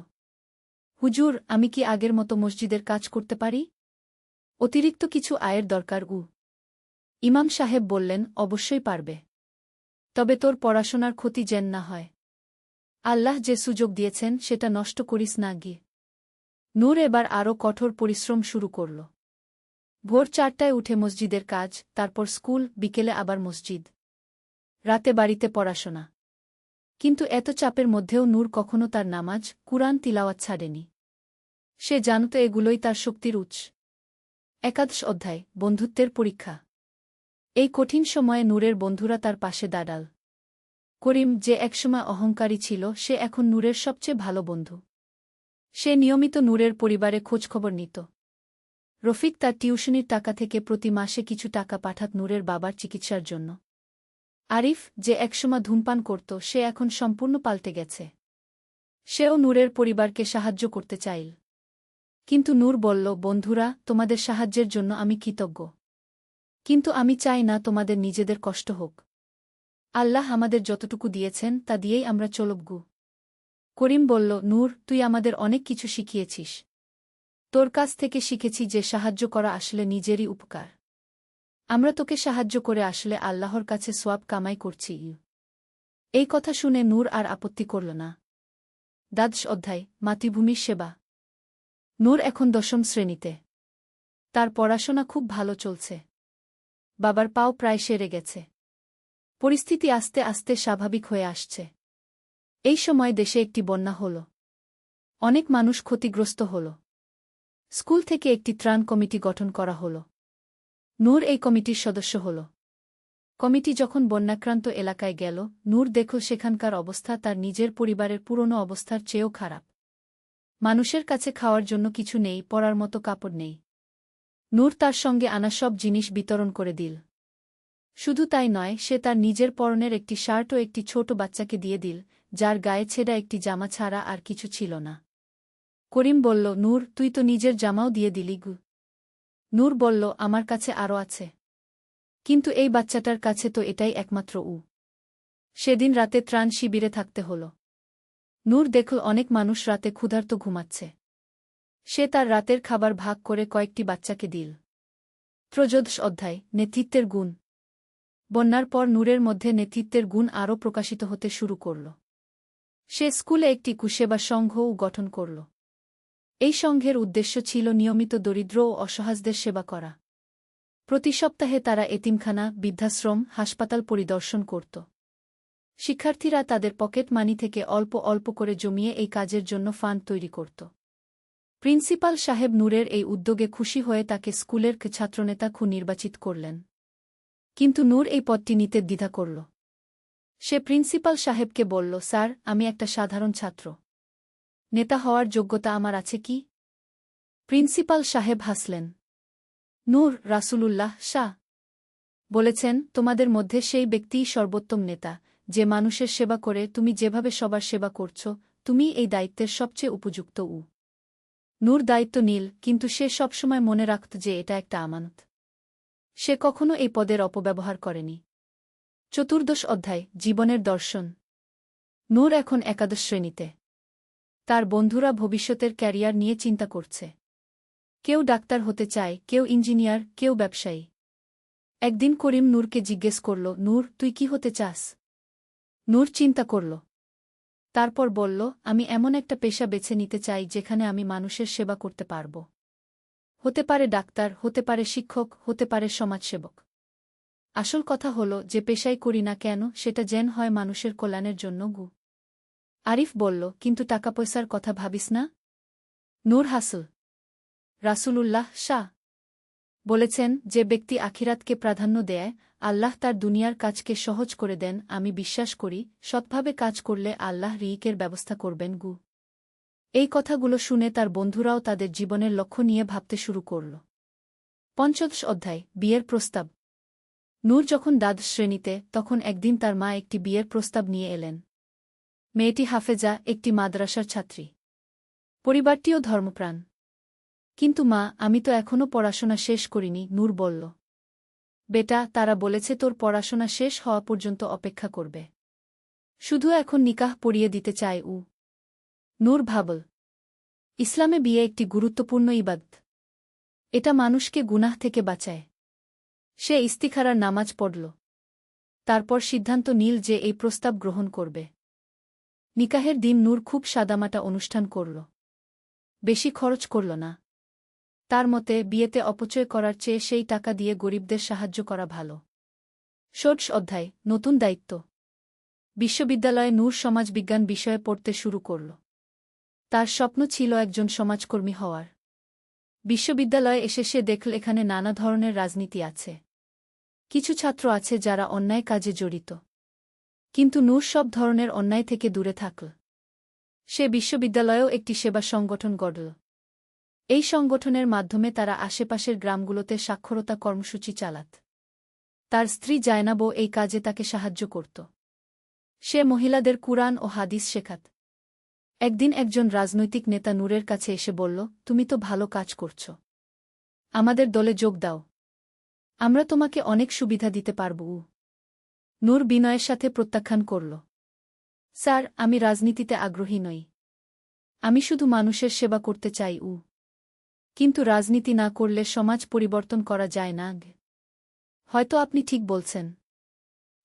হুজুর, আমি কি আগের মতো মসজিদের কাজ করতে পারি? অতিরিক্ত কিছু আয়ের দরকার। ইমাম সাহেব বললেন, অবশ্যই পারবে। তবে তোর পড়াশোনার ক্ষতি যেন না হয়। আল্লাহ যে সুযোগ দিয়েছেন সেটা নষ্ট করিস না গিয়ে। নূর এবার আরও কঠোর পরিশ্রম শুরু করল। ভোর 4টায় উঠে মসজিদের কাজ, তারপর স্কুল, বিকেলে আবার মসজিদ, রাতে বাড়িতে পড়াশোনা। কিন্তু এত চাপের মধ্যেও নূর কখনো তার নামাজ, কুরআন তিলাওয়াত ছাড়েনি। সে জানত এগুলোই তার শক্তির উৎস। একাদশ অধ্যায়, বন্ধুত্বের পরীক্ষা। এই কঠিন সময়ে নূরের বন্ধুরা তার পাশে দাঁড়াল। করিম, যে একসময় অহংকারী ছিল, সে এখন নূরের সবচেয়ে ভালো বন্ধু। সে নিয়মিত নূরের পরিবারে খোঁজখবর নিত। রফিক তার টিউশনির টাকা থেকে প্রতি মাসে কিছু টাকা পাঠাত নূরের বাবার চিকিৎসার জন্য। আরিফ, যে একসময় ধূমপান করত, সে এখন সম্পূর্ণ পাল্টে গেছে। সেও নূরের পরিবারকে সাহায্য করতে চাইল। কিন্তু নূর বলল, বন্ধুরা, তোমাদের সাহায্যের জন্য আমি কৃতজ্ঞ। কিন্তু আমি চাই না তোমাদের নিজেদের কষ্ট হোক। আল্লাহ আমাদের যতটুকু দিয়েছেন তা দিয়েই আমরা চলবগু। করিম বলল, নূর, তুই আমাদের অনেক কিছু শিখিয়েছিস। তোর কাছ থেকে শিখেছি যে সাহায্য করা আসলে নিজেরই উপকার। আমরা তোকে সাহায্য করে আসলে আল্লাহর কাছে সোয়াব কামাই করছি। এই কথা শুনে নূর আর আপত্তি করল না। দ্বাদশ অধ্যায়, মাতৃভূমির সেবা। নূর এখন 10ম শ্রেণীতে। তার পড়াশোনা খুব ভালো চলছে। বাবার পাও প্রায় সেরে গেছে। পরিস্থিতি আস্তে আস্তে স্বাভাবিক হয়ে আসছে। এই সময় দেশে একটি বন্যা হল। অনেক মানুষ ক্ষতিগ্রস্ত হল। স্কুল থেকে একটি ত্রাণ কমিটি গঠন করা হল। নূর এই কমিটির সদস্য হল। কমিটি যখন বন্যাক্রান্ত এলাকায় গেল, নূর দেখল সেখানকার অবস্থা তার নিজের পরিবারের পুরনো অবস্থার চেয়েও খারাপ। মানুষের কাছে খাওয়ার জন্য কিছু নেই, পরার মতো কাপড় নেই। নূর তার সঙ্গে আনা সব জিনিস বিতরণ করে দিল। শুধু তাই নয়, সে তার নিজের পরনের একটি শার্টও একটি ছোট বাচ্চাকে দিয়ে দিল, যার গায়ে ছেঁড়া একটি জামা ছাড়া আর কিছু ছিল না। করিম বলল, নূর, তুই তো নিজের জামাও দিয়ে দিলি গু। নূর বলল, আমার কাছে আরও আছে। কিন্তু এই বাচ্চাটার কাছে তো এটাই একমাত্র সেদিন রাতে ত্রাণ শিবিরে থাকতে হল। নূর দেখল অনেক মানুষ রাতে ক্ষুধার্ত ঘুমাচ্ছে। সে তার রাতের খাবার ভাগ করে কয়েকটি বাচ্চাকে দিল। ত্রয়োদশ অধ্যায়, নেতৃত্বের গুণ। বন্যার পর নূরের মধ্যে নেতৃত্বের গুণ আরও প্রকাশিত হতে শুরু করল। সে স্কুলে একটি কুসেবা সংঘও গঠন করল। এই সংঘের উদ্দেশ্য ছিল নিয়মিত দরিদ্র ও অসহায়দের সেবা করা। প্রতি সপ্তাহে তারা এতিমখানা, বৃদ্ধাশ্রম, হাসপাতাল পরিদর্শন করত। শিক্ষার্থীরা তাদের পকেট মানি থেকে অল্প অল্প করে জমিয়ে এই কাজের জন্য ফান্ড তৈরি করত। প্রিন্সিপাল সাহেব নূরের এই উদ্যোগে খুশি হয়ে তাকে স্কুলের ছাত্রনেতা নির্বাচিত করলেন। কিন্তু নূর এই পদটি নিতে দ্বিধা করল। সে প্রিন্সিপাল সাহেবকে বলল, স্যার, আমি একটা সাধারণ ছাত্র। নেতা হওয়ার যোগ্যতা আমার আছে কি? প্রিন্সিপাল সাহেব হাসলেন। নূর, রাসূলুল্লাহ শাহ বলেছেন, তোমাদের মধ্যে সেই ব্যক্তিই সর্বোত্তম নেতা, যে মানুষের সেবা করে। তুমি যেভাবে সবার সেবা করছ, তুমি এই দায়িত্বের সবচেয়ে উপযুক্ত। নূর দায়িত্ব নিল, কিন্তু সে সবসময় মনে রাখত যে এটা একটা আমানত। সে কখনো এই পদের অপব্যবহার করেনি। চতুর্দশ অধ্যায়, জীবনের দর্শন। নূর এখন একাদশ শ্রেণীতে। তার বন্ধুরা ভবিষ্যতের ক্যারিয়ার নিয়ে চিন্তা করছে। কেউ ডাক্তার হতে চায়, কেউ ইঞ্জিনিয়ার, কেউ ব্যবসায়ী। একদিন করিম নূরকে জিজ্ঞেস করল, নূর, তুই কি হতে চাস? নূর চিন্তা করল। তারপর বলল, আমি এমন একটা পেশা বেছে নিতে চাই যেখানে আমি মানুষের সেবা করতে পারব। হতে পারে ডাক্তার, হতে পারে শিক্ষক, হতে পারে সমাজসেবক। আসল কথা হল, যে পেশাই করি না কেন সেটা যেন হয় মানুষের কল্যাণের জন্য। আরিফ বলল, কিন্তু টাকা পয়সার কথা ভাবিস না? নূর হাসল। রাসূলুল্লাহ শাহ বলেছেন, যে ব্যক্তি আখিরাতকে প্রাধান্য দেয়, আল্লাহ তার দুনিয়ার কাজকে সহজ করে দেন। আমি বিশ্বাস করি, সৎভাবে কাজ করলে আল্লাহ রিজিকের ব্যবস্থা করবেন। এই কথাগুলো শুনে তার বন্ধুরাও তাদের জীবনের লক্ষ্য নিয়ে ভাবতে শুরু করল। পঞ্চদশ অধ্যায়, বিয়ের প্রস্তাব। নূর যখন দ্বাদশ শ্রেণীতে, তখন একদিন তার মা একটি বিয়ের প্রস্তাব নিয়ে এলেন। মেয়েটি হাফেজা, একটি মাদ্রাসার ছাত্রী। পরিবারটিও ধর্মপ্রাণ। কিন্তু মা, আমি তো এখনও পড়াশোনা শেষ করিনি, নূর বলল। বেটা, তারা বলেছে তোর পড়াশোনা শেষ হওয়া পর্যন্ত অপেক্ষা করবে। শুধু এখন নিকাহ পড়িয়ে দিতে চায়। নূর ভাবল, ইসলামে বিয়ে একটি গুরুত্বপূর্ণ ইবাদত। এটা মানুষকে গুনাহ থেকে বাঁচায়। সে ইস্তিখারার নামাজ পড়ল। তারপর সিদ্ধান্ত নিল যে এই প্রস্তাব গ্রহণ করবে। নিকাহের দিন নূর খুব সাদামাটা অনুষ্ঠান করল। বেশি খরচ করল না। তার মতে, বিয়েতে অপচয় করার চেয়ে সেই টাকা দিয়ে গরিবদের সাহায্য করা ভালো। ষোড়শ অধ্যায়, নতুন দায়িত্ব। বিশ্ববিদ্যালয়ে নূর সমাজবিজ্ঞান বিষয়ে পড়তে শুরু করল। তার স্বপ্ন ছিল একজন সমাজকর্মী হওয়ার। বিশ্ববিদ্যালয়ে এসে সে দেখল এখানে নানা ধরনের রাজনীতি আছে। কিছু ছাত্র আছে যারা অন্যায় কাজে জড়িত। কিন্তু নূর সব ধরনের অন্যায় থেকে দূরে থাকল। সে বিশ্ববিদ্যালয়েও একটি সেবা সংগঠন গড়ল। এই সংগঠনের মাধ্যমে তারা আশেপাশের গ্রামগুলোতে সাক্ষরতা কর্মসূচি চালাত। তার স্ত্রী জায়নাবও এই কাজে তাকে সাহায্য করত। সে মহিলাদের কুরআন ও হাদিস শেখাত। একদিন একজন রাজনৈতিক নেতা নূরের কাছে এসে বলল, তুমি তো ভালো কাজ করছ। আমাদের দলে যোগ দাও। আমরা তোমাকে অনেক সুবিধা দিতে পারব। নূর বিনয়ের সাথে প্রত্যাখ্যান করল। স্যার, আমি রাজনীতিতে আগ্রহী নই। আমি শুধু মানুষের সেবা করতে চাই। কিন্তু রাজনীতি না করলে সমাজ পরিবর্তন করা যায় না। হয়তো আপনি ঠিক বলছেন।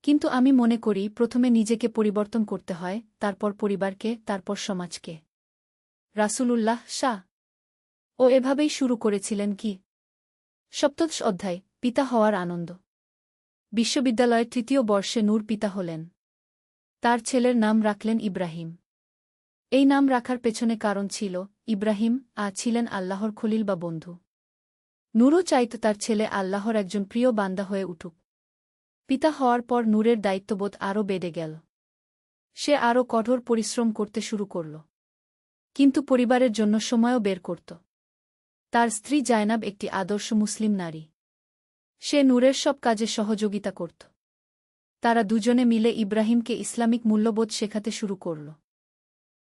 কিন্তু আমি মনে করি প্রথমে নিজেকে পরিবর্তন করতে হয়, তারপর পরিবারকে, তারপর সমাজকে। রাসূলুল্লাহ শাহ এভাবেই শুরু করেছিলেন। কি? সপ্তদশ অধ্যায়, পিতা হওয়ার আনন্দ। বিশ্ববিদ্যালয়ের তৃতীয় বর্ষে নূর পিতা হলেন। তার ছেলের নাম রাখলেন ইব্রাহিম। এই নাম রাখার পেছনে কারণ ছিল, ইব্রাহিম ছিলেন আল্লাহর খলিল বা বন্ধু। নূরও চাইত তার ছেলে আল্লাহর একজন প্রিয় বান্দা হয়ে উঠুক। পিতা হওয়ার পর নূরের দায়িত্ববোধ আরও বেড়ে গেল। সে আরও কঠোর পরিশ্রম করতে শুরু করল। কিন্তু পরিবারের জন্য সময়ও বের করত। তার স্ত্রী জায়নাব একটি আদর্শ মুসলিম নারী। সে নূরের সব কাজে সহযোগিতা করত। তারা দুজনে মিলে ইব্রাহিমকে ইসলামিক মূল্যবোধ শেখাতে শুরু করল।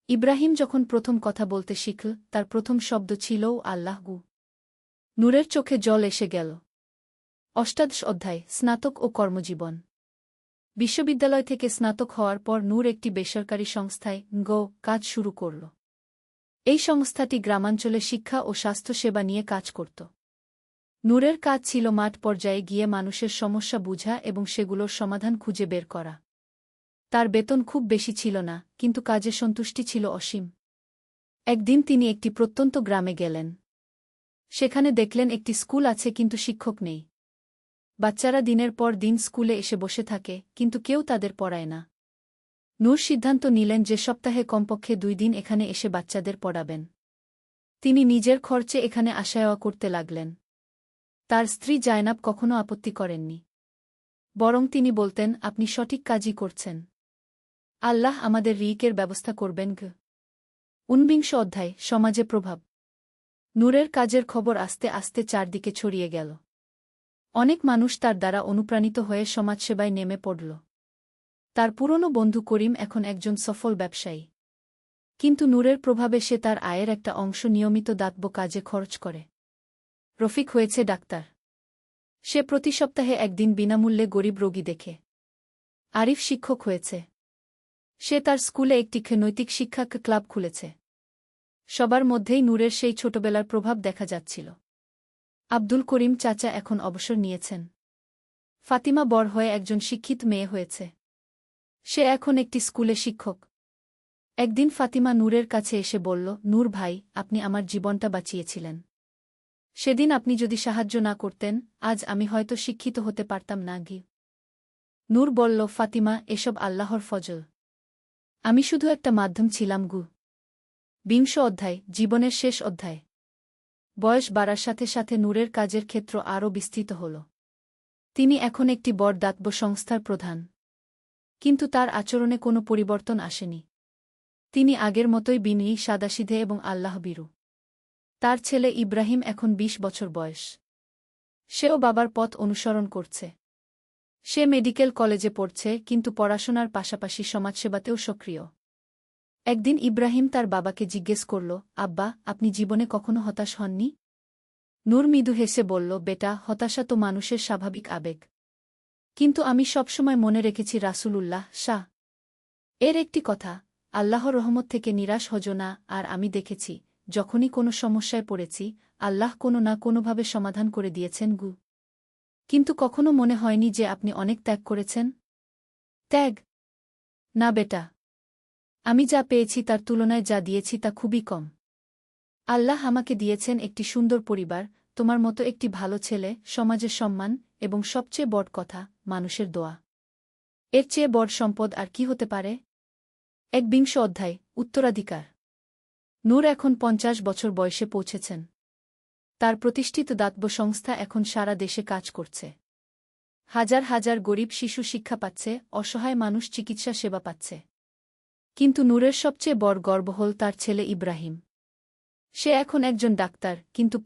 ইব্রাহিম যখন প্রথম কথা বলতে শিখল, তার প্রথম শব্দ ছিল আল্লাহ গু। নূরের চোখে জল এসে গেল। অষ্টাদশ অধ্যায়, স্নাতক ও কর্মজীবন। বিশ্ববিদ্যালয় থেকে স্নাতক হওয়ার পর নূর একটি বেসরকারি সংস্থায় কাজ শুরু করল। এই সংস্থাটি গ্রামাঞ্চলে শিক্ষা ও স্বাস্থ্যসেবা নিয়ে কাজ করত। নূরের কাজ ছিল মাঠ পর্যায়ে গিয়ে মানুষের সমস্যা বুঝা এবং সেগুলোর সমাধান খুঁজে বের করা। তার বেতন খুব বেশি ছিল না, কিন্তু কাজে সন্তুষ্টি ছিল অসীম। একদিন তিনি একটি প্রত্যন্ত গ্রামে গেলেন। সেখানে দেখলেন একটি স্কুল আছে কিন্তু শিক্ষক নেই। বাচ্চারা দিনের পর দিন স্কুলে এসে বসে থাকে, কিন্তু কেউ তাদের পড়ায় না। নূর সিদ্ধান্ত নিলেন যে সপ্তাহে কমপক্ষে 2 দিন এখানে এসে বাচ্চাদের পড়াবেন। তিনি নিজের খরচে এখানে আসা যাওয়া করতে লাগলেন। তার স্ত্রী জায়নাব কখনো আপত্তি করেননি। বরং তিনি বলতেন, আপনি সঠিক কাজই করছেন। আল্লাহ আমাদের রিজিকের ব্যবস্থা করবেন। 49 অধ্যায়, সমাজে প্রভাব। নূরের কাজের খবর আস্তে আস্তে চারদিকে ছড়িয়ে গেল। অনেক মানুষ তার দ্বারা অনুপ্রাণিত হয়ে সমাজসেবায় নেমে পড়ল। তার পুরনো বন্ধু করিম এখন একজন সফল ব্যবসায়ী। কিন্তু নূরের প্রভাবে সে তার আয়ের একটা অংশ নিয়মিত দাতব্য কাজে খরচ করে। রফিক হয়েছে ডাক্তার। সে প্রতি সপ্তাহে একদিন বিনামূল্যে গরিব রোগী দেখে। আরিফ শিক্ষক হয়েছে। সে তার স্কুলে একটি নৈতিক শিক্ষা ক্লাব খুলেছে। সবার মধ্যেই নূরের সেই ছোটবেলার প্রভাব দেখা যাচ্ছিল। আব্দুল করিম চাচা এখন অবসর নিয়েছেন। ফাতিমা বড় হয়ে একজন শিক্ষিত মেয়ে হয়েছে। সে এখন একটি স্কুলে শিক্ষক। একদিন ফাতিমা নূরের কাছে এসে বলল, নূর ভাই, আপনি আমার জীবনটা বাঁচিয়েছিলেন। সেদিন আপনি যদি সাহায্য না করতেন, আজ আমি হয়তো শিক্ষিত হতে পারতাম না। নূর বলল, ফাতিমা, এসব আল্লাহর ফজল। আমি শুধু একটা মাধ্যম ছিলাম। 20 অধ্যায়, জীবনের শেষ অধ্যায়। বয়স বাড়ার সাথে সাথে নূরের কাজের ক্ষেত্র আরও বিস্তৃত হল। তিনি এখন একটি বড় দাতব্য সংস্থার প্রধান। কিন্তু তার আচরণে কোনো পরিবর্তন আসেনি। তিনি আগের মতোই বিনয়ী, সাদাসিধে এবং আল্লাহভীরু। তার ছেলে ইব্রাহিম এখন 20 বছর বয়স। সেও বাবার পথ অনুসরণ করছে। সে মেডিকেল কলেজে পড়ছে, কিন্তু পড়াশোনার পাশাপাশি সমাজসেবাতেও সক্রিয়। একদিন ইব্রাহিম তার বাবাকে জিজ্ঞেস করল, আব্বা, আপনি জীবনে কখনো হতাশ হননি? নূর মৃদু হেসে বলল, বেটা, হতাশা তো মানুষের স্বাভাবিক আবেগ। কিন্তু আমি সবসময় মনে রেখেছি রাসূলুল্লাহ শাহ এর একটি কথা, আল্লাহর রহমত থেকে নিরাশ হজো না। আর আমি দেখেছি, যখনই কোনো সমস্যায় পড়েছি, আল্লাহ কোনো না কোনোভাবে সমাধান করে দিয়েছেন। কিন্তু কখনো মনে হয়নি যে আপনি অনেক ত্যাগ করেছেন? ত্যাগ? না বেটা। আমি যা পেয়েছি তার তুলনায় যা দিয়েছি তা খুবই কম। আল্লাহ আমাকে দিয়েছেন একটি সুন্দর পরিবার, তোমার মতো একটি ভালো ছেলে, সমাজের সম্মান, এবং সবচেয়ে বড় কথা, মানুষের দোয়া। এর চেয়ে বড় সম্পদ আর কি হতে পারে? 21 অধ্যায়, উত্তরাধিকার। নূর এখন 50 বছর বয়সে পৌঁছেছেন। তার প্রতিষ্ঠিত দাতব্য সংস্থা এখন সারা দেশে কাজ করছে। হাজার হাজার গরিব শিশু শিক্ষা পাচ্ছে, অসহায় মানুষ চিকিৎসা সেবা পাচ্ছে। কিন্তু নূরের সবচেয়ে বড় গর্ব হল তার ছেলে ইব্রাহিম। সে এখন একজন ডাক্তার, কিন্তু